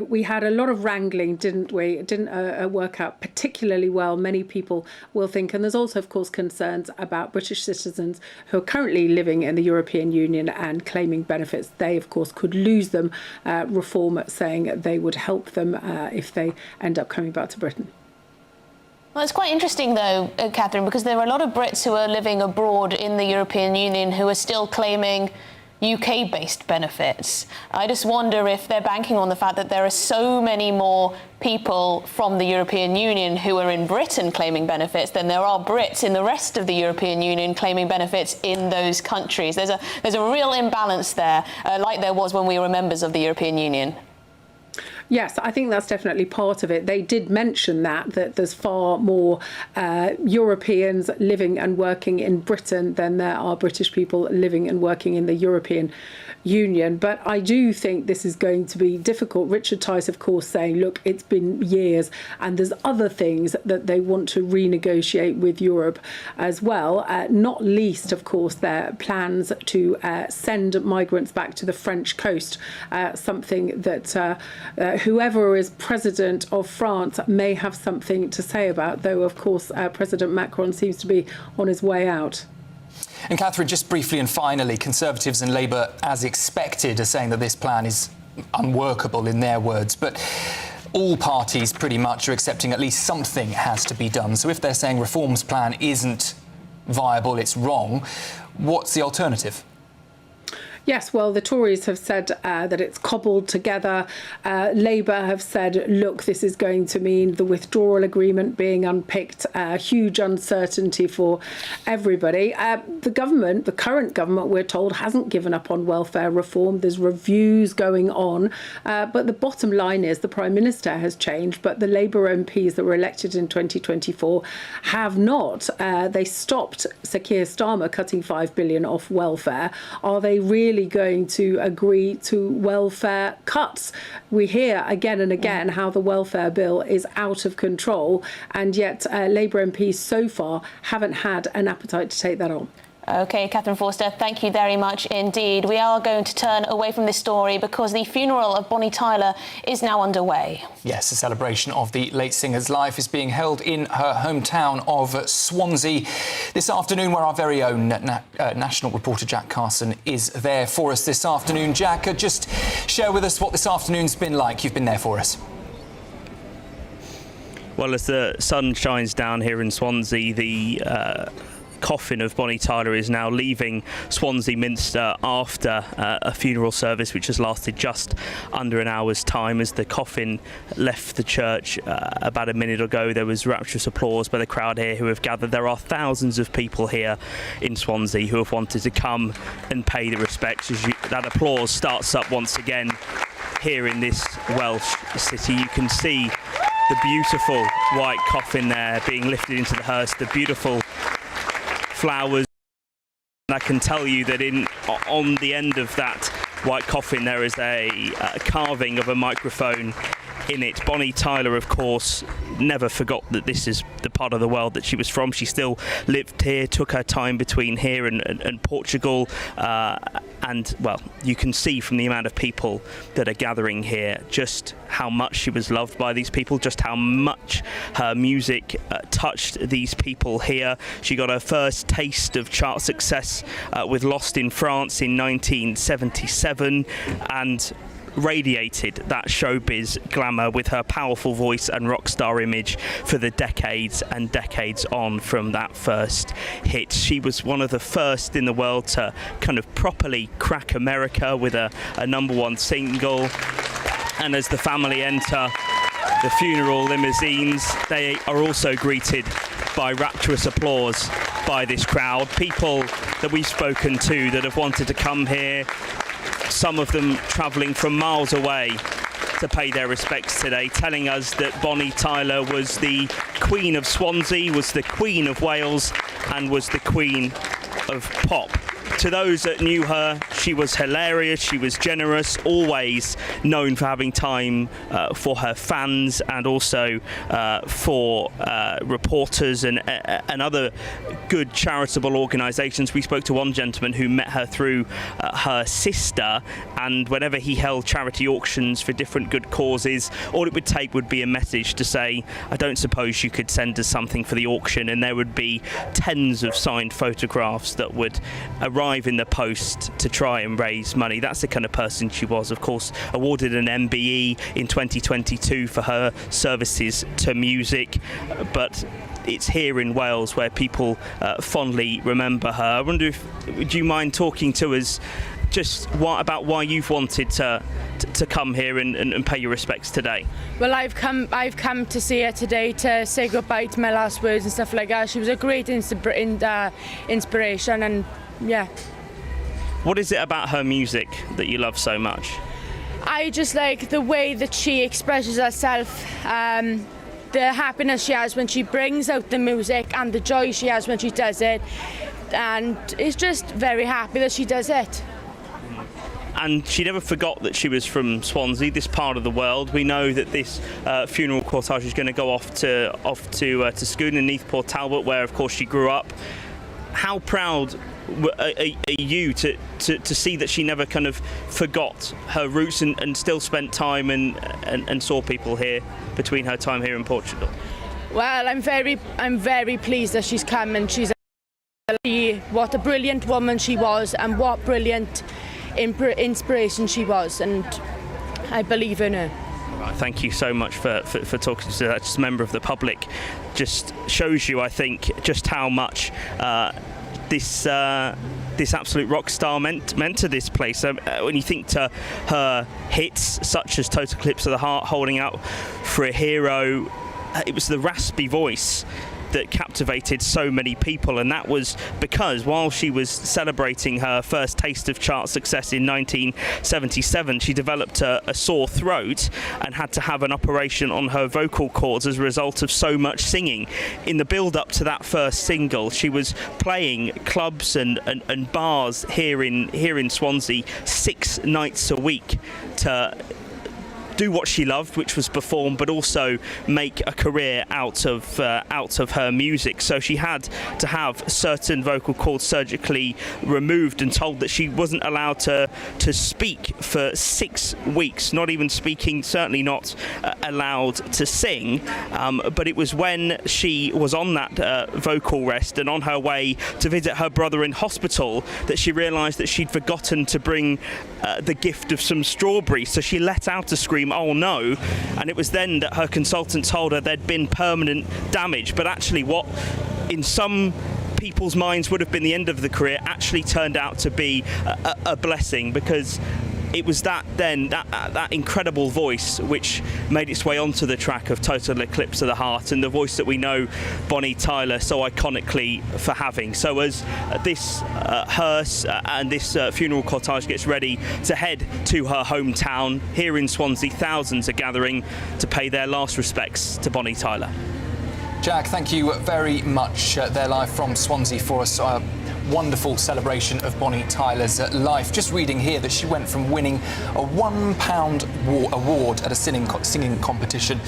we had a lot of wrangling, didn't we? It didn't work out particularly well, many people will think. And there's also, of course, concerns about British citizens who are currently living in the European Union and claiming benefits. They, of course, could lose them. Reform saying they would help them if they end up coming back to Britain. Well, it's quite interesting, though, Catherine, because there are a lot of Brits who are living abroad in the European Union who are still claiming UK-based benefits. I just wonder if they're banking on the fact that there are so many more people from the European Union who are in Britain claiming benefits than there are Brits in the rest of the European Union claiming benefits in those countries. There's a real imbalance there, like there was when we were members of the European Union. Yes, I think that's definitely part of it. They did mention that there's far more Europeans living and working in Britain than there are British people living and working in the European union. But I do think this is going to be difficult. Richard Tice, of course, saying, look, it's been years and there's other things that they want to renegotiate with Europe as well, not least, of course, their plans to send migrants back to the French coast, something that whoever is president of France may have something to say about, though, of course, President Macron seems to be on his way out. And Catherine, just briefly and finally, Conservatives and Labour, as expected, are saying that this plan is unworkable in their words, but all parties pretty much are accepting at least something has to be done. So if they're saying Reform's plan isn't viable, it's wrong, what's the alternative? Yes, well, the Tories have said that it's cobbled together. Labour have said, look, this is going to mean the withdrawal agreement being unpicked, huge uncertainty for everybody. The government, the current government, we're told, hasn't given up on welfare reform. There's reviews going on. But the bottom line is the Prime Minister has changed, but the Labour MPs that were elected in 2024 have not. They stopped Sir Keir Starmer cutting $5 billion off welfare. Are they really going to agree to welfare cuts? We hear again and again how the welfare bill is out of control, and yet Labour MPs so far haven't had an appetite to take that on. OK, Catherine Forster, thank you very much indeed. We are going to turn away from this story because the funeral of Bonnie Tyler is now underway. Yes, a celebration of the late singer's life is being held in her hometown of Swansea this afternoon, where our very own national reporter Jack Carson is there for us this afternoon. Jack, just share with us what this afternoon's been like. You've been there for us. Well, as the sun shines down here in Swansea, the coffin of Bonnie Tyler is now leaving Swansea Minster after a funeral service which has lasted just under an hour's time. As the coffin left the church about a minute ago, there was rapturous applause by the crowd here who have gathered. There are thousands of people here in Swansea who have wanted to come and pay the respects. As that applause starts up once again here in this Welsh city, you can see the beautiful white coffin there being lifted into the hearse, the beautiful flowers. And I can tell you that on the end of that white coffin there is a carving of a microphone in it. Bonnie Tyler, of course, never forgot that this is the part of the world that she was from. She still lived here, took her time between here and Portugal, and, well, you can see from the amount of people that are gathering here just how much she was loved by these people, just how much her music touched these people here. She got her first taste of chart success with Lost in France in 1977, and radiated that showbiz glamour with her powerful voice and rock star image for the decades and decades on from that first hit. She was one of the first in the world to kind of properly crack America with a #1 single. And as the family enter the funeral limousines, they are also greeted by rapturous applause by this crowd. People that we've spoken to that have wanted to come here, some of them travelling from miles away to pay their respects today, telling us that Bonnie Tyler was the Queen of Swansea, was the Queen of Wales, and was the Queen of Pop. To those that knew her, she was hilarious, she was generous, always known for having time for her fans and also for reporters and other good charitable organisations. We spoke to one gentleman who met her through her sister, and whenever he held charity auctions for different good causes, all it would take would be a message to say, I don't suppose you could send us something for the auction, and there would be tens of signed photographs that would arrive in the post to try and raise money. That's the kind of person she was. Of course, awarded an MBE in 2022 for her services to music, but it's here in Wales where people fondly remember her. I wonder if, would you mind talking to us just about why you've wanted to come here and pay your respects today? Well, I've come to see her today to say goodbye to my last words and stuff like that. She was a great inspiration, and yeah. What is it about her music that you love so much? I just like the way that she expresses herself, the happiness she has when she brings out the music and the joy she has when she does it, and it's just very happy that she does it. and she never forgot that she was from Swansea, this part of the world. We know that this funeral cortege is going to go off to Scone and Neath Port Talbot, where of course she grew up. How proud are you to see that she never kind of forgot her roots and still spent time and saw people here between her time here in Portugal? Well, I'm very pleased that she's come, and what a brilliant woman she was, and what brilliant inspiration she was, and I believe in her. Thank you so much for talking to that. Just a member of the public. Just shows you, I think, just how much this absolute rock star meant to this place. When you think to her hits such as Total Eclipse of the Heart, Holding Out for a Hero, it was the raspy voice that captivated so many people, and that was because while she was celebrating her first taste of chart success in 1977, she developed a sore throat and had to have an operation on her vocal cords as a result of so much singing. In the build-up to that first single, she was playing clubs and bars here in Swansea 6 nights a week to do what she loved, which was perform, but also make a career out of her music. So she had to have certain vocal cords surgically removed and told that she wasn't allowed to speak for 6 weeks, not even speaking, certainly not allowed to sing. But it was when she was on that vocal rest and on her way to visit her brother in hospital that she realised that she'd forgotten to bring the gift of some strawberries. So she let out a scream, "Oh no," and it was then that her consultant told her there'd been permanent damage. But actually what in some people's minds would have been the end of the career actually turned out to be a blessing, because it was that incredible voice which made its way onto the track of Total Eclipse of the Heart, and the voice that we know Bonnie Tyler so iconically for having. So as this hearse and this funeral cortege gets ready to head to her hometown here in Swansea, thousands are gathering to pay their last respects to Bonnie Tyler. Jack, thank you very much. They're live from Swansea for us. Wonderful celebration of Bonnie Tyler's life. Just reading here that she went from winning a £1 award at a singing competition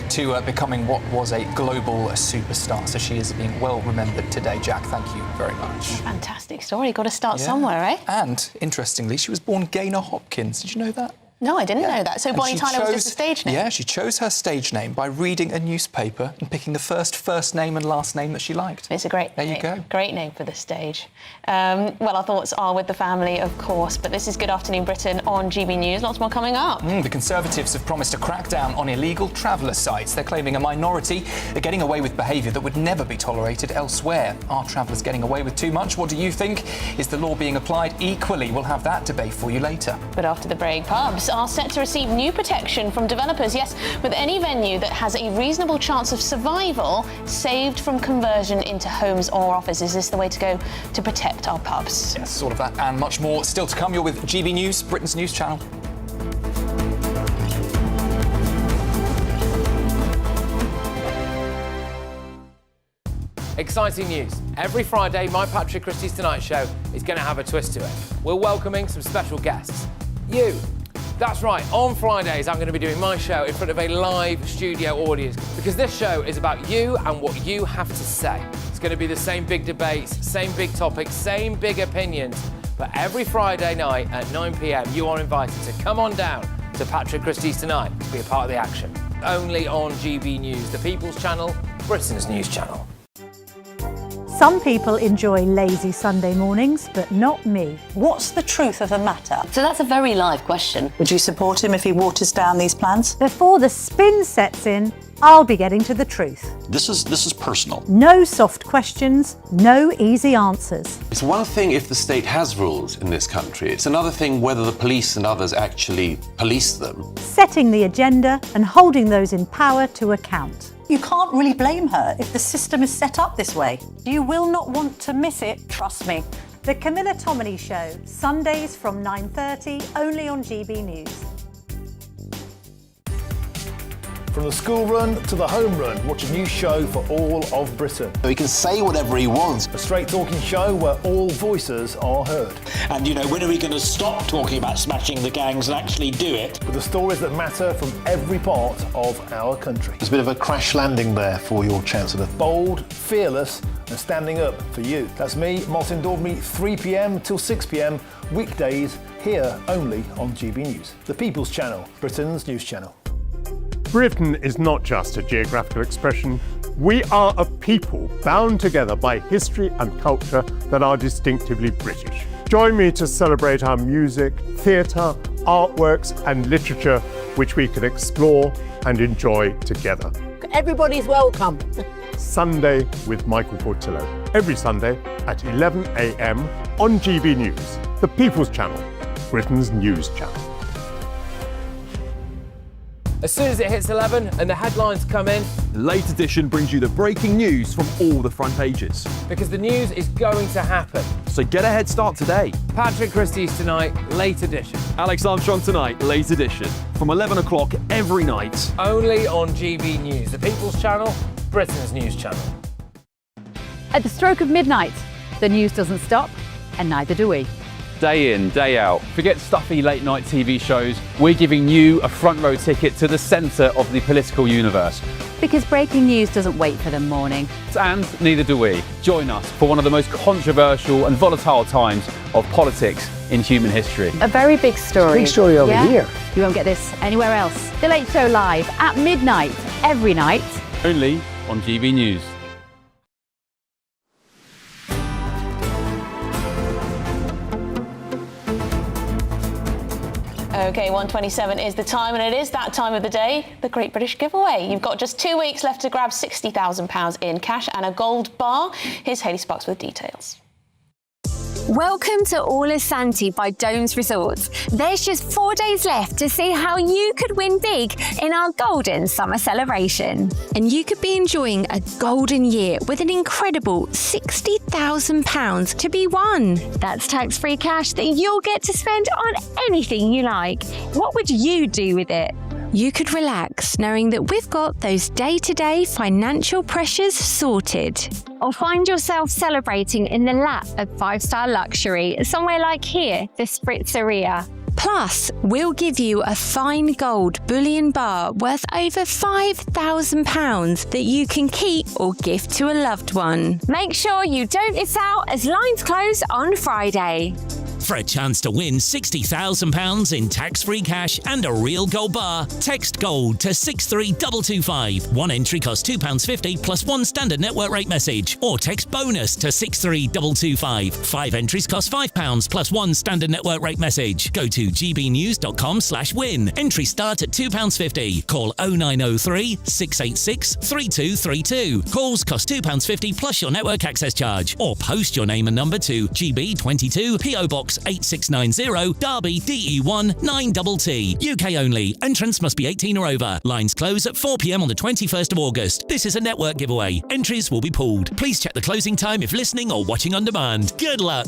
to becoming what was a global superstar. So she is being well remembered today. Jack, thank you very much. Fantastic story. Got to start somewhere, eh? And interestingly, she was born Gaynor Hopkins. Did you know that? No, I didn't know that. So and Bonnie Tyler was just a stage name? Yeah, she chose her stage name by reading a newspaper and picking the first name and last name that she liked. It's a great name. There you go. Great name for the stage. Well, our thoughts are with the family, of course, but this is Good Afternoon Britain on GB News. Lots more coming up. The Conservatives have promised a crackdown on illegal traveller sites. They're claiming a minority are getting away with behaviour that would never be tolerated elsewhere. Are travellers getting away with too much? What do you think? Is the law being applied equally? We'll have that debate for you later. But after the break, pubs are set to receive new protection from developers, yes, with any venue that has a reasonable chance of survival saved from conversion into homes or offices. Is this the way to go to protect our pubs? Yes, all of that and much more still to come. You're with GB News, Britain's news channel. Exciting news. Every Friday, my Patrick Christie's Tonight Show is going to have a twist to it. We're welcoming some special guests. You. That's right, on Fridays I'm going to be doing my show in front of a live studio audience, because this show is about you and what you have to say. It's going to be the same big debates, same big topics, same big opinions, but every Friday night at 9 p.m. you are invited to come on down to Patrick Christie's Tonight to be a part of the action. Only on GB News, the People's Channel, Britain's news channel. Some people enjoy lazy Sunday mornings, but not me. What's the truth of the matter? So that's a very live question. Would you support him if he waters down these plans? Before the spin sets in, I'll be getting to the truth. This is personal. No soft questions, no easy answers. It's one thing if the state has rules in this country. It's another thing whether the police and others actually police them. Setting the agenda and holding those in power to account. You can't really blame her if the system is set up this way. You will not want to miss it, trust me. The Camilla Tominey Show, Sundays from 9:30, only on GB News. From the school run to the home run, watch a new show for all of Britain. He can say whatever he wants. A straight talking show where all voices are heard. And, you know, when are we going to stop talking about smashing the gangs and actually do it? With the stories that matter from every part of our country. There's a bit of a crash landing there for your Chancellor. Bold, fearless and standing up for you. That's me, Martin Daubney, 3 p.m. till 6 p.m, weekdays, here only on GB News. The People's Channel, Britain's news channel. Britain is not just a geographical expression. We are a people bound together by history and culture that are distinctively British. Join me to celebrate our music, theatre, artworks and literature, which we can explore and enjoy together. Everybody's welcome. Sunday with Michael Portillo. Every Sunday at 11 a.m. on GB News, the People's Channel, Britain's news channel. As soon as it hits 11 and the headlines come in, the Late Edition brings you the breaking news from all the front pages. Because the news is going to happen. So get a head start today. Patrick Christie's tonight, Late Edition. Alex Armstrong tonight, Late Edition. From 11 o'clock every night. Only on GB News, the People's Channel, Britain's news channel. At the stroke of midnight, the news doesn't stop, and neither do we. Day in, day out. Forget stuffy late night TV shows. We're giving you a front row ticket to the centre of the political universe. Because breaking news doesn't wait for the morning. And neither do we. Join us for one of the most controversial and volatile times of politics in human history. A very big story. Big story over here. You won't get this anywhere else. The Late Show live at midnight, every night. Only on GB News. OK, 1:27 is the time, and it is that time of the day, the Great British Giveaway. You've got just 2 weeks left to grab £60,000 in cash and a gold bar. Here's Hayley Sparks with details. Welcome to All is Santi by Domes Resorts. There's just 4 days left to see how you could win big in our golden summer celebration. And you could be enjoying a golden year with an incredible £60,000 to be won. That's tax-free cash that you'll get to spend on anything you like. What would you do with it? You could relax knowing that we've got those day-to-day financial pressures sorted. Or find yourself celebrating in the lap of five-star luxury, somewhere like here, the Spritzeria. Plus, we'll give you a fine gold bullion bar worth over £5,000 that you can keep or gift to a loved one. Make sure you don't miss out as lines close on Friday. For a chance to win £60,000 in tax-free cash and a real gold bar, text GOLD to 63225. One entry costs £2.50 plus one standard network rate message. Or text BONUS to 63225. 5 entries cost £5 plus one standard network rate message. Go to gbnews.com/win. Entries start at £2.50. Call 0903 686 3232. Calls cost £2.50 plus your network access charge. Or post your name and number to GB22 PO Box 8690 Derby DE1 9TT. UK only. Entrance must be 18 or over. Lines close at 4 p.m. on the 21st of August. This is a network giveaway. Entries will be pooled. Please check the closing time if listening or watching on demand. Good luck.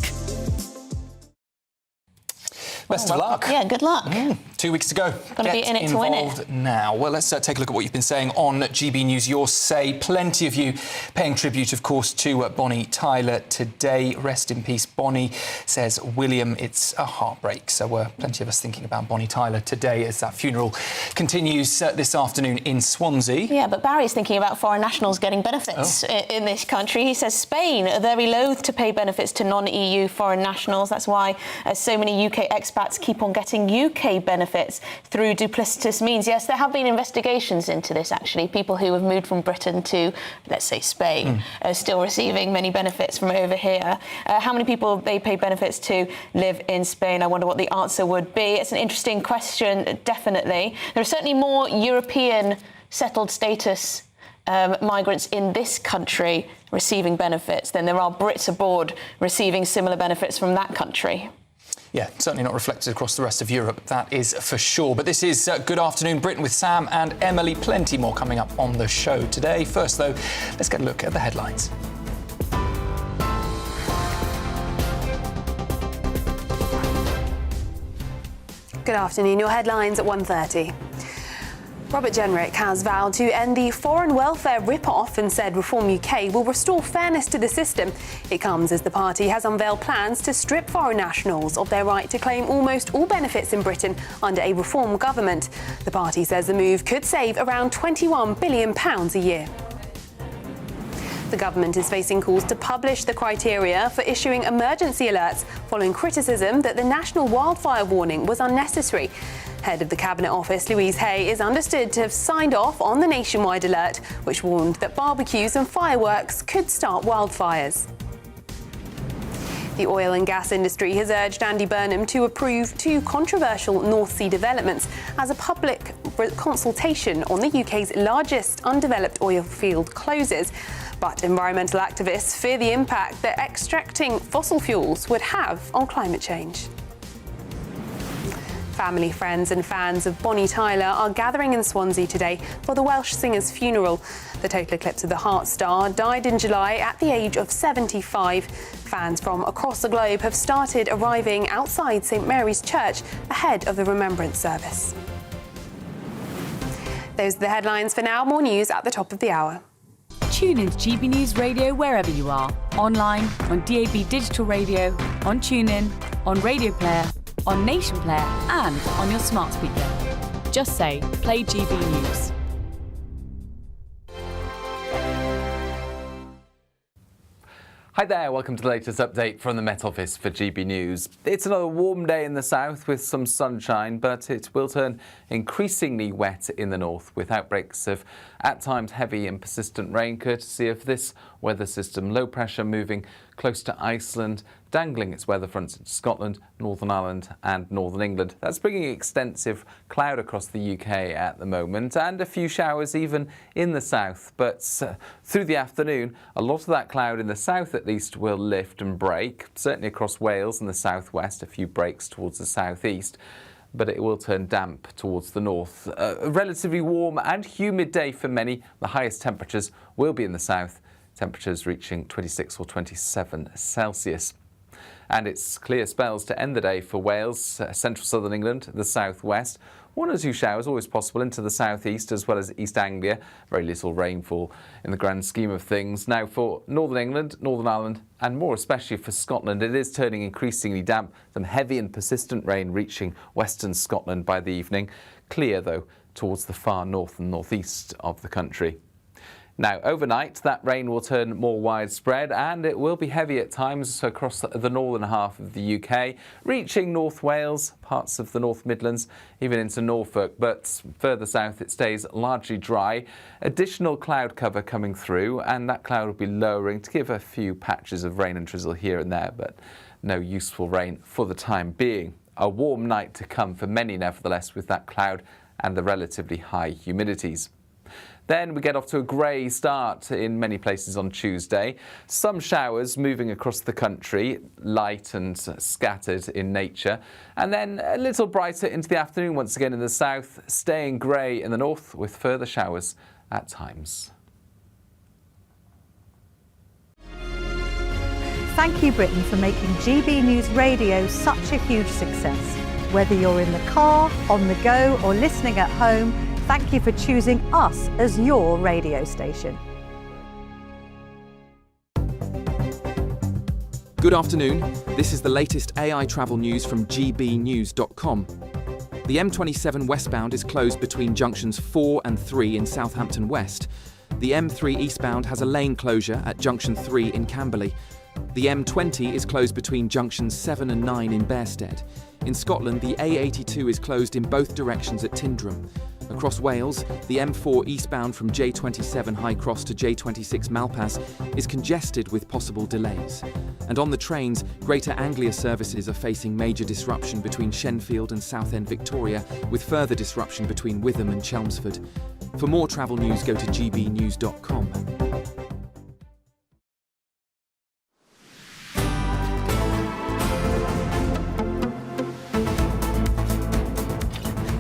Best of luck. Yeah, good luck. 2 weeks to go. Gotta be in it to win it. Get involved now. Well, let's take a look at what you've been saying on GB News Your Say. Plenty of you paying tribute, of course, to Bonnie Tyler today. Rest in peace, Bonnie, says William. It's a heartbreak. So plenty of us thinking about Bonnie Tyler today as that funeral continues this afternoon in Swansea. Yeah, but Barry's thinking about foreign nationals getting benefits in this country. He says Spain are very loath to pay benefits to non-EU foreign nationals. That's why so many UK expats keep on getting UK benefits through duplicitous means. Yes, there have been investigations into this, actually. People who have moved from Britain to, let's say, Spain are still receiving many benefits from over here. How many people they pay benefits to live in Spain? I wonder what the answer would be. It's an interesting question, definitely. There are certainly more European settled status migrants in this country receiving benefits than there are Brits abroad receiving similar benefits from that country. Yeah, certainly not reflected across the rest of Europe, that is for sure. But this is Good Afternoon Britain with Sam and Emily. Plenty more coming up on the show today. First, though, let's get a look at the headlines. Good afternoon. Your headlines at 1:30. Robert Jenrick has vowed to end the foreign welfare rip-off and said Reform UK will restore fairness to the system. It comes as the party has unveiled plans to strip foreign nationals of their right to claim almost all benefits in Britain under a Reform government. The party says the move could save around £21 billion a year. The government is facing calls to publish the criteria for issuing emergency alerts following criticism that the national wildfire warning was unnecessary. Head of the Cabinet Office, Louise Hay, is understood to have signed off on the nationwide alert, which warned that barbecues and fireworks could start wildfires. The oil and gas industry has urged Andy Burnham to approve two controversial North Sea developments as a public consultation on the UK's largest undeveloped oil field closes. But environmental activists fear the impact that extracting fossil fuels would have on climate change. Family, friends and fans of Bonnie Tyler are gathering in Swansea today for the Welsh singer's funeral. The total eclipse of the Heart star died in July at the age of 75. Fans from across the globe have started arriving outside St Mary's Church ahead of the remembrance service. Those are the headlines for now. More news at the top of the hour. Tune in to GB News Radio wherever you are. Online, on DAB digital radio, on TuneIn, on Radio Player, on Nation Player and on your smart speaker. Just say, play GB News. Hi there, welcome to the latest update from the Met Office for GB News. It's another warm day in the south with some sunshine, but it will turn increasingly wet in the north with outbreaks of at times heavy and persistent rain courtesy of this weather system. Low pressure moving close to Iceland, dangling its weather fronts into Scotland, Northern Ireland and Northern England. That's bringing extensive cloud across the UK at the moment and a few showers even in the south. But through the afternoon, a lot of that cloud in the south at least will lift and break, certainly across Wales and the southwest, a few breaks towards the southeast. But it will turn damp towards the north. A relatively warm and humid day for many. The highest temperatures will be in the south, temperatures reaching 26 or 27 Celsius. And it's clear spells to end the day for Wales, central southern England, the southwest. One or two showers always possible into the southeast as well as East Anglia. Very little rainfall in the grand scheme of things. Now for Northern England, Northern Ireland and more especially for Scotland, it is turning increasingly damp. Some heavy and persistent rain reaching western Scotland by the evening. Clear though towards the far north and northeast of the country. Now, overnight, that rain will turn more widespread and it will be heavy at times across the northern half of the UK, reaching North Wales, parts of the North Midlands, even into Norfolk. But further south, it stays largely dry. Additional cloud cover coming through, and that cloud will be lowering to give a few patches of rain and drizzle here and there, but no useful rain for the time being. A warm night to come for many, nevertheless, with that cloud and the relatively high humidities. Then we get off to a grey start in many places on Tuesday. Some showers moving across the country, light and scattered in nature. And then a little brighter into the afternoon once again in the south, staying grey in the north with further showers at times. Thank you, Britain, for making GB News Radio such a huge success. Whether you're in the car, on the go or listening at home, thank you for choosing us as your radio station. Good afternoon. This is the latest AI travel news from GBNews.com. The M27 westbound is closed between junctions 4 and 3 in Southampton West. The M3 eastbound has a lane closure at junction 3 in Camberley. The M20 is closed between junctions 7 and 9 in Bearsted. In Scotland, the A82 is closed in both directions at Tyndrum. Across Wales, the M4 eastbound from J27 High Cross to J26 Malpas is congested with possible delays. And on the trains, Greater Anglia services are facing major disruption between Shenfield and Southend Victoria, with further disruption between Witham and Chelmsford. For more travel news, go to gbnews.com.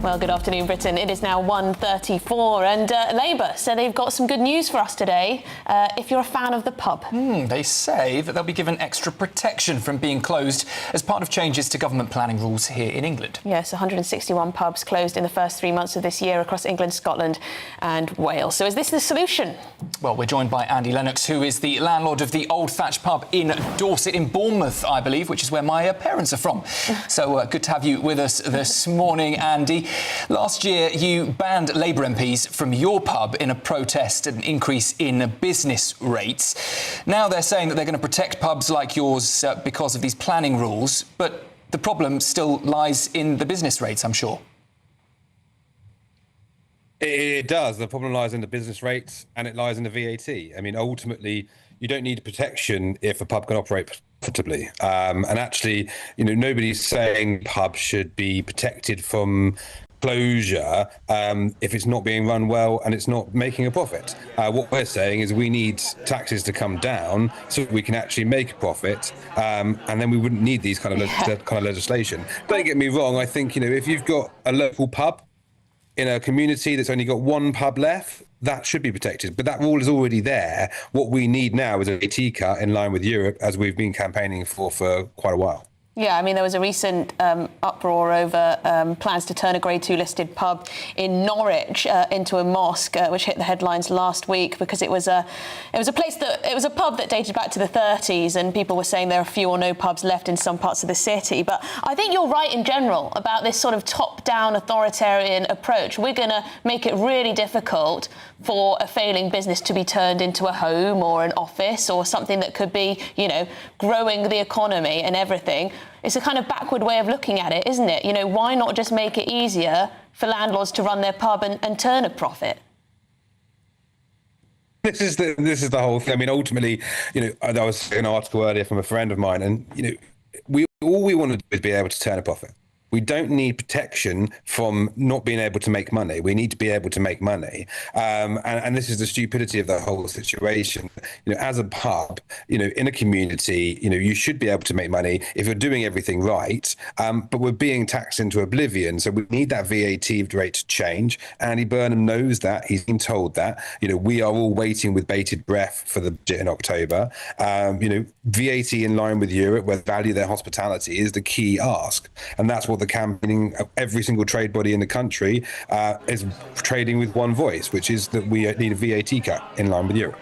Well, Well, good afternoon, Britain. It is now 1:34 and Labour say they've got some good news for us today if you're a fan of the pub. They say that they'll be given extra protection from being closed as part of changes to government planning rules here in England. Yes, 161 pubs closed in the first 3 months of this year across England, Scotland and Wales. So is this the solution? Well, we're joined by Andy Lennox, who is the landlord of the Old Thatch pub in Dorset, in Bournemouth, I believe, which is where my parents are from. So good to have you with us this morning, Andy. Last year, you banned Labour MPs from your pub in a protest at an increase in business rates. Now they're saying that they're going to protect pubs like yours because of these planning rules, but the problem still lies in the business rates, I'm sure. It does. The problem lies in the business rates and it lies in the VAT. I mean, ultimately, you don't need protection if a pub can operate profitably. And actually, nobody's saying pubs should be protected from closure if it's not being run well and it's not making a profit. What we're saying is we need taxes to come down so that we can actually make a profit, and then we wouldn't need these kind of legislation. Don't get me wrong. I think, if you've got a local pub in a community that's only got one pub left, that should be protected. But that rule is already there. What we need now is a VAT cut in line with Europe, as we've been campaigning for quite a while. Yeah, I mean, there was a recent uproar over plans to turn a Grade 2 listed pub in Norwich into a mosque, which hit the headlines last week because it was a pub that dated back to the 30s, and people were saying there are few or no pubs left in some parts of the city. But I think you're right in general about this sort of top-down authoritarian approach. We're going to make it really difficult for a failing business to be turned into a home or an office or something that could be, growing the economy and everything. It's a kind of backward way of looking at it, isn't it? Why not just make it easier for landlords to run their pub and turn a profit? This is the whole thing. I mean, ultimately, I was an article earlier from a friend of mine, and all we want to do is be able to turn a profit. We don't need protection from not being able to make money. We need to be able to make money. And this is the stupidity of the whole situation. As a pub, in a community, you should be able to make money if you're doing everything right. But we're being taxed into oblivion. So we need that VAT rate to change. Andy Burnham knows that. He's been told that. We are all waiting with bated breath for the budget in October. VAT in line with Europe, where they value their hospitality, is the key ask. And that's what the campaigning of every single trade body in the country is trading with one voice, which is that we need a VAT cut in line with Europe.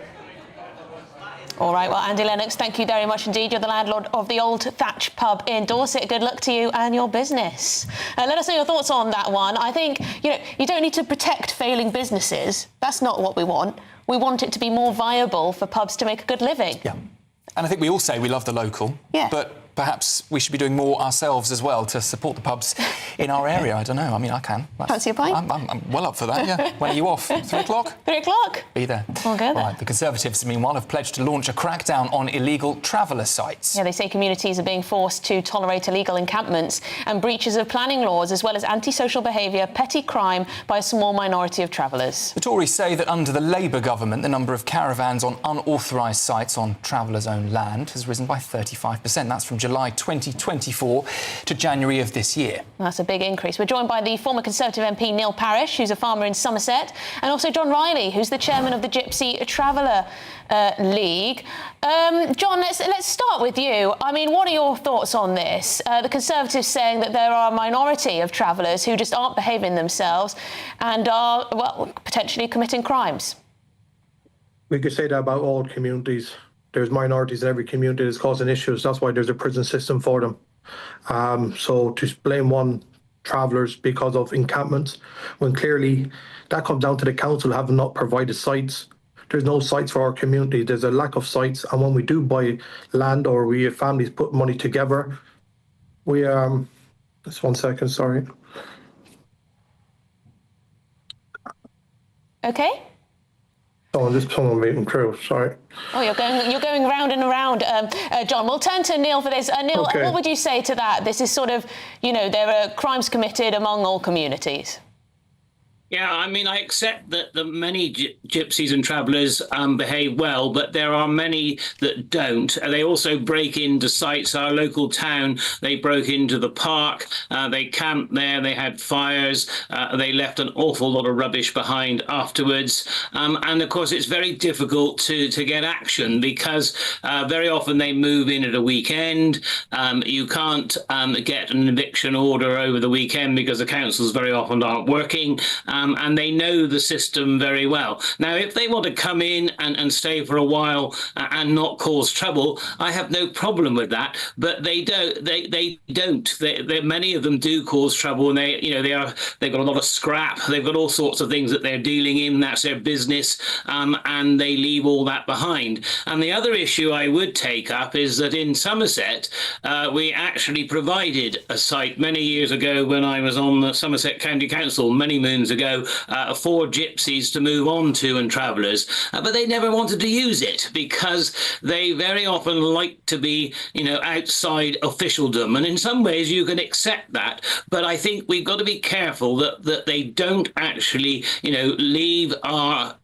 All right, well, Andy Lennox, thank you very much indeed. You're the landlord of the Old Thatch pub in Dorset. Good luck to you and your business. Let us know your thoughts on that one. I think, you don't need to protect failing businesses. That's not what we want. We want it to be more viable for pubs to make a good living. Yeah. And I think we all say we love the local, but perhaps we should be doing more ourselves as well to support the pubs in our area. I don't know. I mean, I can. Fancy a pint? I'm well up for that, yeah. When are you off? 3 o'clock? 3 o'clock? Be there. We'll go there. Right. The Conservatives, meanwhile, have pledged to launch a crackdown on illegal traveller sites. Yeah, they say communities are being forced to tolerate illegal encampments and breaches of planning laws, as well as antisocial behaviour, petty crime by a small minority of travellers. The Tories say that under the Labour government, the number of caravans on unauthorised sites on travellers' own land has risen by 35%. That's from July 2024 to January of this year. That's a big increase. We're joined by the former Conservative MP Neil Parish, who's a farmer in Somerset, and also John Riley, who's the chairman of the Gypsy Traveller League. John, let's start with you. I mean, what are your thoughts on this? The Conservatives saying that there are a minority of travellers who just aren't behaving themselves and are, well, potentially committing crimes. We could say that about all communities. There's minorities in every community that's causing issues. That's why there's a prison system for them. So to blame one travellers because of encampments, when clearly that comes down to the council having not provided sites. There's no sites for our community. There's a lack of sites. And when we do buy land or we have families put money together, we just 1 second, sorry. Okay. Oh, just someone meeting crew, sorry. Oh, you're going round and around, John. We'll turn to Neil for this. Neil, okay. What would you say to that? This is sort of, there are crimes committed among all communities. Yeah, I mean, I accept that the many gypsies and travellers behave well, but there are many that don't. They also break into sites. Our local town, they broke into the park. They camped there. They had fires. They left an awful lot of rubbish behind afterwards. And of course, it's very difficult to get action because very often they move in at a weekend. You can't get an eviction order over the weekend because the councils very often aren't working. And they know the system very well. Now, if they want to come in and stay for a while and not cause trouble, I have no problem with that. But they don't. They don't. Many of them do cause trouble, and they've got a lot of scrap. They've got all sorts of things that they're dealing in. That's their business, and they leave all that behind. And the other issue I would take up is that in Somerset, we actually provided a site many years ago when I was on the Somerset County Council many moons ago. For gypsies to move on to and travellers, but they never wanted to use it because they very often like to be, outside officialdom. And in some ways you can accept that, but I think we've got to be careful that they don't actually, leave our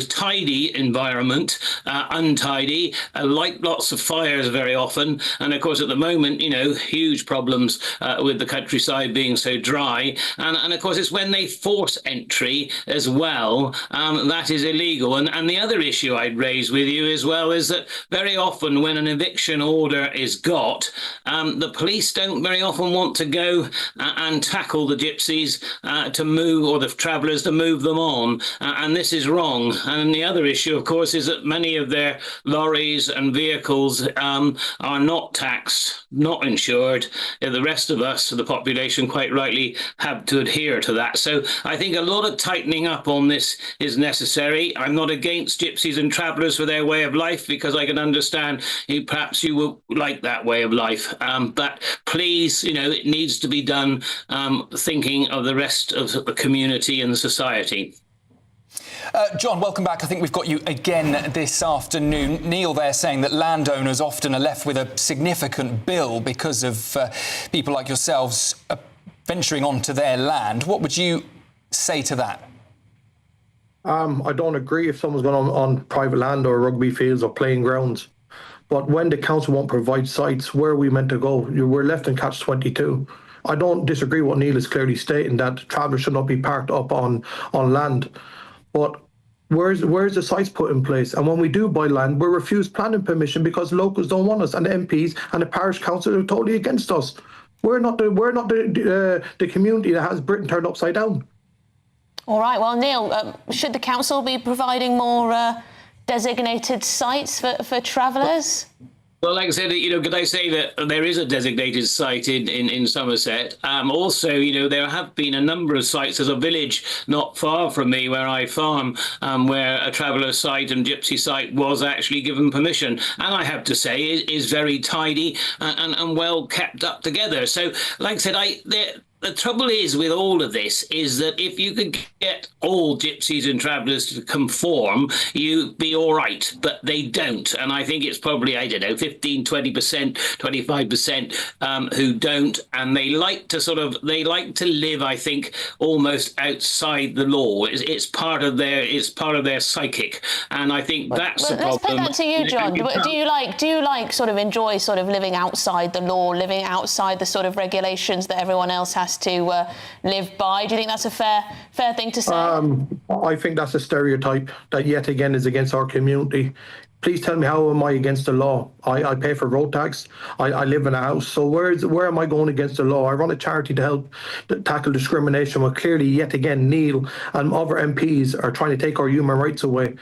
tidy environment untidy, like lots of fires very often. And of course, at the moment, huge problems with the countryside being so dry. And of course, it's when they force entry as well, that is illegal. And the other issue I'd raise with you as well is that very often when an eviction order is got, the police don't very often want to go and tackle the gypsies to move, or the travellers to move them on. And this is wrong. And the other issue, of course, is that many of their lorries and vehicles are not taxed, not insured. The rest of us, the population, quite rightly have to adhere to that. So I think a lot of tightening up on this is necessary. I'm not against gypsies and travellers for their way of life, because I can understand perhaps you will like that way of life. But please, it needs to be done thinking of the rest of the community and the society. John, welcome back. I think we've got you again this afternoon. Neil there saying that landowners often are left with a significant bill because of people like yourselves venturing onto their land. What would you say to that? I don't agree if someone's gone on private land or rugby fields or playing grounds. But when the council won't provide sites, where are we meant to go? We're left in catch-22. I don't disagree with what Neil is clearly stating, that travellers should not be parked up on land. But where's the sites put in place? And when we do buy land, we're refused planning permission because locals don't want us, and the MPs and the parish council are totally against us. We're not the community that has Britain turned upside down. All right. Well, Neil, should the council be providing more designated sites for travellers? Well, like I said, could I say that there is a designated site in Somerset? Also, there have been a number of sites. There's a village not far from me where I farm, where a traveller site and gypsy site was actually given permission. And I have to say, is very tidy and well kept up together. So, like I said, the trouble is with all of this is that if you could get all gypsies and travellers to conform, you'd be all right, but they don't. And I think it's probably, 15, 20%, 25% who don't. And they like to live, I think, almost outside the law. It's part of their psychic. And I think that's the problem. Let's put that to you, John. Do you like sort of enjoy sort of living outside the law, living outside the sort of regulations that everyone else has to live by? Do you think that's a fair thing to say? I think that's a stereotype that yet again is against our community. Please tell me, how am I against the law? I pay for road tax. I live in a house. So where am I going against the law? I run a charity to help tackle discrimination, but clearly yet again Neil and other MPs are trying to take our human rights away.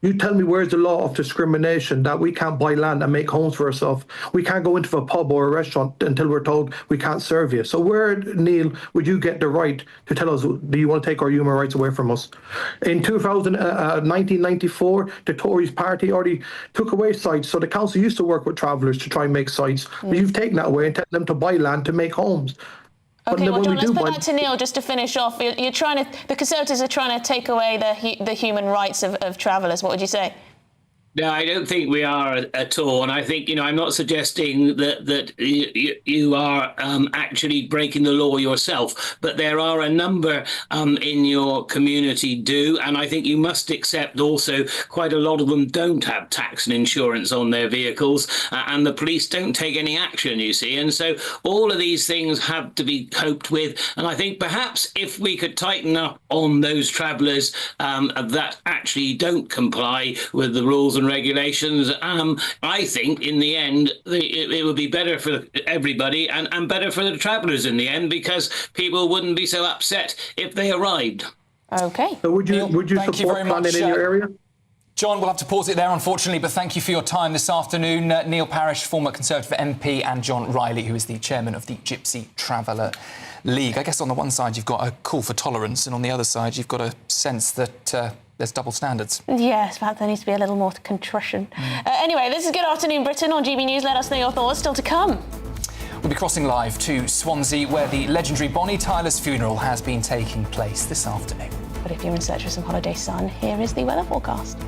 You tell me, where's the law of discrimination that we can't buy land and make homes for ourselves? We can't go into a pub or a restaurant until we're told we can't serve you. So where, Neil, would you get the right to tell us, do you want to take our human rights away from us? In 1994, the Tories party already took away sites. So the council used to work with travellers to try and make sites. But you've taken that away and tell them to buy land to make homes. Okay, well, John, let's put that to Neil just to finish off. The Conservatives are trying to take away the human rights of travellers. What would you say? No, I don't think we are at all. And I think, I'm not suggesting that you are actually breaking the law yourself, but there are a number in your community do. And I think you must accept also quite a lot of them don't have tax and insurance on their vehicles, and the police don't take any action, you see. And so all of these things have to be coped with. And I think perhaps if we could tighten up on those travellers that actually don't comply with the rules and regulations, I think in the end it would be better for everybody and better for the travellers in the end, because people wouldn't be so upset if they arrived. Okay. So would you thank you support very much, planning in your area? John, we'll have to pause it there, unfortunately, but thank you for your time this afternoon. Neil Parish, former Conservative MP, and John Riley, who is the chairman of the Gypsy Traveller League. I guess on the one side you've got a call for tolerance, and on the other side you've got a sense that there's double standards. Yes, perhaps there needs to be a little more contrition. Anyway, this is Good Afternoon Britain on GB News. Let us know your thoughts. Still to come. We'll be crossing live to Swansea, where the legendary Bonnie Tyler's funeral has been taking place this afternoon. But if you're in search of some holiday sun, here is the weather forecast.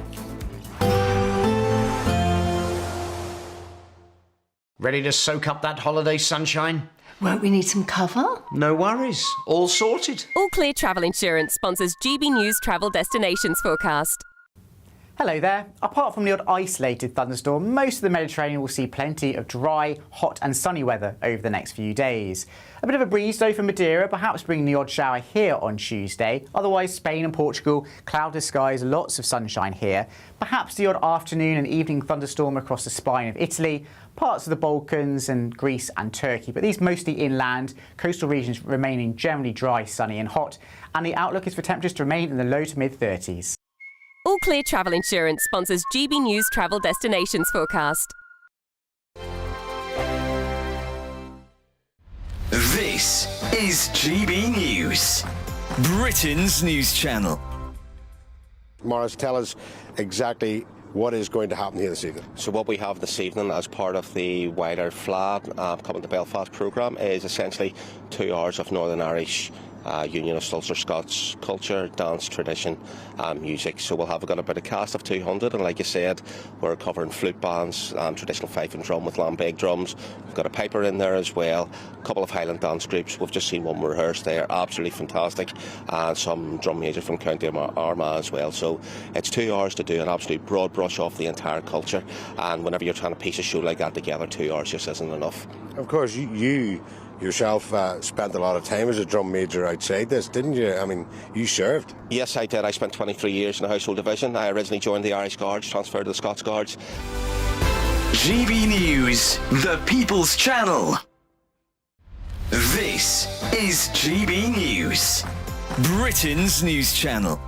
Ready to soak up that holiday sunshine? Won't we need some cover? No worries, all sorted. All Clear Travel Insurance sponsors GB News Travel Destinations forecast. Hello there. Apart from the odd isolated thunderstorm, most of the Mediterranean will see plenty of dry, hot and sunny weather over the next few days. A bit of a breeze though for Madeira, perhaps bringing the odd shower here on Tuesday. Otherwise, Spain and Portugal, cloudless skies, lots of sunshine here. Perhaps the odd afternoon and evening thunderstorm across the spine of Italy, parts of the Balkans and Greece and Turkey, but these mostly inland, coastal regions remaining generally dry, sunny and hot, and the outlook is for temperatures to remain in the low to mid-30s. All Clear Travel Insurance sponsors GB News Travel Destinations forecast. This is GB News, Britain's news channel. Morris, tell us exactly what is going to happen here this evening. So what we have this evening as part of the wider FLAD Coming to Belfast programme is essentially 2 hours of Northern Irish Unionist Ulster Scots culture, dance, tradition, music. So we'll have got about a cast of 200, and like you said, we're covering flute bands, traditional fife and drum with lambeg drums. We've got a piper in there as well, a couple of Highland dance groups. We've just seen one rehearse. They are absolutely fantastic, and some drum major from County Armagh as well. So it's 2 hours to do an absolute broad brush off the entire culture, and whenever you're trying to piece a show like that together, 2 hours just isn't enough. Of course, you yourself spent a lot of time as a drum major outside this, didn't you? I mean, you served. Yes, I did. I spent 23 years in the household division. I originally joined the Irish Guards, transferred to the Scots Guards. GB News, the People's Channel. This is GB News, Britain's news channel.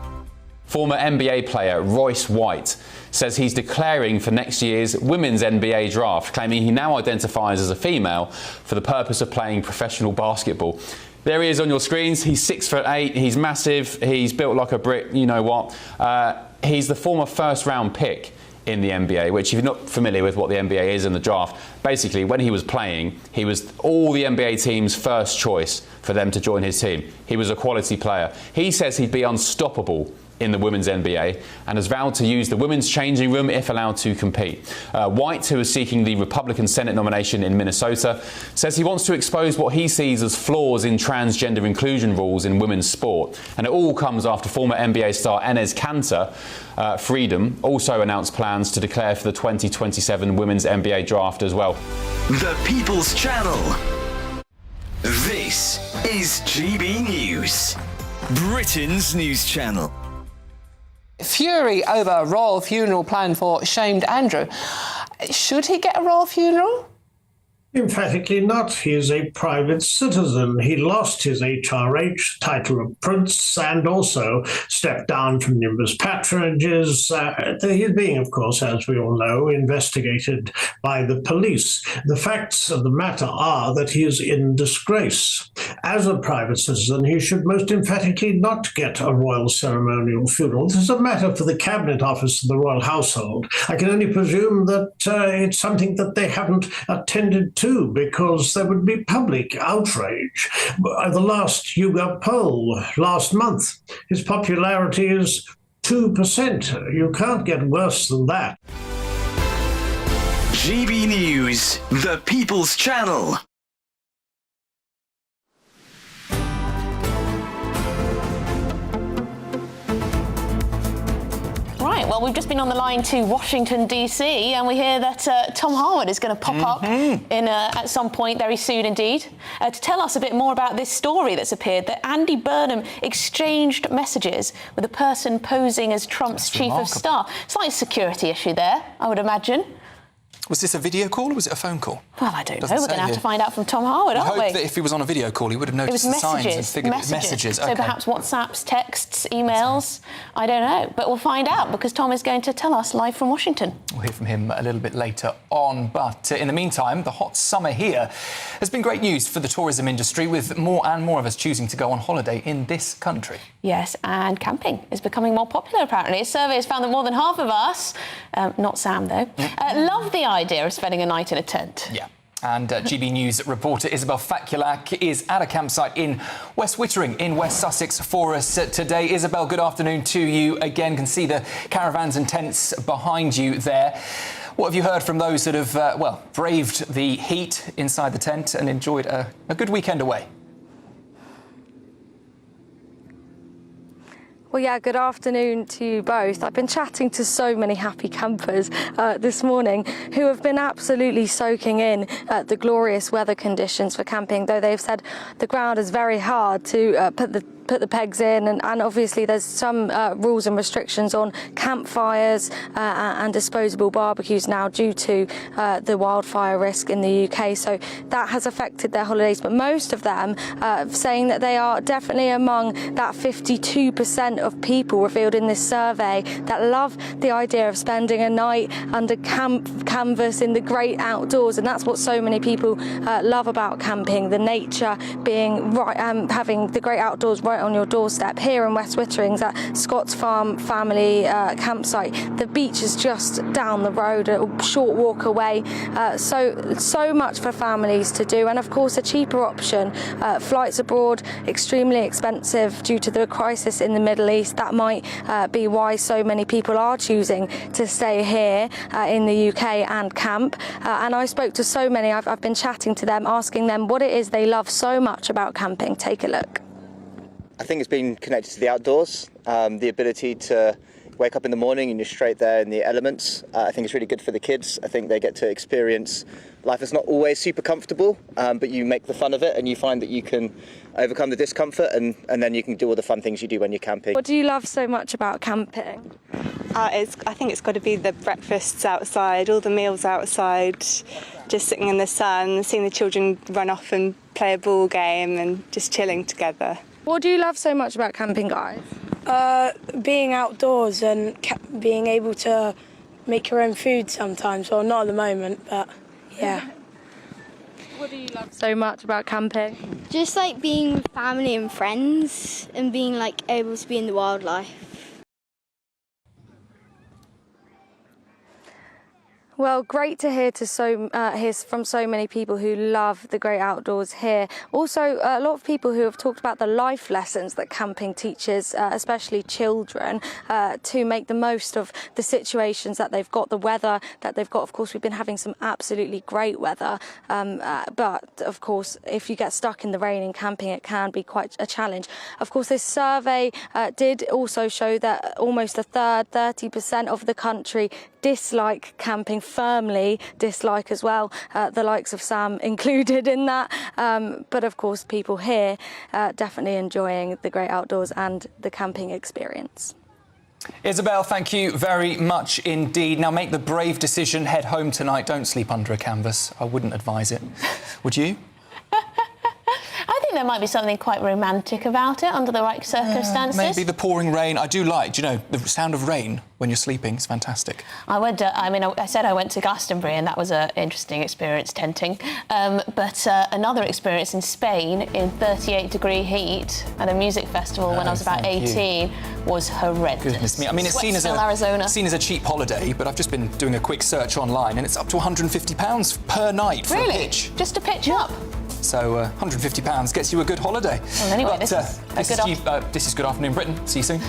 Former NBA player Royce White says he's declaring for next year's women's NBA draft, claiming he now identifies as a female for the purpose of playing professional basketball. There he is on your screens. He's 6'8", he's massive, he's built like a brick, you know what. He's the former first-round pick in the NBA, which if you're not familiar with what the NBA is in the draft, basically when he was playing, he was all the NBA team's first choice for them to join his team. He was a quality player. He says he'd be unstoppable in the women's NBA and has vowed to use the women's changing room if allowed to compete. White, who is seeking the Republican Senate nomination in Minnesota, says he wants to expose what he sees as flaws in transgender inclusion rules in women's sport. And it all comes after former NBA star Enes Kanter, Freedom, also announced plans to declare for the 2027 women's NBA draft as well. The People's Channel. This is GB News, Britain's news channel. Fury over a royal funeral planned for shamed Andrew. Should he get a royal funeral? Emphatically not. He is a private citizen. He lost his HRH, title of prince, and also stepped down from numerous patronages. He's being, of course, as we all know, investigated by the police. The facts of the matter are that he is in disgrace. As a private citizen, he should most emphatically not get a royal ceremonial funeral. This is a matter for the Cabinet Office of the Royal Household. I can only presume that it's something that they haven't attended to, because there would be public outrage. The last YouGov poll last month, his popularity is 2%. You can't get worse than that. GB News, the People's Channel. Right, well, we've just been on the line to Washington, D.C., and we hear that Tom Harwood is going to pop up at some point very soon indeed to tell us a bit more about this story that's appeared, that Andy Burnham exchanged messages with a person posing as Trump's chief of staff. Slight security issue there, I would imagine. Was this a video call or was it a phone call? Well, I don't know. We're going to have to find out from Tom Harwood, aren't we? I hope that if he was on a video call, he would have noticed the signs and figured it was messages. So perhaps WhatsApps, texts, emails. I don't know. But we'll find out because Tom is going to tell us live from Washington. We'll hear from him a little bit later on. But in the meantime, the hot summer here has been great news for the tourism industry, with more and more of us choosing to go on holiday in this country. Yes, and camping is becoming more popular, apparently. A survey has found that more than half of us, not Sam though, love the idea of spending a night in a tent. Yeah. And GB News reporter Isabel Fakulak is at a campsite in West Wittering in West Sussex for us today. Isabel, good afternoon to you again. Can see the caravans and tents behind you there. What have you heard from those that have, braved the heat inside the tent and enjoyed a good weekend away? Well, yeah, good afternoon to you both. I've been chatting to so many happy campers this morning who have been absolutely soaking in the glorious weather conditions for camping, though they've said the ground is very hard to put the pegs in, and obviously there's some rules and restrictions on campfires and disposable barbecues now due to the wildfire risk in the UK, so that has affected their holidays. But most of them saying that they are definitely among that 52% of people revealed in this survey that love the idea of spending a night under canvas in the great outdoors, and that's what so many people love about camping, the nature being right, having the great outdoors right on your doorstep. Here in West Wittering's at Scott's Farm family campsite, the beach is just down the road, a short walk away, so much for families to do, and of course a cheaper option. Flights abroad extremely expensive due to the crisis in the Middle East. That might be why so many people are choosing to stay here in the UK and camp, and I spoke to so many. I've been chatting to them, asking them what it is they love so much about camping. Take a look. I think it's been connected to the outdoors, the ability to wake up in the morning and you're straight there in the elements. I think it's really good for the kids. I think they get to experience life that's not always super comfortable, but you make the fun of it and you find that you can overcome the discomfort and then you can do all the fun things you do when you're camping. What do you love so much about camping? I think it's got to be the breakfasts outside, all the meals outside, just sitting in the sun, seeing the children run off and play a ball game and just chilling together. What do you love so much about camping, guys? Being outdoors and being able to make your own food sometimes. Well, not at the moment, but yeah. What do you love so much about camping? Just like being with family and friends and being like able to be in the wildlife. Well, great to hear hear from so many people who love the great outdoors here. Also, a lot of people who have talked about the life lessons that camping teaches, especially children, to make the most of the situations that they've got, the weather that they've got. Of course, we've been having some absolutely great weather, but of course, if you get stuck in the rain in camping, it can be quite a challenge. Of course, this survey did also show that almost a third, 30% of the country dislike camping, firmly dislike as well, the likes of Sam included in that, but of course people here definitely enjoying the great outdoors and the camping experience. Isabel, thank you very much indeed. Now make the brave decision, head home tonight, don't sleep under a canvas. I wouldn't advise it. Would you? I think there might be something quite romantic about it under the right circumstances. Maybe the pouring rain. I do like, the sound of rain when you're sleeping. It's fantastic. I said I went to Glastonbury and that was an interesting experience tenting. But another experience in Spain in 38-degree heat at a music festival when I was about 18 was horrendous. Goodness me. I mean, it's seen as a cheap holiday, but I've just been doing a quick search online and it's up to £150 per night for a pitch. Just to pitch up? So £150 gets you a good holiday. Well, anyway, this is Good Afternoon Britain. See you soon.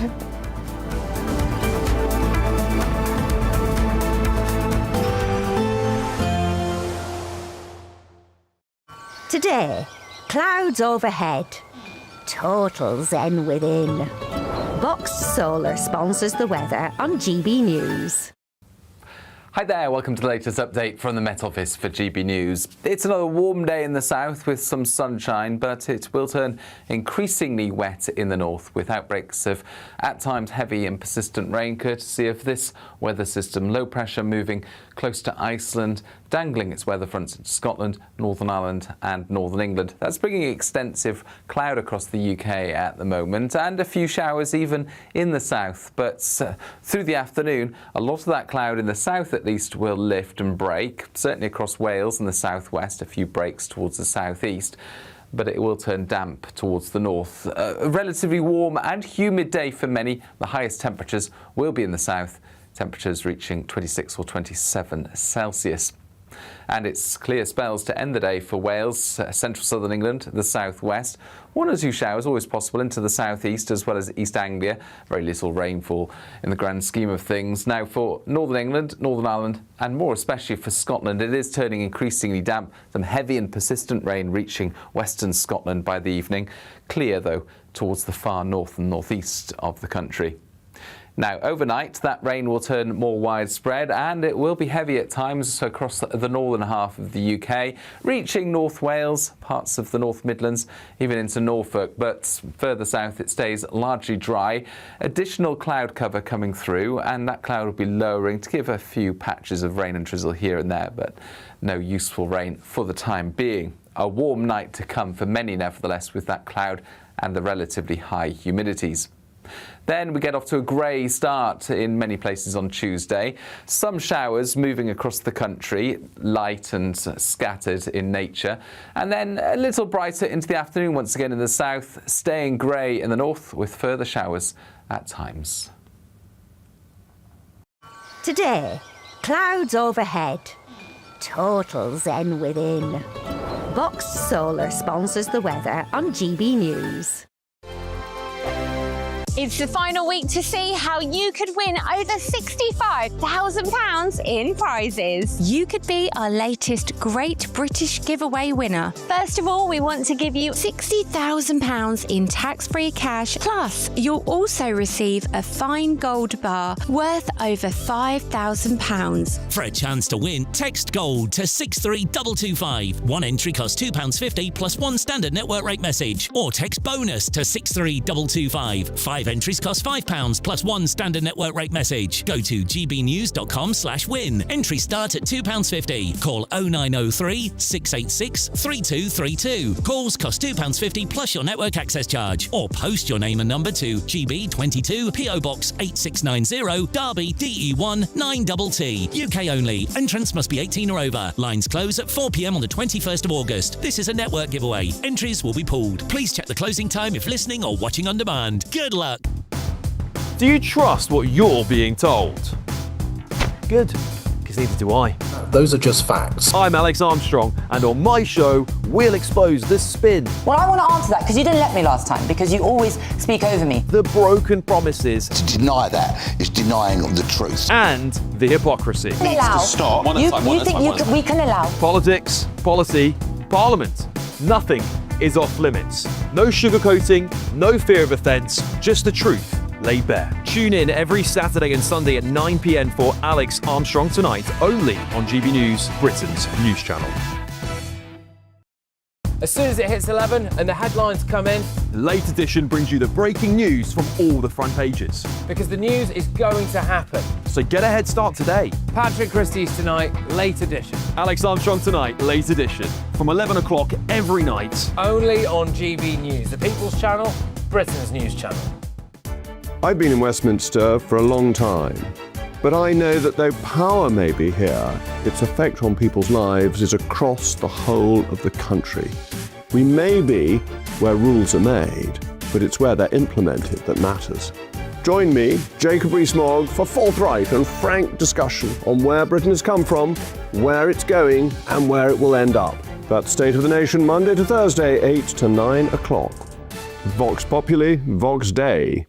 Today, clouds overhead. Total zen within. Vox Solar sponsors the weather on GB News. Hi there, welcome to the latest update from the Met Office for GB News. It's another warm day in the south with some sunshine, but it will turn increasingly wet in the north with outbreaks of at times heavy and persistent rain, courtesy of this weather system. Low pressure moving close to Iceland, dangling its weather fronts into Scotland, Northern Ireland and Northern England. That's bringing extensive cloud across the UK at the moment, and a few showers even in the south. But through the afternoon, a lot of that cloud in the south at least will lift and break, certainly across Wales and the southwest, a few breaks towards the southeast. But it will turn damp towards the north. A relatively warm and humid day for many. The highest temperatures will be in the south, temperatures reaching 26 or 27 Celsius. And it's clear spells to end the day for Wales, central southern England, the southwest. 1 or 2 showers always possible into the southeast as well as East Anglia. Very little rainfall in the grand scheme of things. Now for Northern England, Northern Ireland and more especially for Scotland, it is turning increasingly damp. Some heavy and persistent rain reaching western Scotland by the evening. Clear though towards the far north and northeast of the country. Now, overnight, that rain will turn more widespread and it will be heavy at times across the northern half of the UK, reaching North Wales, parts of the North Midlands, even into Norfolk. But further south, it stays largely dry. Additional cloud cover coming through, and that cloud will be lowering to give a few patches of rain and drizzle here and there, but no useful rain for the time being. A warm night to come for many, nevertheless, with that cloud and the relatively high humidities. Then we get off to a grey start in many places on Tuesday. Some showers moving across the country, light and scattered in nature. And then a little brighter into the afternoon once again in the south, staying grey in the north with further showers at times. Today, clouds overhead. Total zen within. Vox Solar sponsors the weather on GB News. It's the final week to see how you could win over £65,000 in prizes. You could be our latest Great British Giveaway winner. First of all, we want to give you £60,000 in tax-free cash. Plus, you'll also receive a fine gold bar worth over £5,000. For a chance to win, text GOLD to 63225. One entry costs £2.50 plus one standard network rate message. Or text BONUS to 63225. 5 entries cost £5 plus one standard network rate message. Go to gbnews.com/win. Entries start at £2.50. Call 0903 686 3232. Calls cost £2.50 plus your network access charge. Or post your name and number to GB22 PO Box 8690 Derby DE1 9TT. UK only. Entrants must be 18 or over. Lines close at 4 p.m. on the 21st of August. This is a network giveaway. Entries will be pulled. Please check the closing time if listening or watching on demand. Good luck. Do you trust what you're being told? Good, because neither do I. Those are just facts. I'm Alex Armstrong, and on my show, we'll expose the spin. Well, I want to answer that because you didn't let me last time, because you always speak over me. The broken promises. To deny that is denying the truth. And the hypocrisy. We can allow. Stop. You think we can allow? Politics, policy, parliament. Nothing is off limits. No sugarcoating, no fear of offence, just the truth laid bare. Tune in every Saturday and Sunday at 9 p.m. for Alex Armstrong Tonight, only on GB News, Britain's news channel. As soon as it hits 11 and the headlines come in, The Late Edition brings you the breaking news from all the front pages. because the news is going to happen. So get a head start today. Patrick Christie's Tonight, Late Edition. Alex Armstrong Tonight, Late Edition, from 11 o'clock every night. Only on GB News, the People's Channel, Britain's news channel. I've been in Westminster for a long time, but I know that though power may be here, its effect on people's lives is across the whole of the country. We may be where rules are made, but it's where they're implemented that matters. Join me, Jacob Rees-Mogg, for forthright and frank discussion on where Britain has come from, where it's going, and where it will end up. That's State of the Nation, Monday to Thursday, 8 to 9 o'clock. Vox Populi, Vox Dei.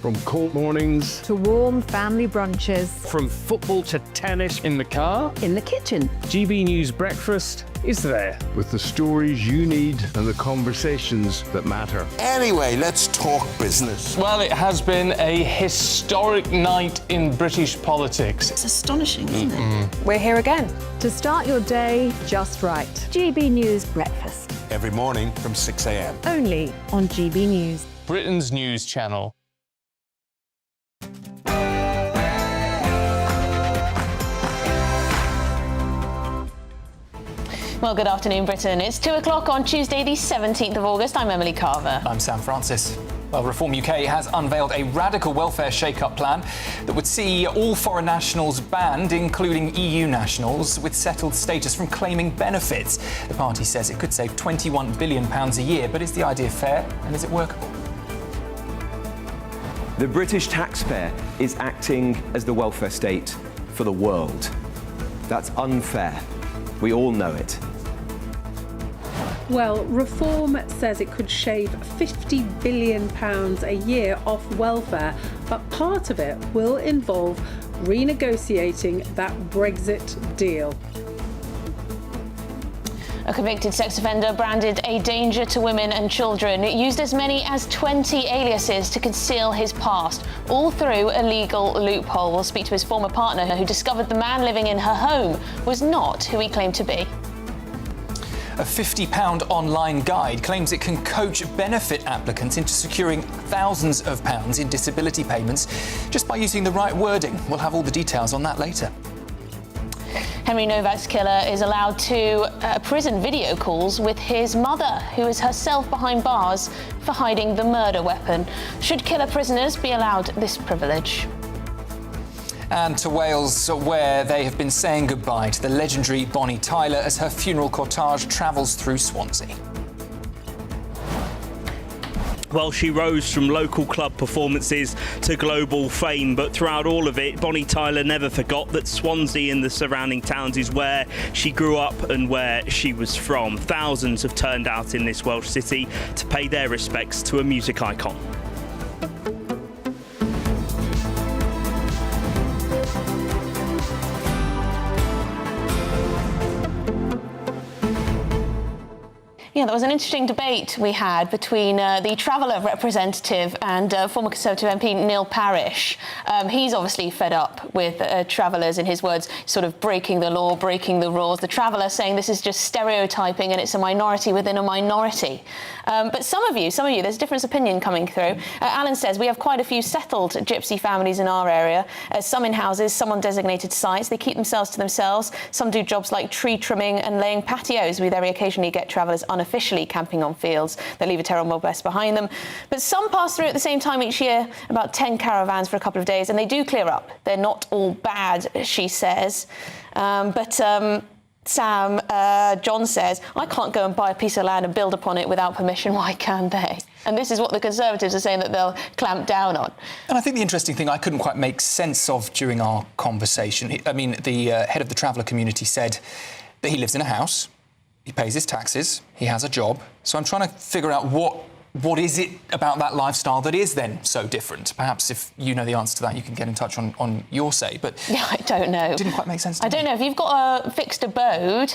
From court mornings to warm family brunches. From football to tennis in the car. In the kitchen. GB News Breakfast is there. With the stories you need and the conversations that matter. Anyway, let's talk business. Well, it has been a historic night in British politics. It's astonishing, isn't it? We're here again. To start your day just right. GB News Breakfast. Every morning from 6 a.m. Only on GB News. Britain's news channel. Well, good afternoon, Britain. It's 2 o'clock on Tuesday, the 17th of August. I'm Emily Carver. I'm Sam Francis. Well, Reform UK has unveiled a radical welfare shake-up plan that would see all foreign nationals banned, including EU nationals with settled status, from claiming benefits. The party says it could save £21 billion a year, but is the idea fair and is it workable? The British taxpayer is acting as the welfare state for the world. That's unfair. We all know it. Well, Reform says it could shave £50 billion a year off welfare, but part of it will involve renegotiating that Brexit deal. A convicted sex offender branded a danger to women and children used as many as 20 aliases to conceal his past, all through a legal loophole. We'll speak to his former partner who discovered the man living in her home was not who he claimed to be. A £50 online guide claims it can coach benefit applicants into securing thousands of pounds in disability payments just by using the right wording. We'll have all the details on that later. Henry Novak's killer is allowed to prison video calls with his mother, who is herself behind bars for hiding the murder weapon. Should killer prisoners be allowed this privilege? And to Wales, where they have been saying goodbye to the legendary Bonnie Tyler as her funeral cortege travels through Swansea. Well, she rose from local club performances to global fame, but throughout all of it, Bonnie Tyler never forgot that Swansea and the surrounding towns is where she grew up and where she was from. Thousands have turned out in this Welsh city to pay their respects to a music icon. Yeah, that was an interesting debate we had between the Traveller representative and former Conservative MP Neil Parish. He's obviously fed up with travellers, in his words, sort of breaking the law, breaking the rules. The Traveller saying this is just stereotyping and it's a minority within a minority. But some of you, there's a different opinion coming through. Alan says we have quite a few settled gypsy families in our area, some in houses, some on designated sites. They keep themselves to themselves. Some do jobs like tree trimming and laying patios. We very occasionally get travellers unofficially camping on fields that leave a terrible mess behind them. But some pass through at the same time each year, about 10 caravans for a couple of days, and they do clear up. They're not all bad, she says. Sam, John says, I can't go and buy a piece of land and build upon it without permission. Why can they? And this is what the Conservatives are saying that they'll clamp down on. And I think the interesting thing I couldn't quite make sense of during our conversation, I mean, the head of the Traveller community said that he lives in a house, he pays his taxes, he has a job. So I'm trying to figure out what is it about that lifestyle that is then so different? Perhaps if you know the answer to that, you can get in touch on your say. But yeah, I don't know. It didn't quite make sense to me. I don't know. If you've got a fixed abode,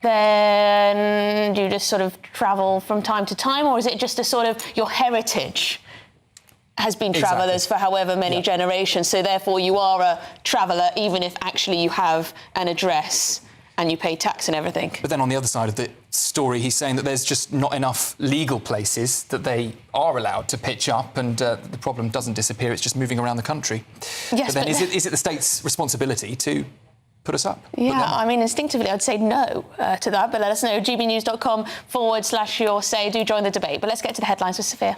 then do you just sort of travel from time to time, or is it just a sort of your heritage has been travellers for however many generations, so therefore you are a traveller even if actually you have an address and you pay tax and everything. But then on the other side of the story, he's saying that there's just not enough legal places that they are allowed to pitch up, and the problem doesn't disappear, it's just moving around the country. Yes, but then is it the state's responsibility to put us up? Yeah, I mean, instinctively, I'd say no to that, but let us know. gbnews.com/your say. Do join the debate. But let's get to the headlines with Sophia.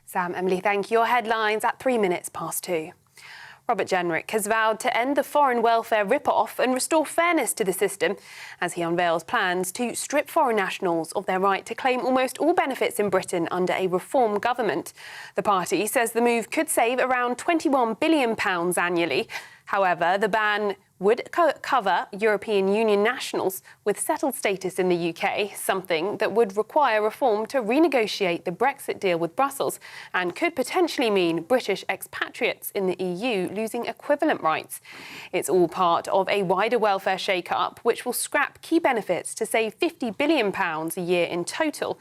Sam, Emily, thank you. Your headlines at 2:03. Robert Jenrick has vowed to end the foreign welfare rip-off and restore fairness to the system as he unveils plans to strip foreign nationals of their right to claim almost all benefits in Britain under a reform government. The party says the move could save around £21 billion annually. However, the ban would cover European Union nationals with settled status in the UK, something that would require reform to renegotiate the Brexit deal with Brussels and could potentially mean British expatriates in the EU losing equivalent rights. It's all part of a wider welfare shake-up which will scrap key benefits to save £50 billion a year in total.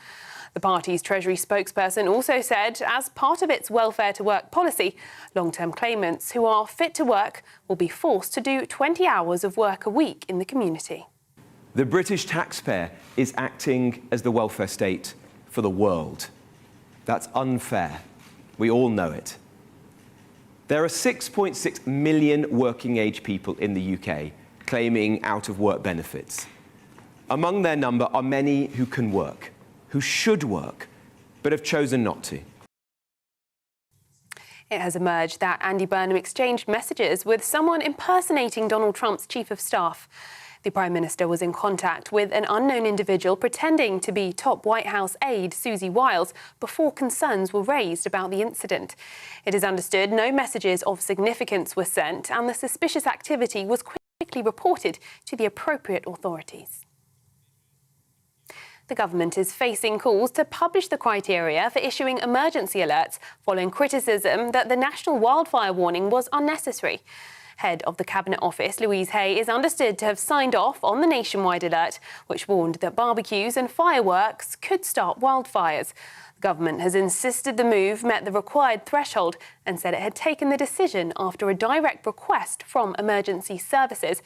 The party's Treasury spokesperson also said, as part of its welfare to work policy, long-term claimants who are fit to work will be forced to do 20 hours of work a week in the community. The British taxpayer is acting as the welfare state for the world. That's unfair. We all know it. There are 6.6 million working-age people in the UK claiming out-of-work benefits. Among their number are many who can work, who should work, but have chosen not to. It has emerged that Andy Burnham exchanged messages with someone impersonating Donald Trump's chief of staff. The Prime Minister was in contact with an unknown individual pretending to be top White House aide Susie Wiles before concerns were raised about the incident. It is understood no messages of significance were sent and the suspicious activity was quickly reported to the appropriate authorities. The government is facing calls to publish the criteria for issuing emergency alerts following criticism that the national wildfire warning was unnecessary. Head of the Cabinet Office, Louise Hay, is understood to have signed off on the nationwide alert, which warned that barbecues and fireworks could start wildfires. The government has insisted the move met the required threshold and said it had taken the decision after a direct request from emergency services.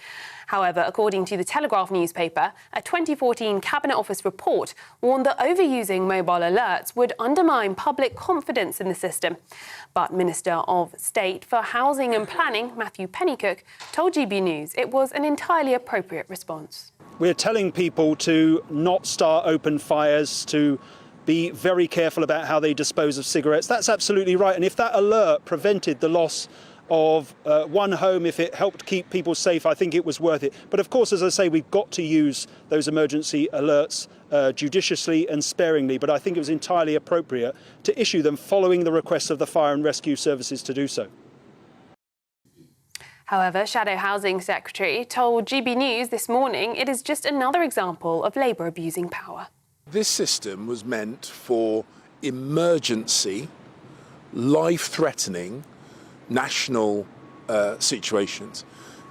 However, according to the Telegraph newspaper, a 2014 Cabinet Office report warned that overusing mobile alerts would undermine public confidence in the system. But Minister of State for Housing and Planning, Matthew Pennycook, told GB News it was an entirely appropriate response. We're telling people to not start open fires, to be very careful about how they dispose of cigarettes. That's absolutely right. And if that alert prevented the loss of one home, if it helped keep people safe, I think it was worth it. But of course, as I say, we've got to use those emergency alerts judiciously and sparingly. But I think it was entirely appropriate to issue them following the request of the fire and rescue services to do so. However, Shadow Housing Secretary told GB News this morning it is just another example of Labour abusing power. This system was meant for emergency, life-threatening national situations.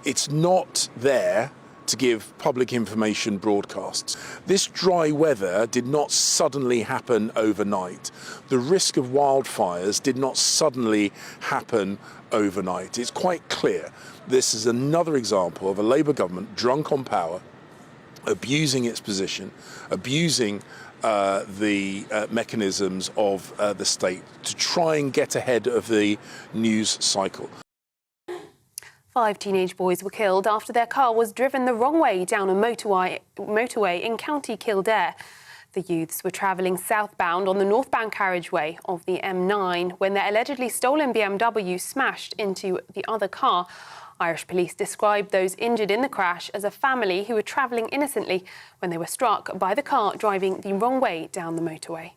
It's not there to give public information broadcasts. This dry weather did not suddenly happen overnight. The risk of wildfires did not suddenly happen overnight. It's quite clear this is another example of a Labour government drunk on power, abusing its position, abusing the mechanisms of the state to try and get ahead of the news cycle. 5 teenage boys were killed after their car was driven the wrong way down a motorway in County Kildare. The youths were travelling southbound on the northbound carriageway of the M9 when their allegedly stolen BMW smashed into the other car. Irish police described those injured in the crash as a family who were travelling innocently when they were struck by the car driving the wrong way down the motorway.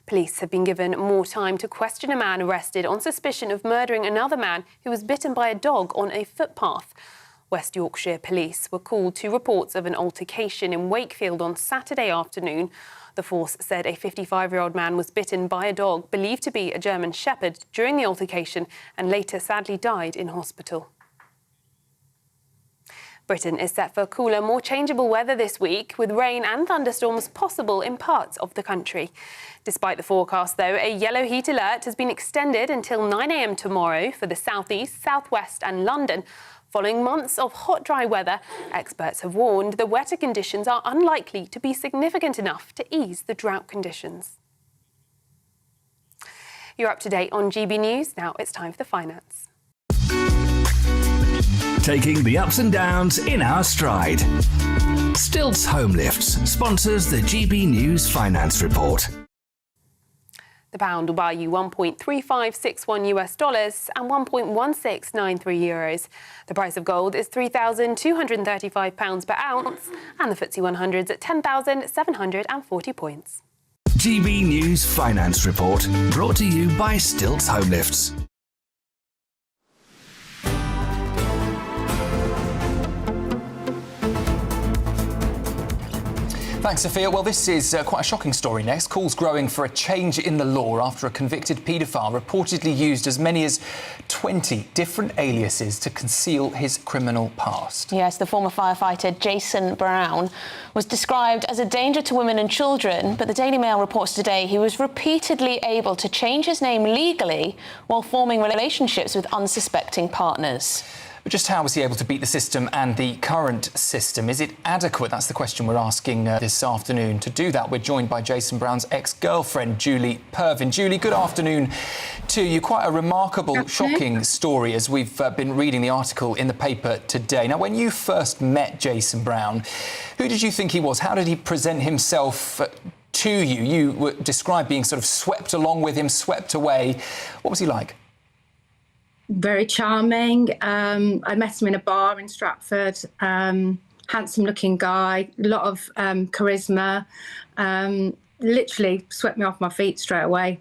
Police have been given more time to question a man arrested on suspicion of murdering another man who was bitten by a dog on a footpath. West Yorkshire police were called to reports of an altercation in Wakefield on Saturday afternoon. The force said a 55-year-old man was bitten by a dog believed to be a German Shepherd during the altercation and later sadly died in hospital. Britain is set for cooler, more changeable weather this week, with rain and thunderstorms possible in parts of the country. Despite the forecast, though, a yellow heat alert has been extended until 9 a.m. tomorrow for the southeast, southwest and London. Following months of hot, dry weather, experts have warned the wetter conditions are unlikely to be significant enough to ease the drought conditions. You're up to date on GB News. Now it's time for the finance. Taking the ups and downs in our stride. Stilts Home Lifts sponsors the GB News Finance Report. The pound will buy you $1.3561 and 1.1693 euros. The price of gold is £3,235 per ounce, and the FTSE 100's at 10,740 points. GB News Finance Report, brought to you by Stilts Home Lifts. Thanks, Sophia. Well, this is quite a shocking story next. Calls growing for a change in the law after a convicted paedophile reportedly used as many as 20 different aliases to conceal his criminal past. Yes, the former firefighter Jason Brown was described as a danger to women and children, but the Daily Mail reports today he was repeatedly able to change his name legally while forming relationships with unsuspecting partners. But just how was he able to beat the system and the current system? Is it adequate? That's the question we're asking this afternoon. To do that, we're joined by Jason Brown's ex-girlfriend, Julie Purvin. Julie, good afternoon to you. Quite a remarkable, shocking story as we've been reading the article in the paper today. Now, when you first met Jason Brown, who did you think he was? How did he present himself to you? You were described being sort of swept along with him, swept away. What was he like? Very charming. I met him in a bar in Stratford. Handsome-looking guy, a lot of charisma. Literally swept me off my feet straight away.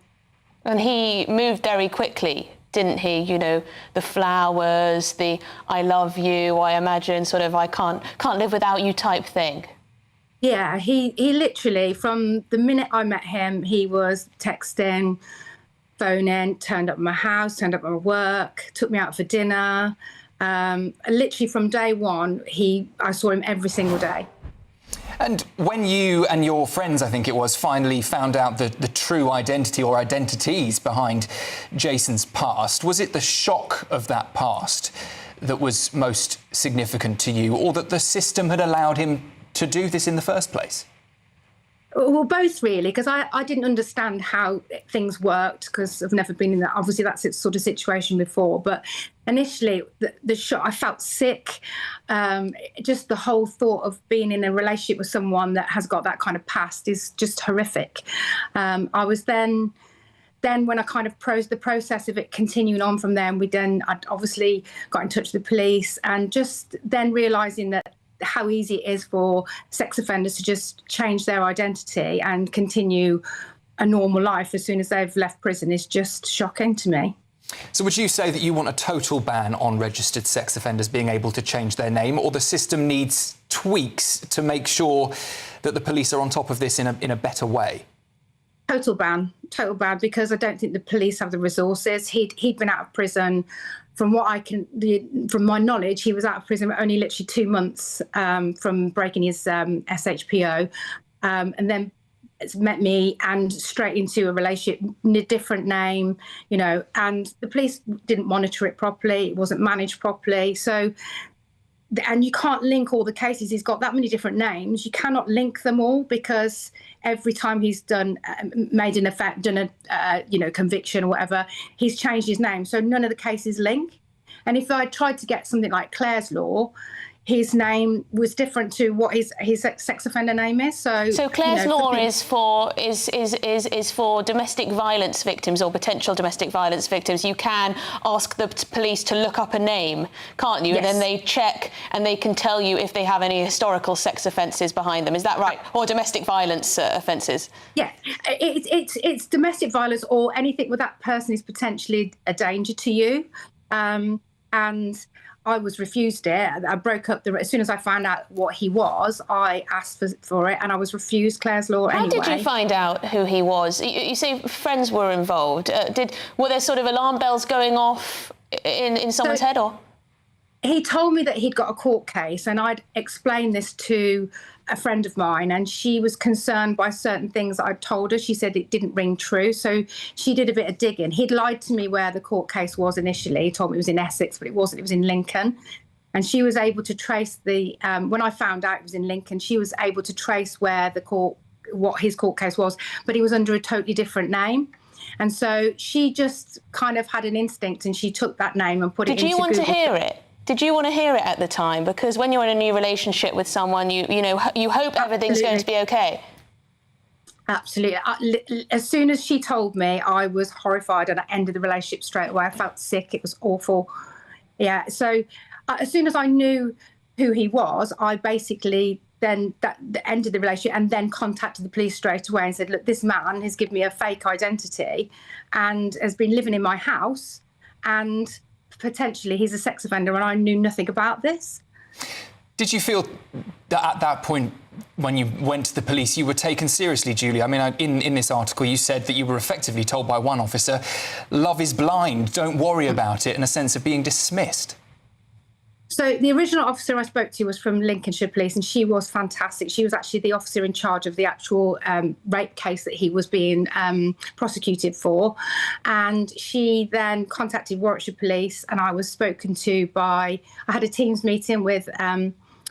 And he moved very quickly, didn't he? You know, the flowers, the "I love you," I imagine, sort of "I can't live without you" type thing. Yeah, he literally, from the minute I met him, he was texting, phoning, turned up at my house, turned up at my work, took me out for dinner. Literally from day one, I saw him every single day. And when you and your friends, I think it was, finally found out the true identity or identities behind Jason's past, was it the shock of that past that was most significant to you, or that the system had allowed him to do this in the first place? Well, both really, because I didn't understand how things worked because I've never been in that. Obviously, that's its sort of situation before. But initially, the shock, I felt sick. Just the whole thought of being in a relationship with someone that has got that kind of past is just horrific. I was then when I kind of the process of it continuing on from there, I obviously got in touch with the police, and just then realising that how easy it is for sex offenders to just change their identity and continue a normal life as soon as they've left prison is just shocking to me. So would you say that you want a total ban on registered sex offenders being able to change their name, or the system needs tweaks to make sure that the police are on top of this in a better way? Total ban, because I don't think the police have the resources. He'd been out of prison. From from my knowledge, he was out of prison only literally 2 months from breaking his SHPO, and then met me and straight into a relationship, different name, you know, and the police didn't monitor it properly. It wasn't managed properly. So, and you can't link all the cases. He's got that many different names. You cannot link them all because every time he's done a conviction or whatever, he's changed his name. So none of the cases link. And if I tried to get something like Claire's Law, his name was different to what his sex offender name is. So Claire's Law is for domestic violence victims or potential domestic violence victims. You can ask the police to look up a name, can't you? Yes. And then they check and they can tell you if they have any historical sex offences behind them. Is that right? Or domestic violence offences? Yeah, it's domestic violence or anything where that person is potentially a danger to you. And I was refused it. I broke up as soon as I found out what he was, I asked for it and I was refused Claire's Law anyway. How did you find out who he was? You say friends were involved. Were there sort of alarm bells going off in someone's head, or? He told me that he'd got a court case, and I'd explained this to a friend of mine, and she was concerned by certain things that I'd told her. She said it didn't ring true, so she did a bit of digging. He'd lied to me where the court case was initially. He told me it was in Essex, but it wasn't. It was in Lincoln. And she was able to trace when I found out it was in Lincoln, she was able to trace what his court case was, but he was under a totally different name. And so she just kind of had an instinct, and she took that name and put it into Google. Did you want to hear it? Did you want to hear it at the time? Because when you're in a new relationship with someone, you hope everything's going to be okay. Absolutely. As soon as she told me, I was horrified and I ended the relationship straight away. I felt sick. It was awful. Yeah. So as soon as I knew who he was, I basically then ended the relationship and then contacted the police straight away and said, look, this man has given me a fake identity and has been living in my house, and potentially he's a sex offender, and I knew nothing about this. Did you feel that at that point when you went to the police, you were taken seriously, Julie. I mean, in this article, you said that you were effectively told by one officer, love is blind, don't worry about it, in a sense of being dismissed. So the original officer I spoke to was from Lincolnshire Police, and she was fantastic. She was actually the officer in charge of the actual rape case that he was being prosecuted for. And she then contacted Warwickshire Police, and I was spoken to by, I had a Teams meeting with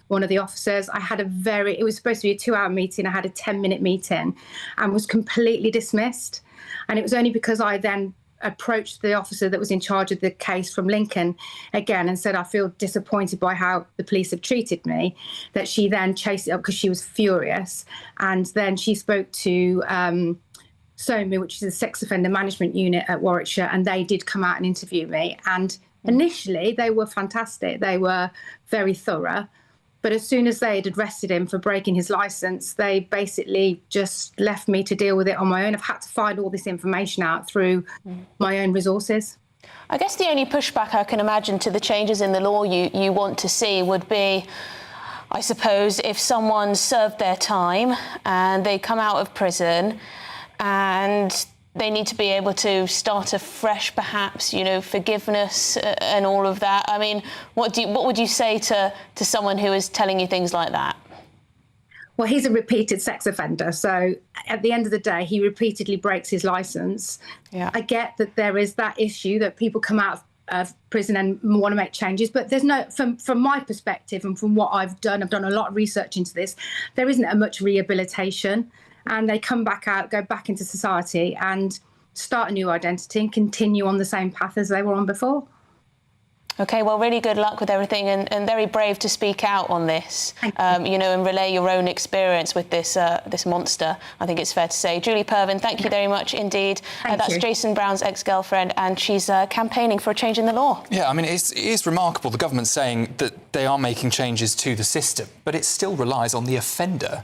one of the officers. It was supposed to be a 2-hour meeting. I had a 10-minute meeting and was completely dismissed. And it was only because I then approached the officer that was in charge of the case from Lincoln again and said, I feel disappointed by how the police have treated me, that she then chased it up because she was furious. And then she spoke to SOMU, which is a sex offender management unit at Warwickshire, and they did come out and interview me. And initially they were fantastic. They were very thorough. But as soon as they had arrested him for breaking his licence, they basically just left me to deal with it on my own. I've had to find all this information out through my own resources. I guess the only pushback I can imagine to the changes in the law you want to see would be, I suppose, if someone served their time and they come out of prison and they need to be able to start afresh, perhaps, forgiveness and all of that. I mean, what would you say to someone who is telling you things like that? Well, he's a repeated sex offender. So at the end of the day, he repeatedly breaks his licence. Yeah. I get that there is that issue that people come out of prison and want to make changes. But there's no, from my perspective and from what I've done a lot of research into this, there isn't much rehabilitation. And they come back out, go back into society and start a new identity and continue on the same path as they were on before. OK, well, really good luck with everything and very brave to speak out on this, and relay your own experience with this monster, I think it's fair to say. Julie Purvin, thank you very much indeed. That's Jason Brown's ex-girlfriend, and she's campaigning for a change in the law. Yeah, I mean, it is remarkable, the government saying that they are making changes to the system, but it still relies on the offender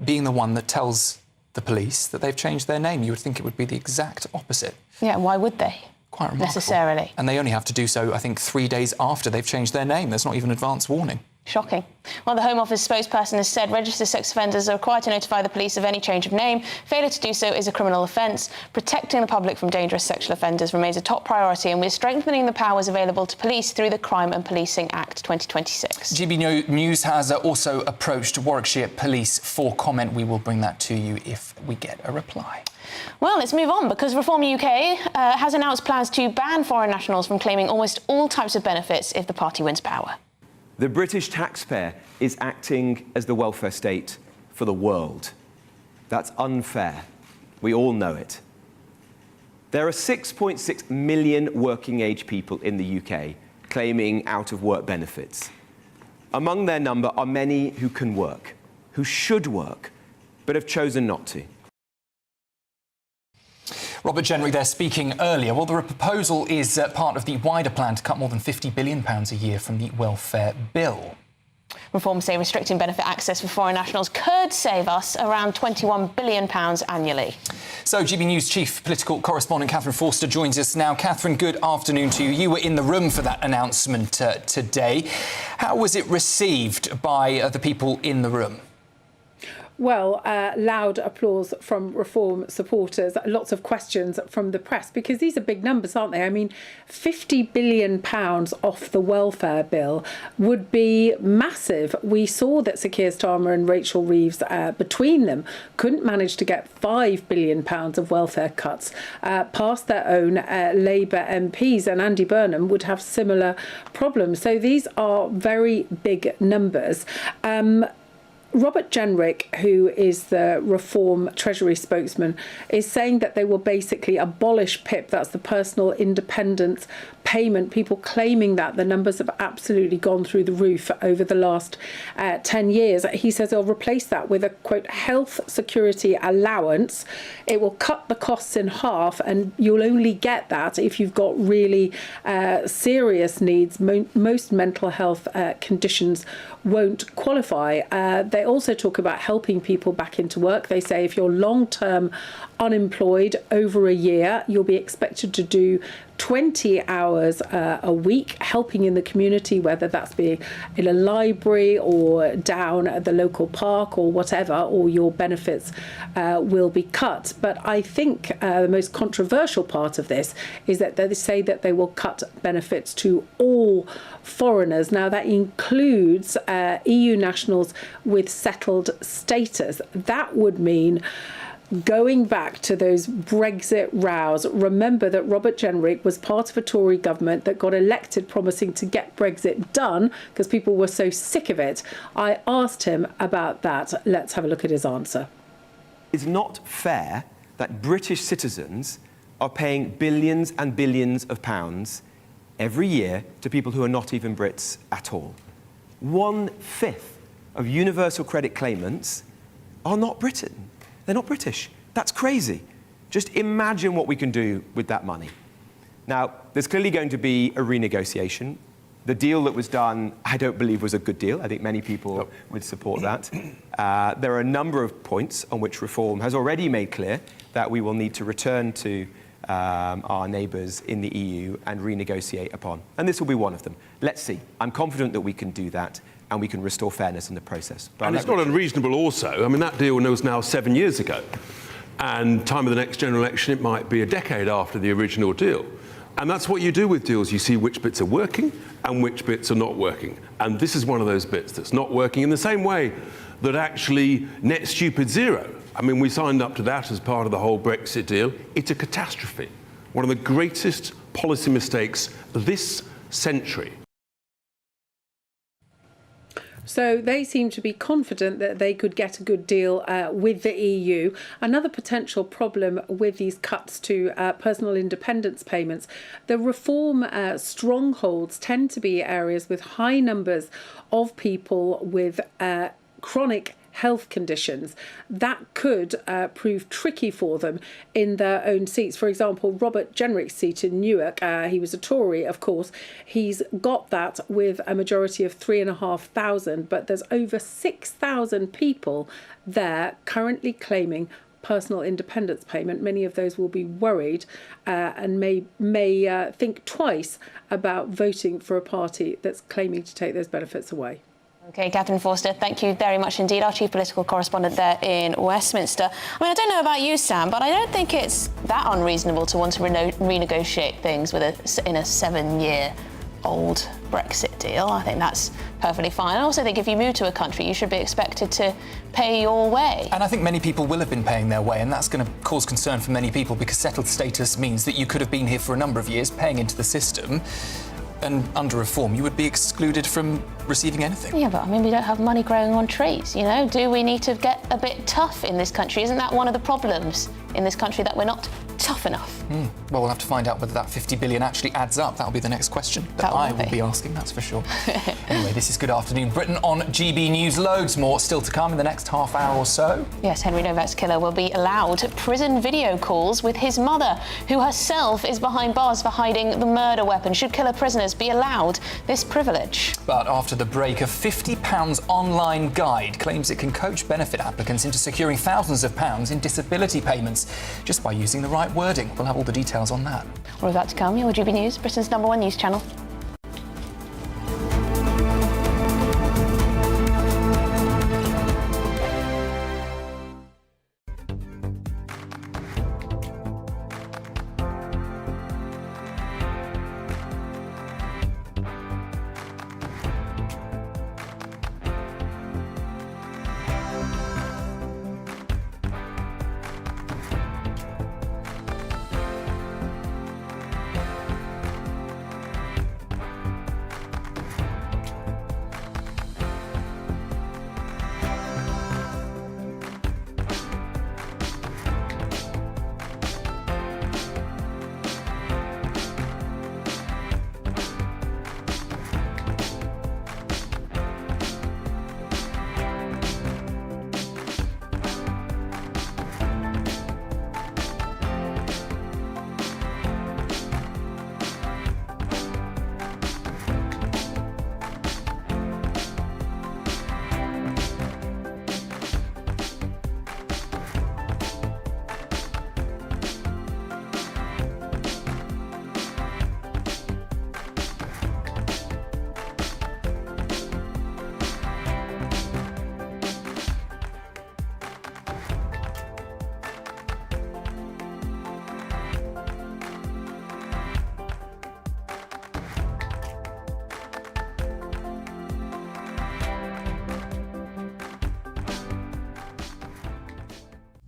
being the one that tells the police that they've changed their name. You would think it would be the exact opposite. Yeah, why would they? Quite remarkable. Necessarily. And they only have to do so, I think, 3 days after they've changed their name. There's not even advance warning. Shocking. Well, the Home Office spokesperson has said registered sex offenders are required to notify the police of any change of name. Failure to do so is a criminal offence. Protecting the public from dangerous sexual offenders remains a top priority, and we're strengthening the powers available to police through the Crime and Policing Act 2026. GBNews has also approached Warwickshire Police for comment. We will bring that to you if we get a reply. Well, let's move on, because Reform UK has announced plans to ban foreign nationals from claiming almost all types of benefits if the party wins power. The British taxpayer is acting as the welfare state for the world. That's unfair. We all know it. There are 6.6 million working-age people in the UK claiming out-of-work benefits. Among their number are many who can work, who should work, but have chosen not to. Robert Jenrick there speaking earlier. Well, the proposal is part of the wider plan to cut more than £50 billion a year from the welfare bill. Reforms say restricting benefit access for foreign nationals could save us around £21 billion annually. So GB News chief political correspondent Catherine Forster joins us now. Catherine, good afternoon to you. You were in the room for that announcement today. How was it received by the people in the room? Well, loud applause from Reform supporters, lots of questions from the press, because these are big numbers, aren't they? I mean, £50 billion off the welfare bill would be massive. We saw that Sir Keir Starmer and Rachel Reeves, between them, couldn't manage to get £5 billion of welfare cuts past their own Labour MPs, and Andy Burnham would have similar problems. So these are very big numbers. Robert Jenrick, who is the Reform Treasury spokesman, is saying that they will basically abolish PIP. That's the personal independence payment. People claiming that the numbers have absolutely gone through the roof over the last 10 years. He says they'll replace that with a, quote, health security allowance. It will cut the costs in half, and you'll only get that if you've got really serious needs. Most mental health conditions won't qualify. They They also talk about helping people back into work. They say if you're long-term unemployed over a year, you'll be expected to do 20 hours a week helping in the community, whether that's being in a library or down at the local park or whatever, or your benefits will be cut. But I think the most controversial part of this is that they say that they will cut benefits to all foreigners. Now, that includes EU nationals with settled status. That would mean going back to those Brexit rows. Remember that Robert Jenrick was part of a Tory government that got elected promising to get Brexit done because people were so sick of it. I asked him about that. Let's have a look at his answer. It's not fair that British citizens are paying billions and billions of pounds every year to people who are not even Brits at all. 1/5 of universal credit claimants are not Britain. They're not British. That's crazy. Just imagine what we can do with that money. Now, there's clearly going to be a renegotiation. The deal that was done, I don't believe was a good deal. I think many people would support that. There are a number of points on which Reform has already made clear that we will need to return to our neighbours in the EU and renegotiate upon. And this will be one of them. Let's see. I'm confident that we can do that and we can restore fairness in the process. But and it's not unreasonable also. I mean, that deal was now 7 years ago. And time of the next general election, it might be a decade after the original deal. And that's what you do with deals. You see which bits are working and which bits are not working. And this is one of those bits that's not working in the same way that actually net stupid zero. I mean, we signed up to that as part of the whole Brexit deal. It's a catastrophe. One of the greatest policy mistakes this century. So they seem to be confident that they could get a good deal with the EU. Another potential problem with these cuts to personal independence payments, the Reform strongholds tend to be areas with high numbers of people with chronic health conditions. That could prove tricky for them in their own seats. For example, Robert Jenrick's seat in Newark, he was a Tory, of course. He's got that with a majority of 3,500, but there's over 6,000 people there currently claiming personal independence payment. Many of those will be worried and may think twice about voting for a party that's claiming to take those benefits away. OK, Catherine Forster, thank you very much indeed. Our chief political correspondent there in Westminster. I mean, I don't know about you, Sam, but I don't think it's that unreasonable to want to renegotiate things with in a 7-year-old Brexit deal. I think that's perfectly fine. I also think if you move to a country, you should be expected to pay your way. And I think many people will have been paying their way, and that's going to cause concern for many people because settled status means that you could have been here for a number of years paying into the system. And under Reform, you would be excluded from receiving anything. Yeah, but I mean, we don't have money growing on trees, you know? Do we need to get a bit tough in this country? Isn't that one of the problems in this country, that we're not tough enough? Well, we'll have to find out whether that 50 billion actually adds up. That'll be the next question that I will be asking, that's for sure. Anyway, this is Good Afternoon Britain on GB News. Loads more still to come in the next half hour or so. Yes, Henry Novak's killer will be allowed prison video calls with his mother, who herself is behind bars for hiding the murder weapon. Should killer prisoners be allowed this privilege? But after the break, a £50 online guide claims it can coach benefit applicants into securing thousands of pounds in disability payments just by using the right wording. We'll have all the details on that. We're about to come. Your GB News, Britain's #1 news channel.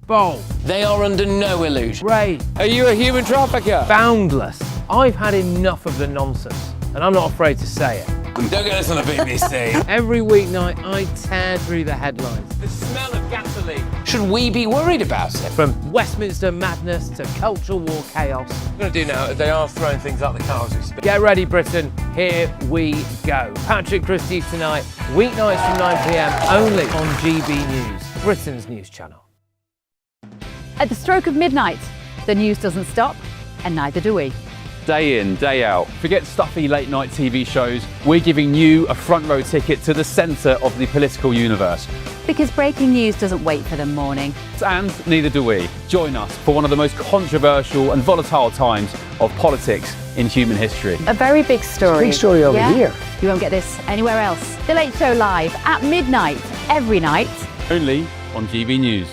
Bold. They are under no illusion. Brave. Are you a human trafficker? Boundless. I've had enough of the nonsense, and I'm not afraid to say it. Don't get this on the BBC. Every weeknight, I tear through the headlines. The smell of gasoline. Should we be worried about it? From Westminster madness to cultural war chaos. What I'm going to do now is they are throwing things out the car as we speak. Get ready, Britain. Here we go. Patrick Christie's tonight, weeknights from 9 p.m. only on GB News, Britain's news channel. At the stroke of midnight, the news doesn't stop, and neither do we. Day in, day out. Forget stuffy late night TV shows. We're giving you a front row ticket to the centre of the political universe. Because breaking news doesn't wait for the morning. And neither do we. Join us for one of the most controversial and volatile times of politics in human history. A very big story. Big story over here. You won't get this anywhere else. The Late Show live at midnight, every night. Only on GB News.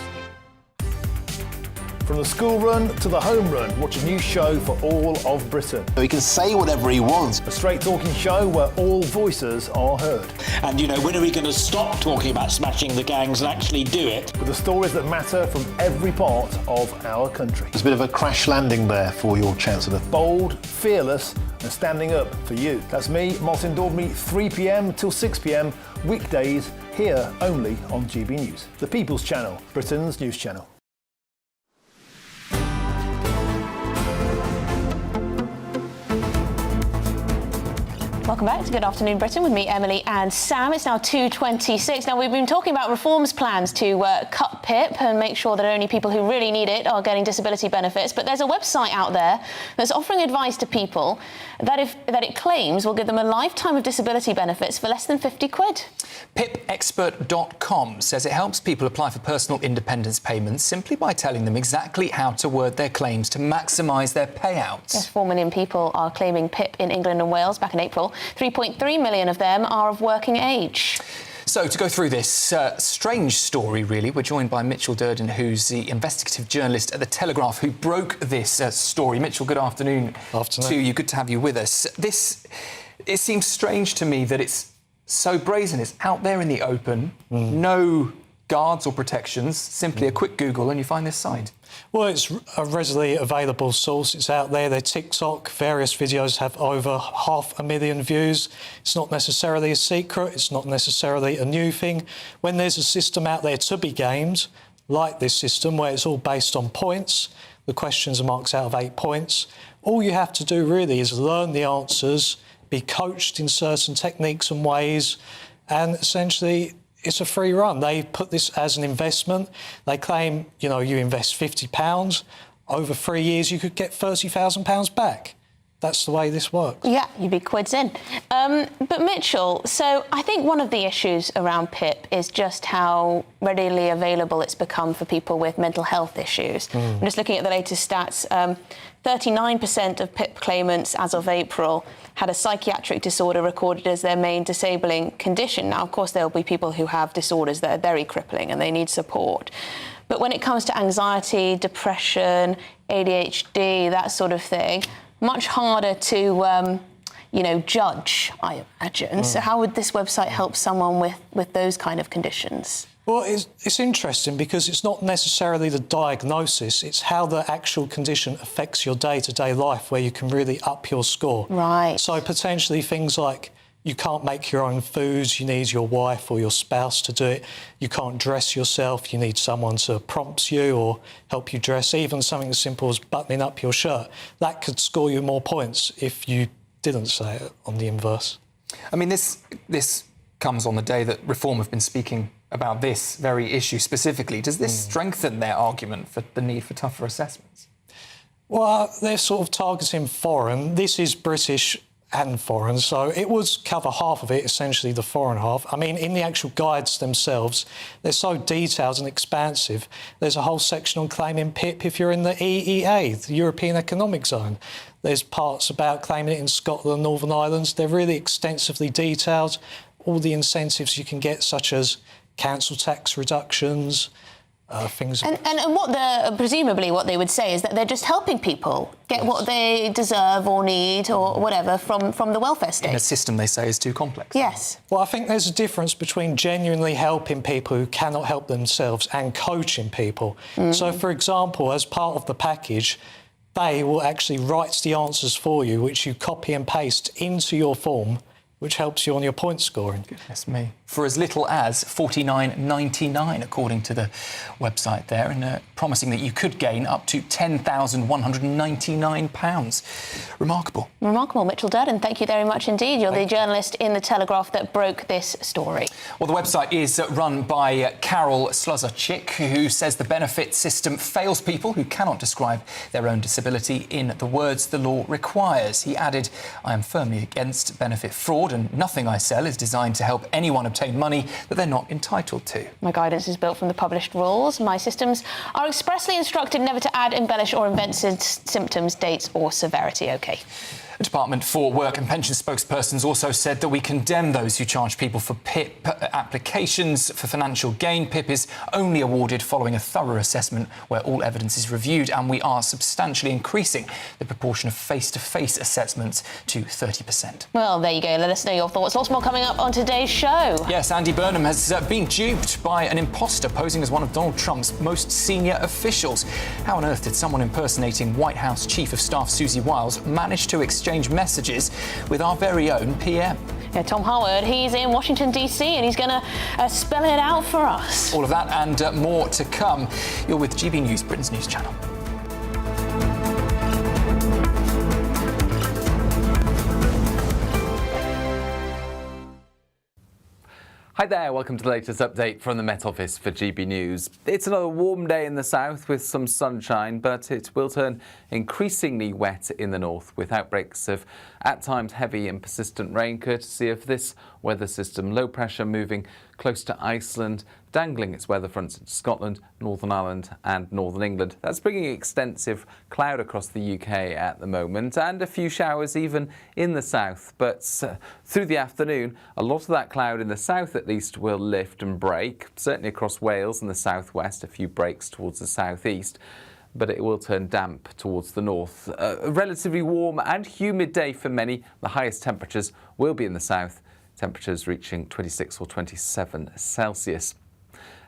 From the school run to the home run, watch a new show for all of Britain. He can say whatever he wants. A straight talking show where all voices are heard. And, you know, when are we going to stop talking about smashing the gangs and actually do it? With the stories that matter from every part of our country. There's a bit of a crash landing there for your Chancellor. Bold, fearless and standing up for you. That's me, Martin Daubney, 3 p.m. till 6 p.m, weekdays, here only on GB News. The People's Channel, Britain's news channel. Welcome back to Good Afternoon Britain with me, Emily and Sam. It's now 2:26. Now, we've been talking about reforms plans to cut PIP and make sure that only people who really need it are getting disability benefits. But there's a website out there that's offering advice to people that it claims will give them a lifetime of disability benefits for less than 50 quid. PIPexpert.com says it helps people apply for personal independence payments simply by telling them exactly how to word their claims to maximise their payouts. Yes, 4 million people are claiming PIP in England and Wales back in April. 3.3 million of them are of working age. So, to go through this strange story, really, we're joined by Mitchell Durden, who's the investigative journalist at The Telegraph, who broke this story. Mitchell, good afternoon. Afternoon. To you. Good to have you with us. It seems strange to me that it's so brazen. It's out there in the open, no guards or protections, simply a quick Google and you find this site. Well, it's a readily available source. It's out there. Their TikTok, various videos have over 500,000 views. It's not necessarily a secret. It's not necessarily a new thing. When there's a system out there to be gamed, like this system, where it's all based on points, the questions are marked out of 8 points, all you have to do really is learn the answers, be coached in certain techniques and ways, and essentially it's a free run. They put this as an investment. They claim, you know, you invest £50, over 3 years you could get £30,000 back. That's the way this works. Yeah, you'd be quids in. But Mitchell, so I think one of the issues around PIP is just how readily available it's become for people with mental health issues. I'm just looking at the latest stats. 39% of PIP claimants as of April had a psychiatric disorder recorded as their main disabling condition. Now, of course, there will be people who have disorders that are very crippling and they need support. But when it comes to anxiety, depression, ADHD, that sort of thing, much harder to, judge, I imagine. So how would this website help someone with those kind of conditions? Well, it's interesting because it's not necessarily the diagnosis, it's how the actual condition affects your day-to-day life where you can really up your score. Right. So potentially things like you can't make your own foods, you need your wife or your spouse to do it. You can't dress yourself, you need someone to prompt you or help you dress. Even something as simple as buttoning up your shirt. That could score you more points if you didn't say it on the inverse. I mean, this comes on the day that Reform have been speaking about this very issue specifically. Does this strengthen their argument for the need for tougher assessments? Well, they're sort of targeting foreign. This is British and foreign, so it would cover half of it, essentially the foreign half. I mean, in the actual guides themselves, they're so detailed and expansive. There's a whole section on claiming PIP if you're in the EEA, the European Economic Zone. There's parts about claiming it in Scotland, Northern Ireland. They're really extensively detailed. All the incentives you can get, such as council tax reductions, things. And presumably what they would say is that they're just helping people get what they deserve or need or whatever from the welfare state. In a system they say is too complex. Yes. Well, I think there's a difference between genuinely helping people who cannot help themselves and coaching people. So, for example, as part of the package, they will actually write the answers for you, which you copy and paste into your form, which helps you on your point scoring. Goodness me. For as little as $49.99, according to the website there, and promising that you could gain up to £10,199. Remarkable. Remarkable. Mitchell Durden, thank you very much indeed. You're the journalist in The Telegraph that broke this story. Well, the website is run by Carol Sluzarczyk, who says the benefit system fails people who cannot describe their own disability in the words the law requires. He added, I am firmly against benefit fraud, and nothing I sell is designed to help anyone obtain money that they're not entitled to. My guidance is built from the published rules. My systems are expressly instructed never to add, embellish or invent symptoms, dates or severity. OK. The Department for Work and Pension spokespersons also said that we condemn those who charge people for PIP applications for financial gain. PIP is only awarded following a thorough assessment where all evidence is reviewed, and we are substantially increasing the proportion of face-to-face assessments to 30%. Well, there you go. Let us know your thoughts. Lots more coming up on today's show. Yes, Andy Burnham has been duped by an imposter posing as one of Donald Trump's most senior officials. How on earth did someone impersonating White House Chief of Staff Susie Wiles manage to exchange messages with our very own PM? Yeah, Tom Harwood, he's in Washington, D.C, and he's going to spell it out for us. All of that and more to come. You're with GB News, Britain's news channel. Hi there, welcome to the latest update from the Met Office for GB News. It's another warm day in the south with some sunshine, but it will turn increasingly wet in the north with outbreaks of at times heavy and persistent rain courtesy of this weather system. Low pressure moving close to Iceland, dangling its weather fronts into Scotland, Northern Ireland and Northern England. That's bringing extensive cloud across the UK at the moment and a few showers even in the south. But through the afternoon, a lot of that cloud in the south at least will lift and break, certainly across Wales and the southwest, a few breaks towards the southeast. But it will turn damp towards the north. A relatively warm and humid day for many. The highest temperatures will be in the south, temperatures reaching 26 or 27 Celsius.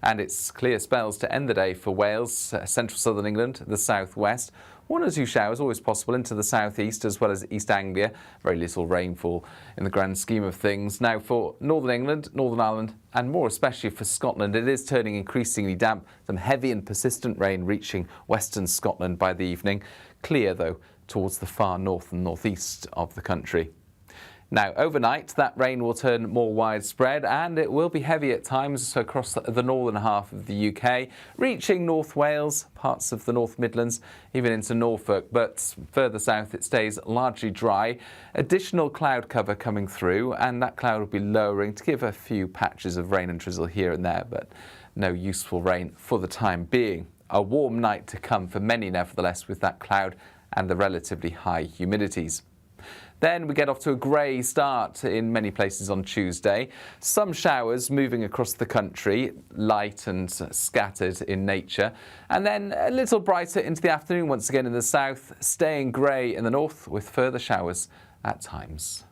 And it's clear spells to end the day for Wales, central southern England, the southwest. One or two showers always possible into the southeast as well as East Anglia. Very little rainfall in the grand scheme of things. Now for Northern England, Northern Ireland and more especially for Scotland, it is turning increasingly damp. Some heavy and persistent rain reaching western Scotland by the evening. Clear though towards the far north and northeast of the country. Now, overnight, that rain will turn more widespread and it will be heavy at times across the northern half of the UK, reaching North Wales, parts of the North Midlands, even into Norfolk. But further south, it stays largely dry. Additional cloud cover coming through, and that cloud will be lowering to give a few patches of rain and drizzle here and there, but no useful rain for the time being. A warm night to come for many, nevertheless, with that cloud and the relatively high humidities. Then we get off to a grey start in many places on Tuesday. Some showers moving across the country, light and scattered in nature. And then a little brighter into the afternoon once again in the south, staying grey in the north with further showers at times.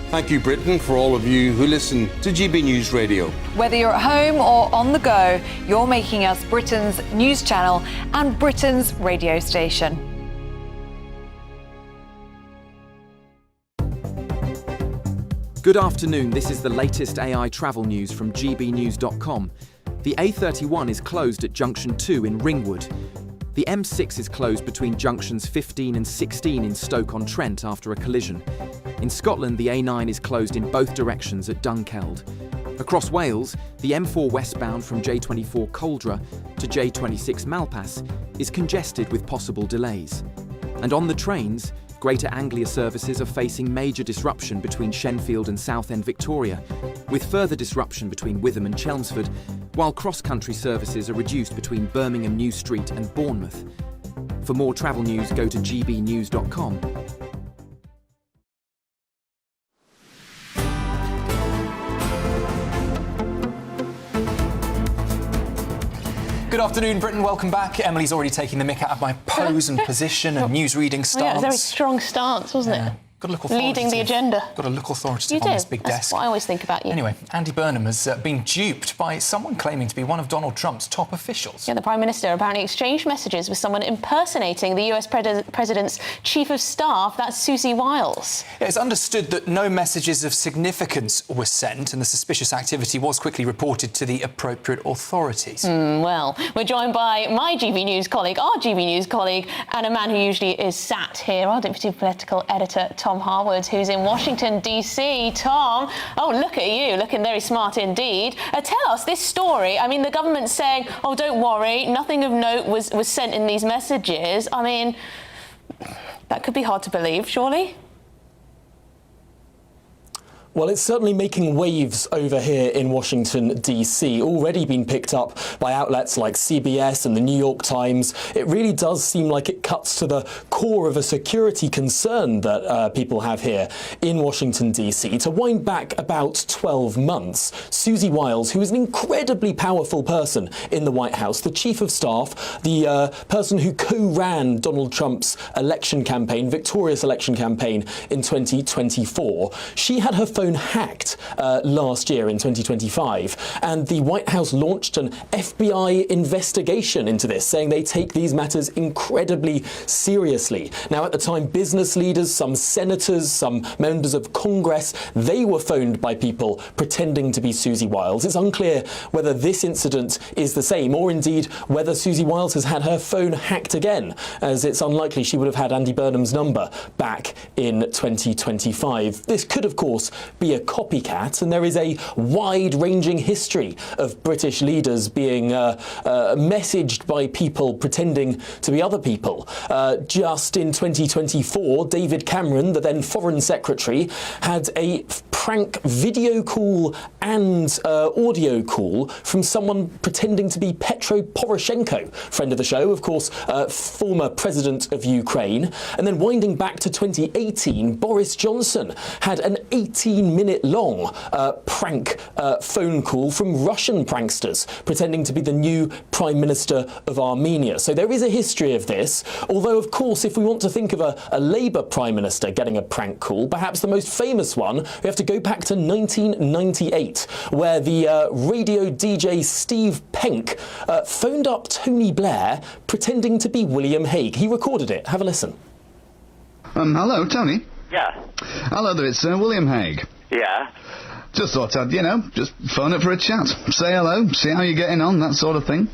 Thank you, Britain, for all of you who listen to GB News Radio. Whether you're at home or on the go, you're making us Britain's news channel and Britain's radio station. Good afternoon, this is the latest AI travel news from gbnews.com. The A31 is closed at Junction 2 in Ringwood. The M6 is closed between junctions 15 and 16 in Stoke-on-Trent after a collision. In Scotland, the A9 is closed in both directions at Dunkeld. Across Wales, the M4 westbound from J24 Coldra to J26 Malpas is congested with possible delays. And on the trains, Greater Anglia services are facing major disruption between Shenfield and Southend Victoria, with further disruption between Witham and Chelmsford, while cross-country services are reduced between Birmingham New Street and Bournemouth. For more travel news, go to gbnews.com. Good afternoon, Britain. Welcome back. Emily's already taking the mick out of my pose and position and news reading stance. Yeah, it was a very strong stance, wasn't it? Got to look authoritative. Leading the agenda. Got to look authoritative You on do. this big That's desk. what I always think about you. Anyway, Andy Burnham has been duped by someone claiming to be one of Donald Trump's top officials. Yeah, the Prime Minister apparently exchanged messages with someone impersonating the US President's Chief of Staff, that's Susie Wiles. Yeah, it's understood that no messages of significance were sent, and the suspicious activity was quickly reported to the appropriate authorities. Well, we're joined by my GB News colleague, our GB News colleague, and a man who usually is sat here, our Deputy Political Editor, Tom Harwood, who's in Washington, D.C. Tom, oh, look at you, looking very smart indeed. Tell us this story. I mean, the government's saying, oh, don't worry, nothing of note was sent in these messages. I mean, that could be hard to believe, surely? Well, it's certainly making waves over here in Washington, D.C., already been picked up by outlets like CBS and the New York Times. It really does seem like it cuts to the core of a security concern that people have here in Washington, D.C. To wind back about 12 months, Susie Wiles, who is an incredibly powerful person in the White House, the Chief of Staff, the person who co-ran Donald Trump's election campaign, victorious election campaign in 2024, she had her phone hacked last year in 2025, and the White House launched an FBI investigation into this, saying they take these matters incredibly seriously. Now, at the time, business leaders, some senators, some members of Congress, they were phoned by people pretending to be Susie Wiles. It's unclear whether this incident is the same, or indeed whether Susie Wiles has had her phone hacked again, as it's unlikely she would have had Andy Burnham's number back in 2025. This could, of course, be a copycat, and there is a wide-ranging history of British leaders being messaged by people pretending to be other people. Just in 2024, David Cameron, the then Foreign Secretary, had a prank video call and audio call from someone pretending to be Petro Poroshenko, friend of the show, of course, former president of Ukraine. And then winding back to 2018, Boris Johnson had an 18-minute-long prank phone call from Russian pranksters pretending to be the new Prime Minister of Armenia. So there is a history of this, although, of course, if we want to think of a Labour Prime Minister getting a prank call, perhaps the most famous one, we have to go back to 1998, where the radio DJ Steve Penk phoned up Tony Blair pretending to be William Hague. He recorded it. Have a listen. Hello, Tony. Yeah. Hello there, it's William Hague. Yeah. Just thought I'd, just phone it for a chat. Say hello, see how you're getting on, that sort of thing.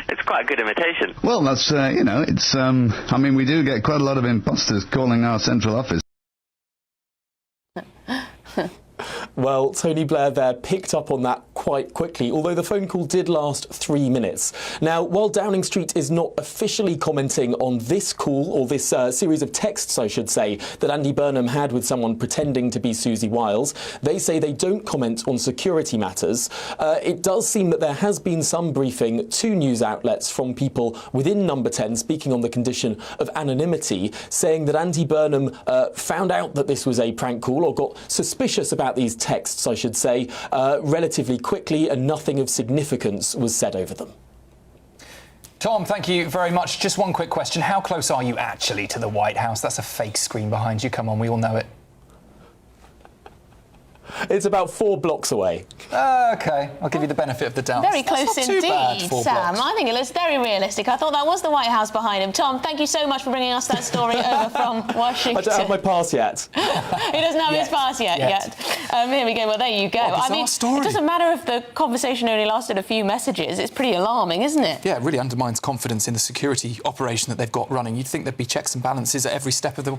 It's quite a good imitation. Well, that's, it's, I mean, we do get quite a lot of imposters calling our central office. Well, Tony Blair there picked up on that quite quickly, although the phone call did last 3 minutes. Now, while Downing Street is not officially commenting on this call, or this series of texts, I should say, that Andy Burnham had with someone pretending to be Susie Wiles, they say they don't comment on security matters. It does seem that there has been some briefing to news outlets from people within Number 10 speaking on the condition of anonymity, saying that Andy Burnham found out that this was a prank call, or got suspicious about these texts, I should say, relatively quickly, and nothing of significance was said over them. Tom, thank you very much. Just one quick question. How close are you actually to the White House? That's a fake screen behind you. Come on, we all know it. It's about 4 blocks away. OK, I'll give you the benefit of the doubt. Very That's close not too bad, indeed, 4 Sam. blocks. I think it looks very realistic. I thought that was the White House behind him. Tom, thank you so much for bringing us that story over from Washington. I don't have my pass yet. He doesn't have his pass yet. Here we go. Well, there you go. What a bizarre story. It doesn't matter if the conversation only lasted a few messages. It's pretty alarming, isn't it? Yeah, it really undermines confidence in the security operation that they've got running. You'd think there'd be checks and balances at every step of the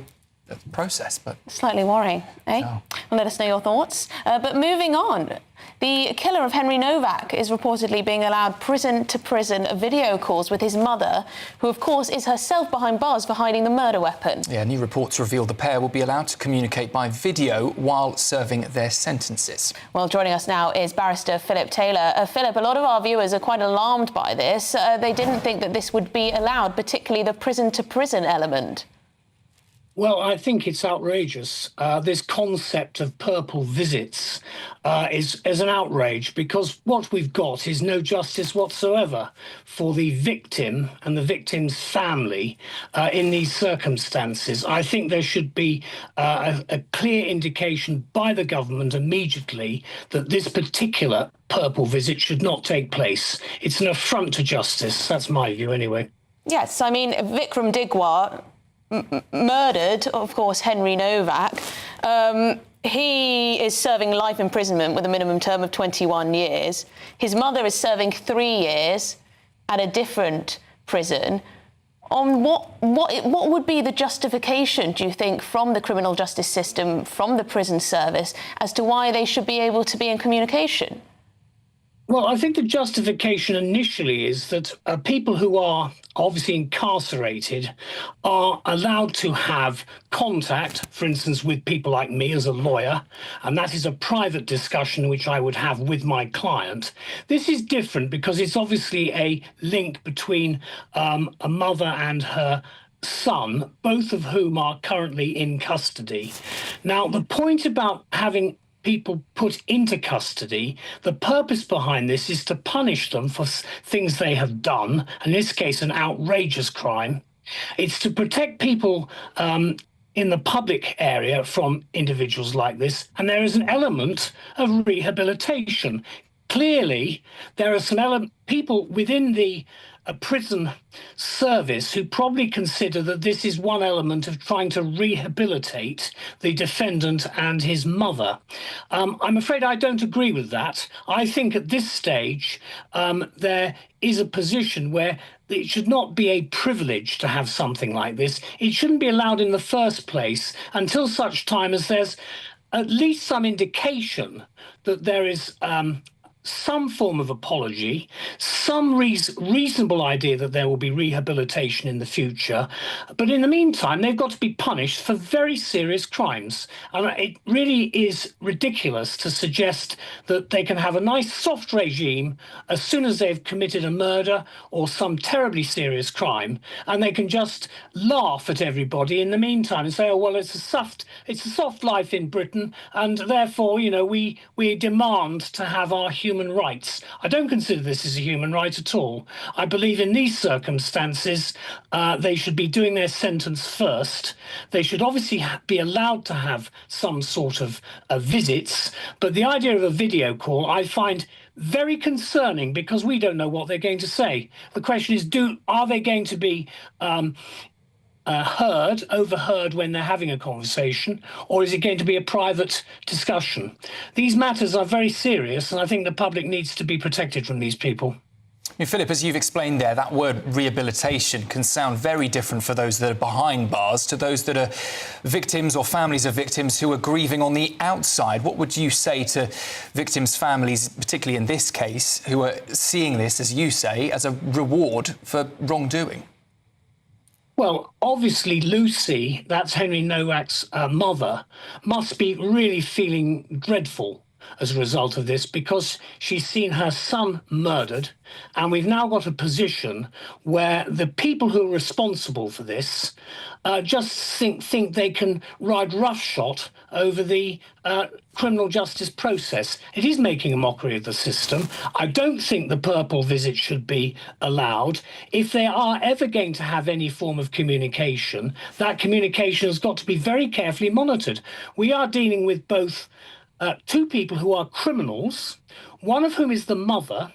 process, but... Slightly worrying, eh? No. Well, let us know your thoughts. But moving on, the killer of Henry Novak is reportedly being allowed prison-to-prison video calls with his mother, who, of course, is herself behind bars for hiding the murder weapon. Yeah, new reports reveal the pair will be allowed to communicate by video while serving their sentences. Well, joining us now is barrister Philip Taylor. Philip, a lot of our viewers are quite alarmed by this. They didn't think that this would be allowed, particularly the prison-to-prison element. Well, I think it's outrageous. This concept of purple visits is an outrage, because what we've got is no justice whatsoever for the victim and the victim's family in these circumstances. I think there should be a clear indication by the government immediately that this particular purple visit should not take place. It's an affront to justice. That's my view, anyway. Yes, I mean, Vikram Digwar murdered, of course, Henry Novak. He is serving life imprisonment with a minimum term of 21 years. His mother is serving 3 years at a different prison. On what would be the justification, do you think, from the criminal justice system, from the prison service, as to why they should be able to be in communication? Well, I think the justification initially is that people who are obviously incarcerated are allowed to have contact, for instance, with people like me as a lawyer, and that is a private discussion which I would have with my client. This is different because it's obviously a link between a mother and her son, both of whom are currently in custody. Now, the point about having people put into custody, the purpose behind this is to punish them for things they have done, in this case an outrageous crime. It's to protect people in the public area from individuals like this, and there is an element of rehabilitation. Clearly, there are some people within the prison service who probably consider that this is one element of trying to rehabilitate the defendant and his mother. I'm afraid I don't agree with that. I think at this stage there is a position where it should not be a privilege to have something like this. It shouldn't be allowed in the first place until such time as there's at least some indication that there is some form of apology, some reasonable idea that there will be rehabilitation in the future. But in the meantime, they've got to be punished for very serious crimes. And it really is ridiculous to suggest that they can have a nice soft regime as soon as they've committed a murder or some terribly serious crime, and they can just laugh at everybody in the meantime and say, oh, well, it's a soft life in Britain, and therefore, you know, we demand to have our human rights. I don't consider this as a human right at all. I believe in these circumstances, they should be doing their sentence first. They should obviously be allowed to have some sort of visits, but the idea of a video call I find very concerning, because we don't know what they're going to say. The question is, are they going to be overheard when they're having a conversation, or is it going to be a private discussion? These matters are very serious, and I think the public needs to be protected from these people. I mean, Philip, as you've explained there, that word rehabilitation can sound very different for those that are behind bars to those that are victims or families of victims who are grieving on the outside. What would you say to victims' families, particularly in this case, who are seeing this, as you say, as a reward for wrongdoing? Well, obviously, Lucy, that's Henry Novak's mother, must be really feeling dreadful as a result of this, because she's seen her son murdered, and we've now got a position where the people who are responsible for this just think they can ride roughshod over the criminal justice process. It is making a mockery of the system. I don't think the purple visit should be allowed. If they are ever going to have any form of communication, that communication has got to be very carefully monitored. We are dealing with both two people who are criminals, one of whom is the mother,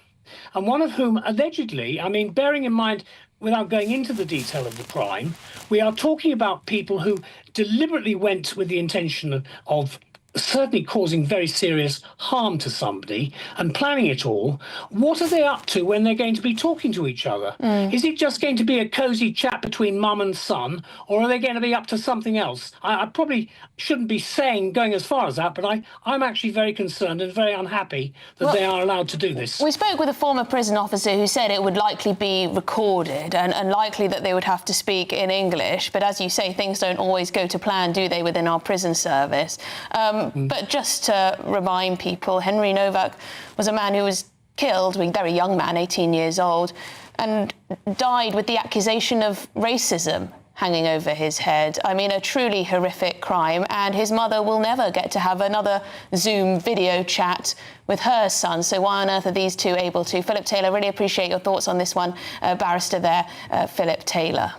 and one of whom allegedly, I mean, bearing in mind, without going into the detail of the crime, we are talking about people who deliberately went with the intention of certainly causing very serious harm to somebody and planning it all. What are they up to when they're going to be talking to each other? Is it just going to be a cosy chat between mum and son, or are they going to be up to something else? I probably shouldn't be going as far as that, but I'm actually very concerned and very unhappy that they are allowed to do this. We spoke with a former prison officer who said it would likely be recorded and likely that they would have to speak in English, but as you say, things don't always go to plan, do they, within our prison service? But just to remind people, Henry Novak was a man who was killed, a very young man, 18 years old, and died with the accusation of racism. hanging over his head. I mean, a truly horrific crime, and his mother will never get to have another Zoom video chat with her son. So why on earth are these two able to? Philip Taylor, really appreciate your thoughts on this one. Barrister there, Philip Taylor.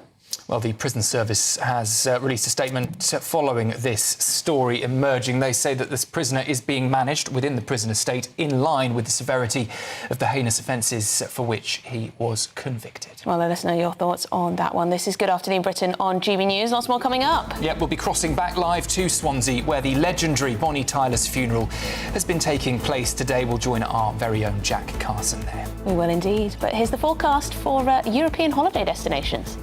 Well, the prison service has released a statement following this story emerging. They say that this prisoner is being managed within the prison estate in line with the severity of the heinous offences for which he was convicted. Well, let us know your thoughts on that one. This is Good Afternoon Britain on GB News. Lots more coming up. Yep, we'll be crossing back live to Swansea, where the legendary Bonnie Tyler's funeral has been taking place today. We'll join our very own Jack Carson there. We will indeed. But here's the forecast for European holiday destinations.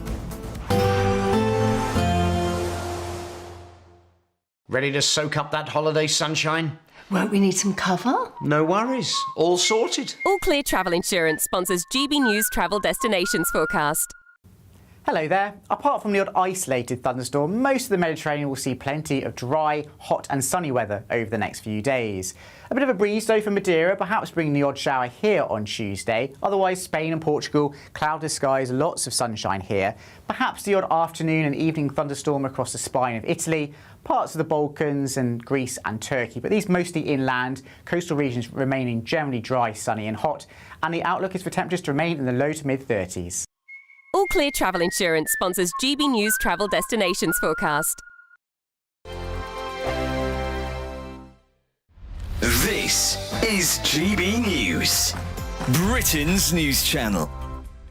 Ready to soak up that holiday sunshine? Won't we need some cover? No worries. All sorted. All Clear Travel Insurance sponsors GB News travel destinations forecast. Hello there. Apart from the odd isolated thunderstorm, most of the Mediterranean will see plenty of dry, hot and sunny weather over the next few days. A bit of a breeze though for Madeira, perhaps bringing the odd shower here on Tuesday. Otherwise, Spain and Portugal, cloudless skies, lots of sunshine here. Perhaps the odd afternoon and evening thunderstorm across the spine of Italy, parts of the Balkans and Greece and Turkey, but these mostly inland, coastal regions remaining generally dry, sunny and hot. And the outlook is for temperatures to remain in the low to mid-30s. All Clear Travel Insurance sponsors GB News travel destinations forecast. This is GB News, Britain's news channel.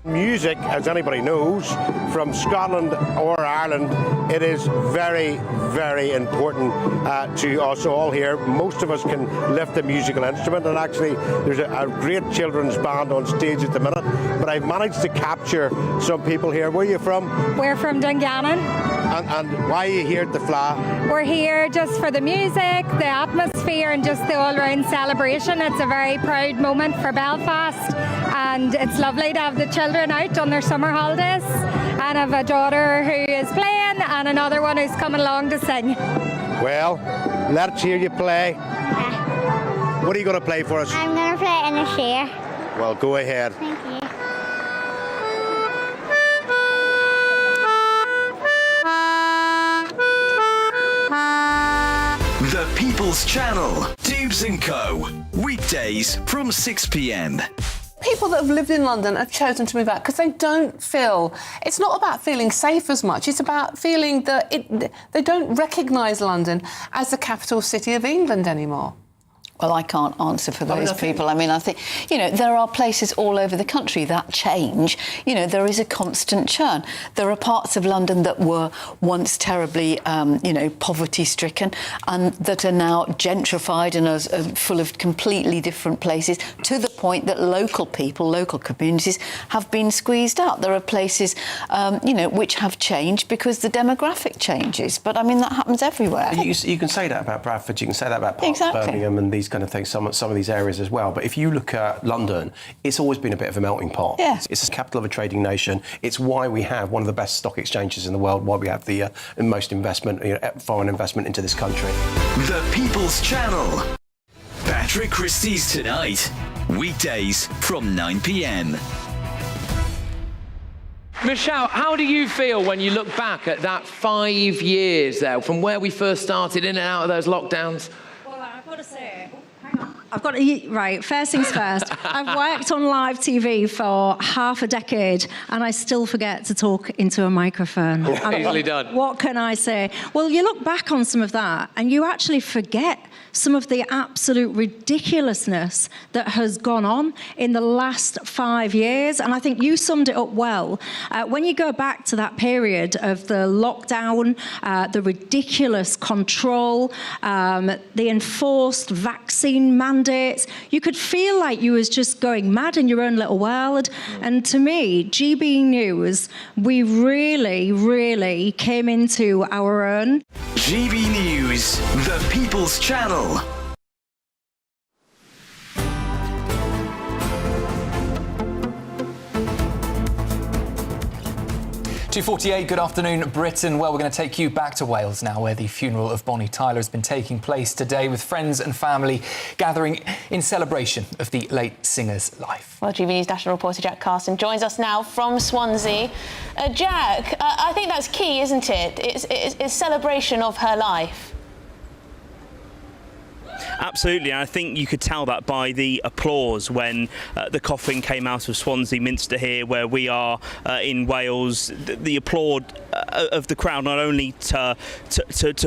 Music, as anybody knows, from Scotland or Ireland, it is very, very important to us all here. Most of us can lift a musical instrument, and actually there's a great children's band on stage at the minute, but I've managed to capture some people here. Where are you from? We're from Dungannon. And why are you here at the Fla? We're here just for the music, the atmosphere and just the all-round celebration. It's a very proud moment for Belfast, and it's lovely to have the children out on their summer holidays, and I have a daughter who is playing and another one who's coming along to sing. Well, let's hear you play. What are you going to play for us? I'm going to play in the chair. Well, go ahead. Thank you. The People's Channel, Dubes & Co. Weekdays from 6 p.m. People that have lived in London have chosen to move out because they don't feel... It's not about feeling safe as much. It's about feeling that they don't recognise London as the capital city of England anymore. Well, I can't answer for those people. I mean, I think, you know, there are places all over the country that change. You know, there is a constant churn. There are parts of London that were once terribly, you know, poverty-stricken and that are now gentrified and are full of completely different places, to the point that local people, local communities have been squeezed out. There are places, you know, which have changed because the demographic changes. But, I mean, that happens everywhere. You can say that about Bradford, you can say that about parts of Birmingham and these kind of things, some of these areas as well. But if you look at London, it's always been a bit of a melting pot. Yeah. It's the capital of a trading nation. It's why we have one of the best stock exchanges in the world, why we have the most investment, you know, foreign investment into this country. The People's Channel. Patrick Christie's Tonight. Weekdays from 9 p.m. Michelle, how do you feel when you look back at that 5 years there, from where we first started in and out of those lockdowns? I've got to, right, first things first. I've worked on live TV for half a decade and I still forget to talk into a microphone. Easily done. What can I say? Well, you look back on some of that and you actually forget some of the absolute ridiculousness that has gone on in the last 5 years. And I think you summed it up well. When you go back to that period of the lockdown, the ridiculous control, the enforced vaccine mandates, you could feel like you was just going mad in your own little world. And to me, GB News, we really, really came into our own. GB News, the People's Channel. 2:48, good afternoon, Britain. Well, we're going to take you back to Wales now, where the funeral of Bonnie Tyler has been taking place today, with friends and family gathering in celebration of the late singer's life. Well, GB News national reporter Jack Carson joins us now from Swansea. Jack, I think that's key, isn't it? It's celebration of her life. Absolutely, and I think you could tell that by the applause when the coffin came out of Swansea Minster here, where we are in Wales. The applaud of the crowd, not only to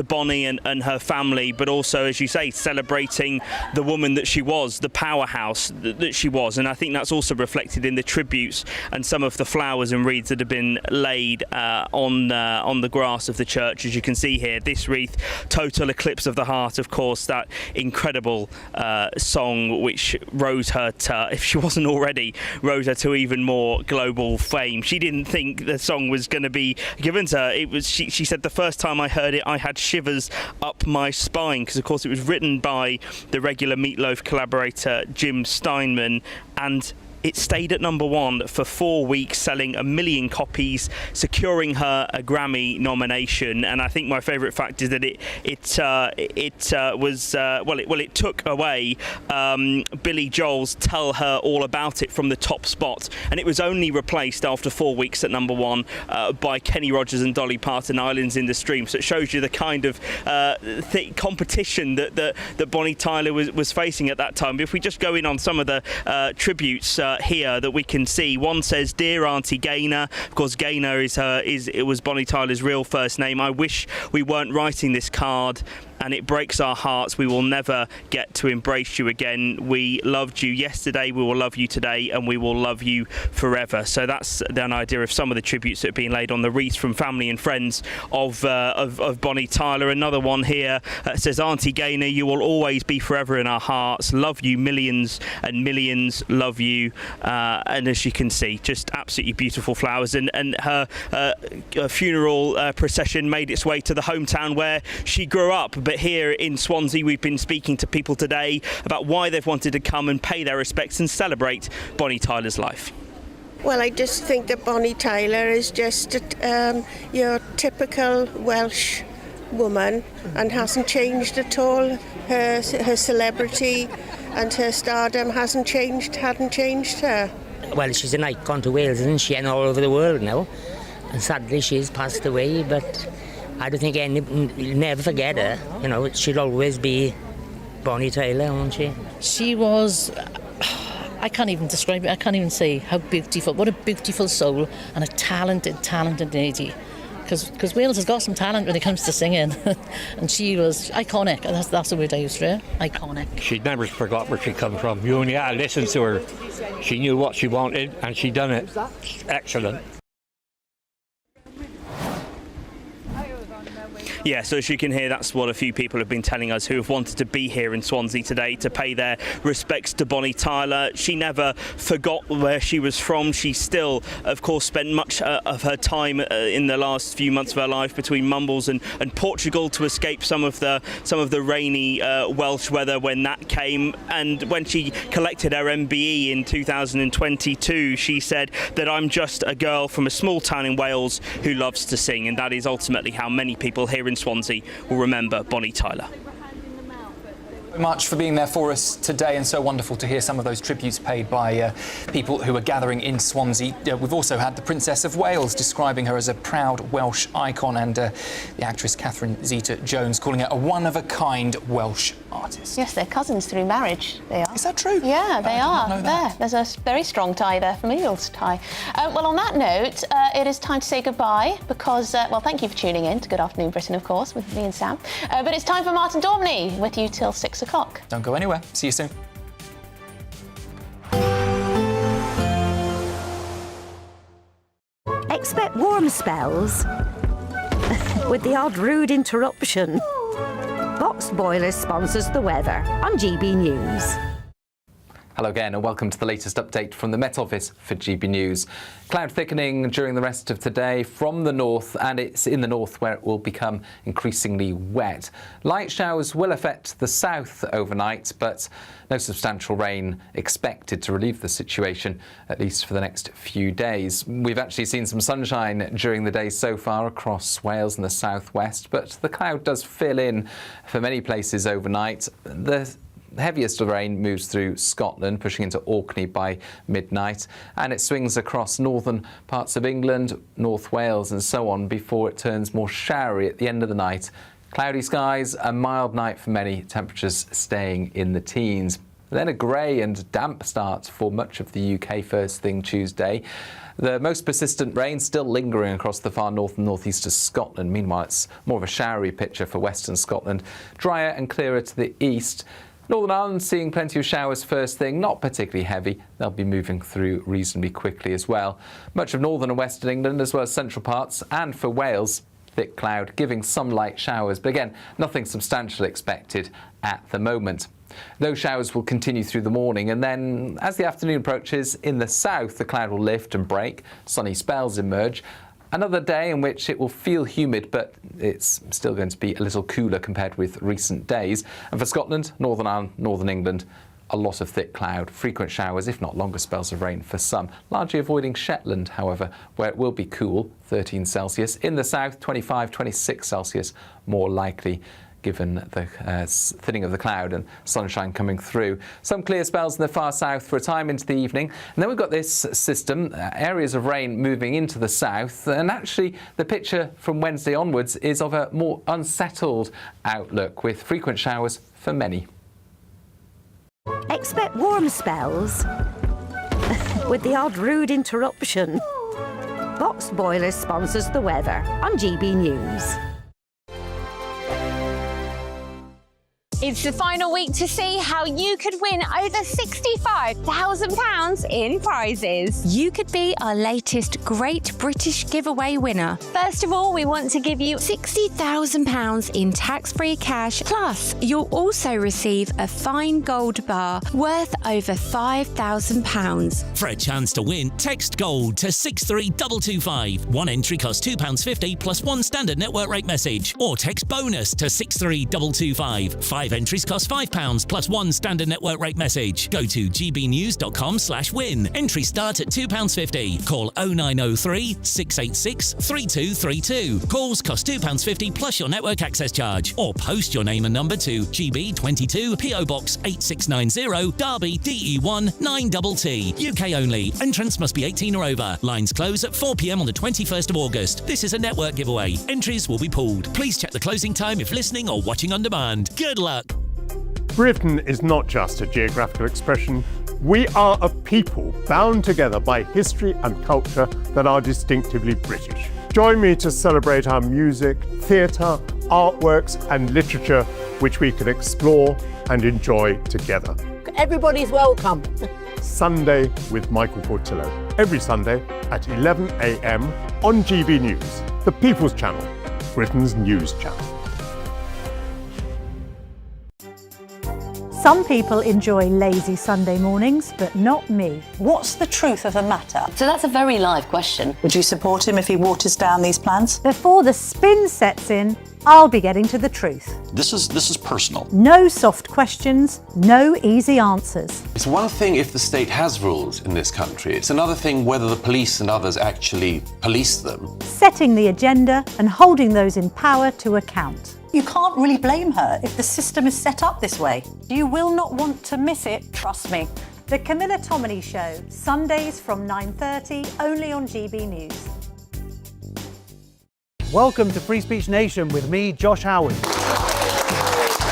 Bonnie and her family, but also, as you say, celebrating the woman that she was, the powerhouse that she was. And I think that's also reflected in the tributes and some of the flowers and wreaths that have been laid on the grass of the church. As you can see here, this wreath, Total Eclipse of the Heart, of course, that incredible song which rose her to, if she wasn't already, rose her to even more global fame. She didn't think the song was going to be given to her. It was, she said, the first time I heard it, I had shivers up my spine, because of course it was written by the regular Meatloaf collaborator Jim Steinman, and it stayed at #1 for 4 weeks, selling 1 million copies, securing her a Grammy nomination. And I think my favourite fact is that it took away Billy Joel's "Tell Her All About It" from the top spot, and it was only replaced after 4 weeks at #1 by Kenny Rogers and Dolly Parton, "Islands in the Stream." So it shows you the kind of competition that Bonnie Tyler was facing at that time. But if we just go in on some of the tributes here that we can see, one says, "Dear Auntie Gaynor." Of course, Gaynor it was Bonnie Tyler's real first name. "I wish we weren't writing this card, and it breaks our hearts. We will never get to embrace you again. We loved you yesterday, we will love you today, and we will love you forever." So that's an idea of some of the tributes that have been laid on the wreaths from family and friends of Bonnie Tyler. Another one here says, "Auntie Gaynor, you will always be forever in our hearts. Love you, millions and millions, love you." And as you can see, just absolutely beautiful flowers. And her funeral procession made its way to the hometown where she grew up. But here in Swansea, we've been speaking to people today about why they've wanted to come and pay their respects and celebrate Bonnie Tyler's life. Well, I just think that Bonnie Tyler is just your typical Welsh woman and hasn't changed at all. Her celebrity and her stardom hadn't changed her. Well, she's an icon to Wales, isn't she, and all over the world now. And sadly, she's passed away, but I don't think you'll never forget her. You know, she'll always be Bonnie Tyler, won't she? She was, I can't even describe it. I can't even say how beautiful, what a beautiful soul, and a talented lady. Because Wales has got some talent when it comes to singing. And she was iconic. That's the word I use for her. Iconic. She never forgot where she come from. You only had to listen to her. She knew what she wanted, and she done it. Excellent. Yeah, so as you can hear, that's what a few people have been telling us who have wanted to be here in Swansea today to pay their respects to Bonnie Tyler. She never forgot where she was from. She still, of course, spent much of her time in the last few months of her life between Mumbles and Portugal to escape some of the rainy Welsh weather when that came. And when she collected her MBE in 2022, she said that "I'm just a girl from a small town in Wales who loves to sing." And that is ultimately how many people here in Swansea will remember Bonnie Tyler. Much for being there for us today, and so wonderful to hear some of those tributes paid by people who are gathering in Swansea. We've also had the Princess of Wales describing her as a proud Welsh icon, and the actress Catherine Zeta-Jones calling her a one-of-a-kind Welsh artist. Yes, they're cousins through marriage, they are. Is that true? Yeah, they are. There's a very strong tie there, familial tie. Well, on that note, it is time to say goodbye because, well, thank you for tuning in to Good Afternoon Britain, of course, with me and Sam. But it's time for Martin Dormley with you till 6 o'clock. Don't go anywhere. See you soon. Expect warm spells with the odd rude interruption. Box Boilers sponsors the weather on GB News. Hello again and welcome to the latest update from the Met Office for GB News. Cloud thickening during the rest of today from the north, and it's in the north where it will become increasingly wet. Light showers will affect the south overnight, but no substantial rain expected to relieve the situation, at least for the next few days. We've actually seen some sunshine during the day so far across Wales and the southwest, but the cloud does fill in for many places overnight. The heaviest rain moves through Scotland, pushing into Orkney by midnight, and it swings across northern parts of England, North Wales and so on before it turns more showery at the end of the night. Cloudy skies, a mild night for many, temperatures staying in the teens. Then a grey and damp start for much of the UK first thing Tuesday. The most persistent rain still lingering across the far north and northeast of Scotland. Meanwhile, it's more of a showery picture for western Scotland. Drier and clearer to the east. Northern Ireland seeing plenty of showers first thing, not particularly heavy. They'll be moving through reasonably quickly as well. Much of northern and western England as well as central parts, and for Wales, thick cloud giving some light showers, but again, nothing substantial expected at the moment. Those showers will continue through the morning, and then as the afternoon approaches, in the south the cloud will lift and break, sunny spells emerge. Another day in which it will feel humid, but it's still going to be a little cooler compared with recent days. And for Scotland, Northern Ireland, Northern England, a lot of thick cloud, frequent showers, if not longer spells of rain for some. Largely avoiding Shetland, however, where it will be cool, 13 Celsius. In the south, 25, 26 Celsius, more likely, given the thinning of the cloud and sunshine coming through. Some clear spells in the far south for a time into the evening. And then we've got this system, areas of rain moving into the south. And actually, the picture from Wednesday onwards is of a more unsettled outlook with frequent showers for many. Expect warm spells with the odd rude interruption. Box Boilers sponsors the weather on GB News. It's the final week to see how you could win over £65,000 in prizes. You could be our latest Great British Giveaway winner. First of all, we want to give you £60,000 in tax-free cash. Plus, you'll also receive a fine gold bar worth over £5,000. For a chance to win, text GOLD to 63225. One entry costs £2.50 plus one standard network rate message. Or text BONUS to 63225. 5 entries cost £5 plus one standard network rate message. Go to gbnews.com/win. Entries start at £2.50. Call 0903 686 3232. Calls cost £2.50 plus your network access charge. Or post your name and number to GB22 PO Box 8690 Derby DE1 9TT. UK only. Entrants must be 18 or over. Lines close at 4 p.m. on the 21st of August. This is a network giveaway. Entries will be pooled. Please check the closing time if listening or watching on demand. Good luck. Britain is not just a geographical expression. We are a people bound together by history and culture that are distinctively British. Join me to celebrate our music, theatre, artworks and literature, which we can explore and enjoy together. Everybody's welcome. Sunday with Michael Portillo. Every Sunday at 11 a.m. on GB News, the People's Channel, Britain's news channel. Some people enjoy lazy Sunday mornings, but not me. What's the truth of the matter? So that's a very live question. Would you support him if he waters down these plans? Before the spin sets in, I'll be getting to the truth. This is personal. No soft questions, no easy answers. It's one thing if the state has rules in this country. It's another thing whether the police and others actually police them. Setting the agenda and holding those in power to account. You can't really blame her if the system is set up this way. You will not want to miss it, trust me. The Camilla Tominey Show, Sundays from 9:30, only on GB News. Welcome to Free Speech Nation with me, Josh Howard.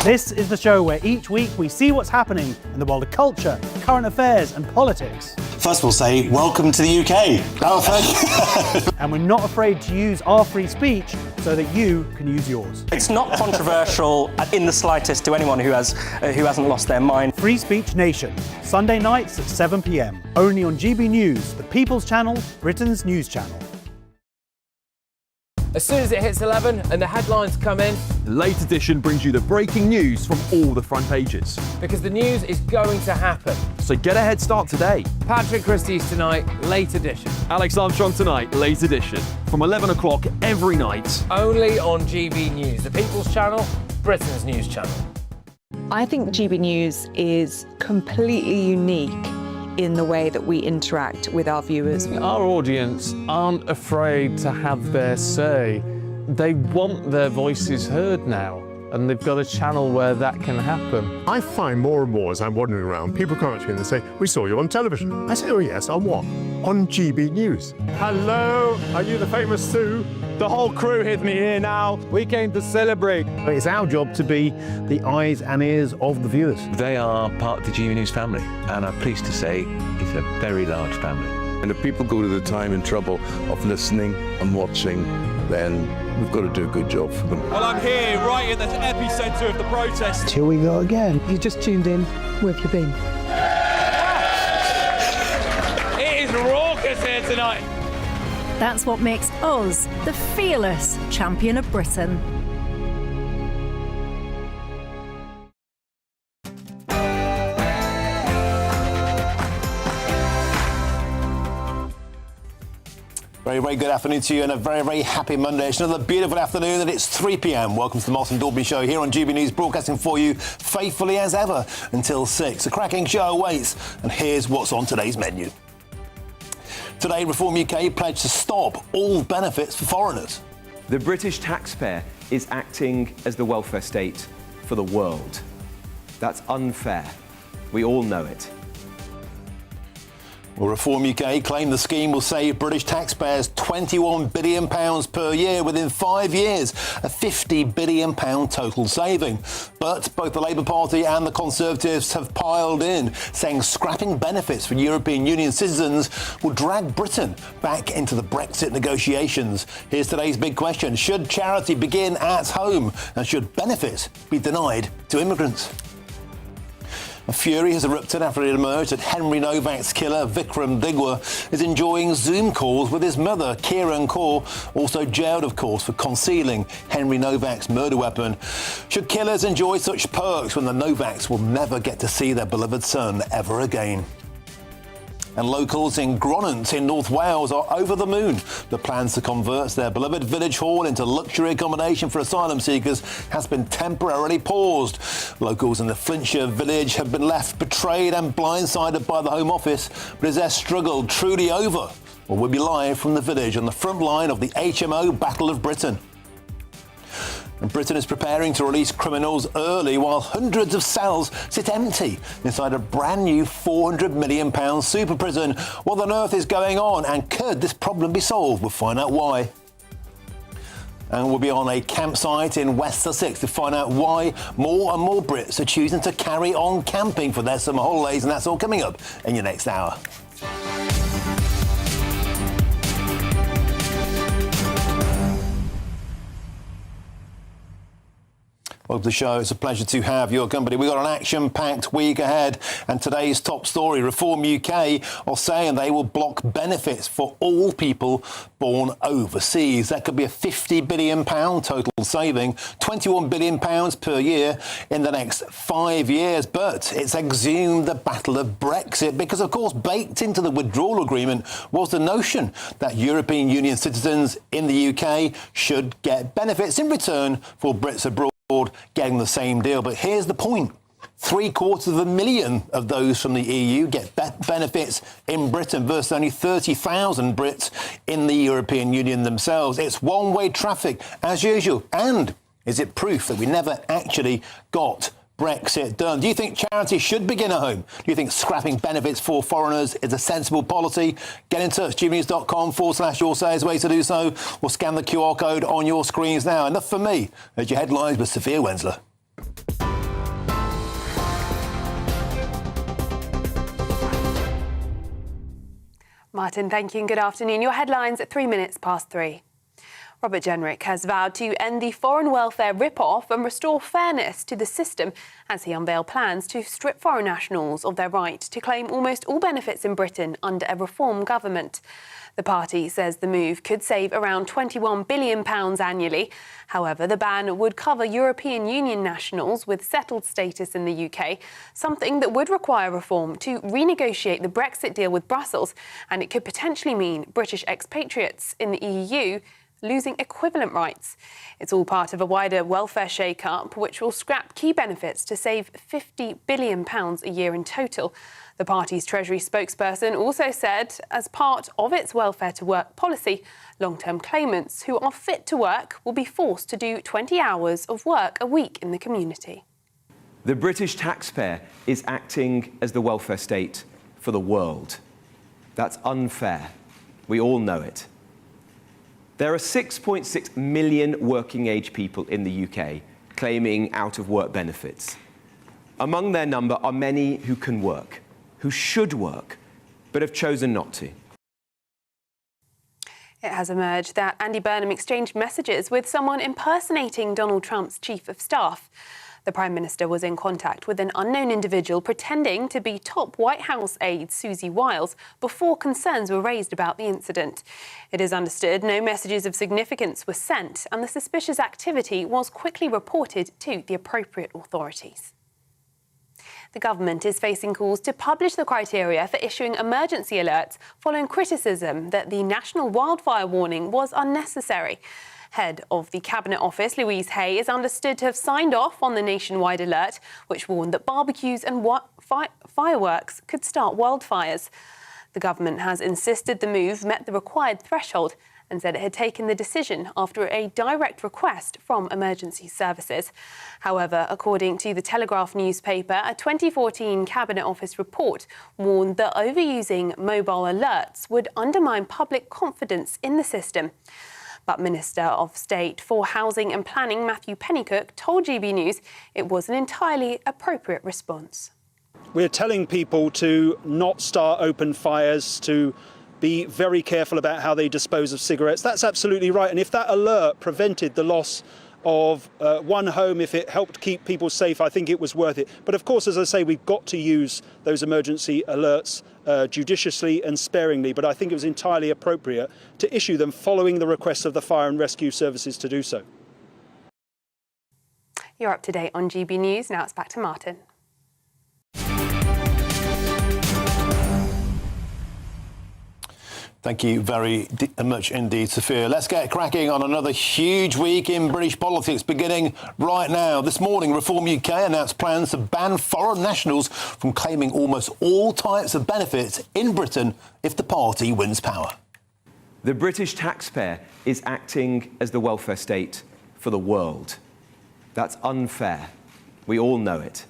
This is the show where each week we see what's happening in the world of culture, current affairs and politics. First we'll say, welcome to the UK. Oh, thank you. And we're not afraid to use our free speech so that you can use yours. It's not controversial in the slightest to anyone who hasn't lost their mind. Free Speech Nation, Sunday nights at 7 p.m. Only on GB News, the People's Channel, Britain's news channel. As soon as it hits 11 and the headlines come in, the Late Edition brings you the breaking news from all the front pages. because the news is going to happen. So get a head start today. Patrick Christie's tonight, Late Edition. Alex Armstrong tonight, Late Edition. From 11 o'clock every night. Only on GB News, the People's Channel, Britain's news channel. I think GB News is completely unique in the way that we interact with our viewers. Our audience aren't afraid to have their say. They want their voices heard now, and they've got a channel where that can happen. I find more and more as I'm wandering around, people come up to me and they say, "We saw you on television." I say, "Oh yes, on what?" "On GB News." Hello, are you the famous Sue? The whole crew is me here now. We came to celebrate. It's our job to be the eyes and ears of the viewers. They are part of the GBNews family, and I'm pleased to say it's a very large family. And if people go to the time and trouble of listening and watching, then we've got to do a good job for them. Well, I'm here right in the epicentre of the protest. Here we go again. You just tuned in. Where have you been? It is raucous here tonight. That's what makes us the fearless champion of Britain. Very, very good afternoon to you and a very, very happy Monday. It's another beautiful afternoon and it's 3 p.m. Welcome to the Martin Dalby Show here on GB News, broadcasting for you faithfully as ever until 6. A cracking show awaits, and here's what's on today's menu. Today, Reform UK pledged to stop all benefits for foreigners. The British taxpayer is acting as the welfare state for the world. That's unfair. We all know it. Well, Reform UK claim the scheme will save British taxpayers £21 billion per year within 5 years, a £50 billion total saving. But both the Labour Party and the Conservatives have piled in, saying scrapping benefits for European Union citizens will drag Britain back into the Brexit negotiations. Here's today's big question. Should charity begin at home, and should benefits be denied to immigrants? A fury has erupted after it emerged that Henry Novak's killer, Vikram Digwa, is enjoying Zoom calls with his mother, Kiran Kaur, also jailed, of course, for concealing Henry Novak's murder weapon. Should killers enjoy such perks when the Novaks will never get to see their beloved son ever again? And locals in Gronant in North Wales are over the moon. The plans to convert their beloved village hall into luxury accommodation for asylum seekers has been temporarily paused. Locals in the Flintshire village have been left betrayed and blindsided by the Home Office. But is their struggle truly over? Well, we'll be live from the village on the front line of the HMO Battle of Britain. And Britain is preparing to release criminals early while hundreds of cells sit empty inside a brand new £400 million super prison. What on earth is going on, and could this problem be solved? We'll find out why. And we'll be on a campsite in West Sussex to find out why more and more Brits are choosing to carry on camping for their summer holidays, and that's all coming up in your next hour. Welcome to the show. It's a pleasure to have your company. We've got an action-packed week ahead, and today's top story, Reform UK are saying they will block benefits for all people born overseas. That could be a £50 billion total saving, £21 billion per year in the next 5 years. But it's exhumed the battle of Brexit because, of course, baked into the withdrawal agreement was the notion that European Union citizens in the UK should get benefits in return for Brits abroad getting the same deal. But here's the point. 750,000 of those from the EU get benefits in Britain versus only 30,000 Brits in the European Union themselves. It's one-way traffic as usual. And is it proof that we never actually got Brexit done? Do you think charity should begin at home? Do you think scrapping benefits for foreigners is a sensible policy? Get in touch. gbnews.com/your say is the way to do so, or scan the QR code on your screens now. Enough for me. There's your headlines with Sophia Wensler. Martin, thank you and good afternoon. Your headlines at 3 minutes past 3. Robert Jenrick has vowed to end the foreign welfare rip-off and restore fairness to the system as he unveiled plans to strip foreign nationals of their right to claim almost all benefits in Britain under a reform government. The party says the move could save around £21 billion annually. However, the ban would cover European Union nationals with settled status in the UK, something that would require reform to renegotiate the Brexit deal with Brussels, and it could potentially mean British expatriates in the EU losing equivalent rights. It's all part of a wider welfare shake-up, which will scrap key benefits to save £50 billion a year in total. The party's Treasury spokesperson also said, as part of its welfare to work policy, long-term claimants who are fit to work will be forced to do 20 hours of work a week in the community. The British taxpayer is acting as the welfare state for the world. That's unfair. We all know it. There are 6.6 million working-age people in the UK claiming out-of-work benefits. Among their number are many who can work, who should work, but have chosen not to. It has emerged that Andy Burnham exchanged messages with someone impersonating Donald Trump's chief of staff. The Prime Minister was in contact with an unknown individual pretending to be top White House aide Susie Wiles before concerns were raised about the incident. It is understood no messages of significance were sent, and the suspicious activity was quickly reported to the appropriate authorities. The government is facing calls to publish the criteria for issuing emergency alerts following criticism that the national wildfire warning was unnecessary. Head of the Cabinet Office, Louise Hay, is understood to have signed off on the nationwide alert, which warned that barbecues and fireworks could start wildfires. The government has insisted the move met the required threshold and said it had taken the decision after a direct request from emergency services. However, according to the Telegraph newspaper, a 2014 Cabinet Office report warned that overusing mobile alerts would undermine public confidence in the system. But Minister of State for Housing and Planning Matthew Pennycook told GB News it was an entirely appropriate response. We're telling people to not start open fires, to be very careful about how they dispose of cigarettes. That's absolutely right. And if that alert prevented the loss of one home, if it helped keep people safe, I think it was worth it. But of course, as I say, we've got to use those emergency alerts judiciously and sparingly. But I think it was entirely appropriate to issue them following the request of the fire and rescue services to do so. You're up to date on GB News. Now it's back to Martin. Thank you very much indeed, Sophia. Let's get cracking on another huge week in British politics, beginning right now. This morning, Reform UK announced plans to ban foreign nationals from claiming almost all types of benefits in Britain if the party wins power. The British taxpayer is acting as the welfare state for the world. That's unfair. We all know it.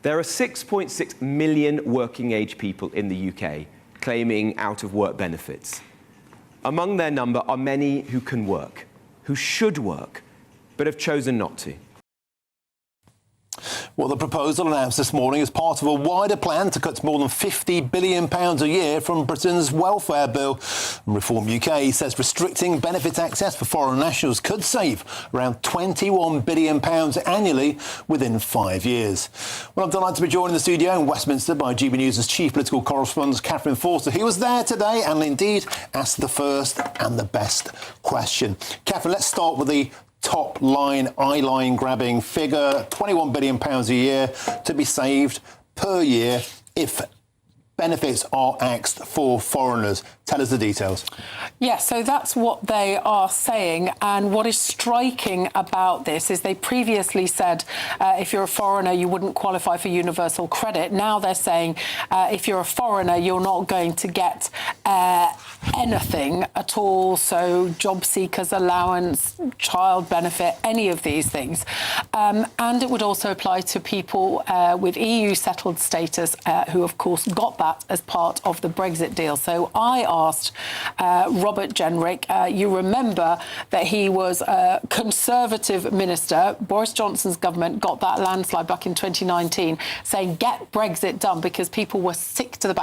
There are 6.6 million working-age people in the UK claiming out-of-work benefits. Among their number are many who can work, who should work, but have chosen not to. Well, the proposal announced this morning is part of a wider plan to cut more than £50 billion a year from Britain's welfare bill. Reform UK says restricting benefit access for foreign nationals could save around £21 billion annually within 5 years. Well, I'm delighted to be joined in the studio in Westminster by GB News' chief political correspondent, Catherine Forster, who was there today and indeed asked the first and the best question. Catherine, let's start with the top line, eye-line grabbing figure, £21 billion a year to be saved per year if benefits are axed for foreigners. Tell us the details. Yes, so that's what they are saying. And what is striking about this is they previously said if you're a foreigner, you wouldn't qualify for universal credit. Now they're saying if you're a foreigner, you're not going to get anything at all. So job seekers allowance, child benefit, any of these things. And it would also apply to people with EU settled status who, of course, got that as part of the Brexit deal. So I asked Robert Jenrick, you remember that he was a Conservative minister. Boris Johnson's government got that landslide back in 2019, saying get Brexit done because people were sick to the back.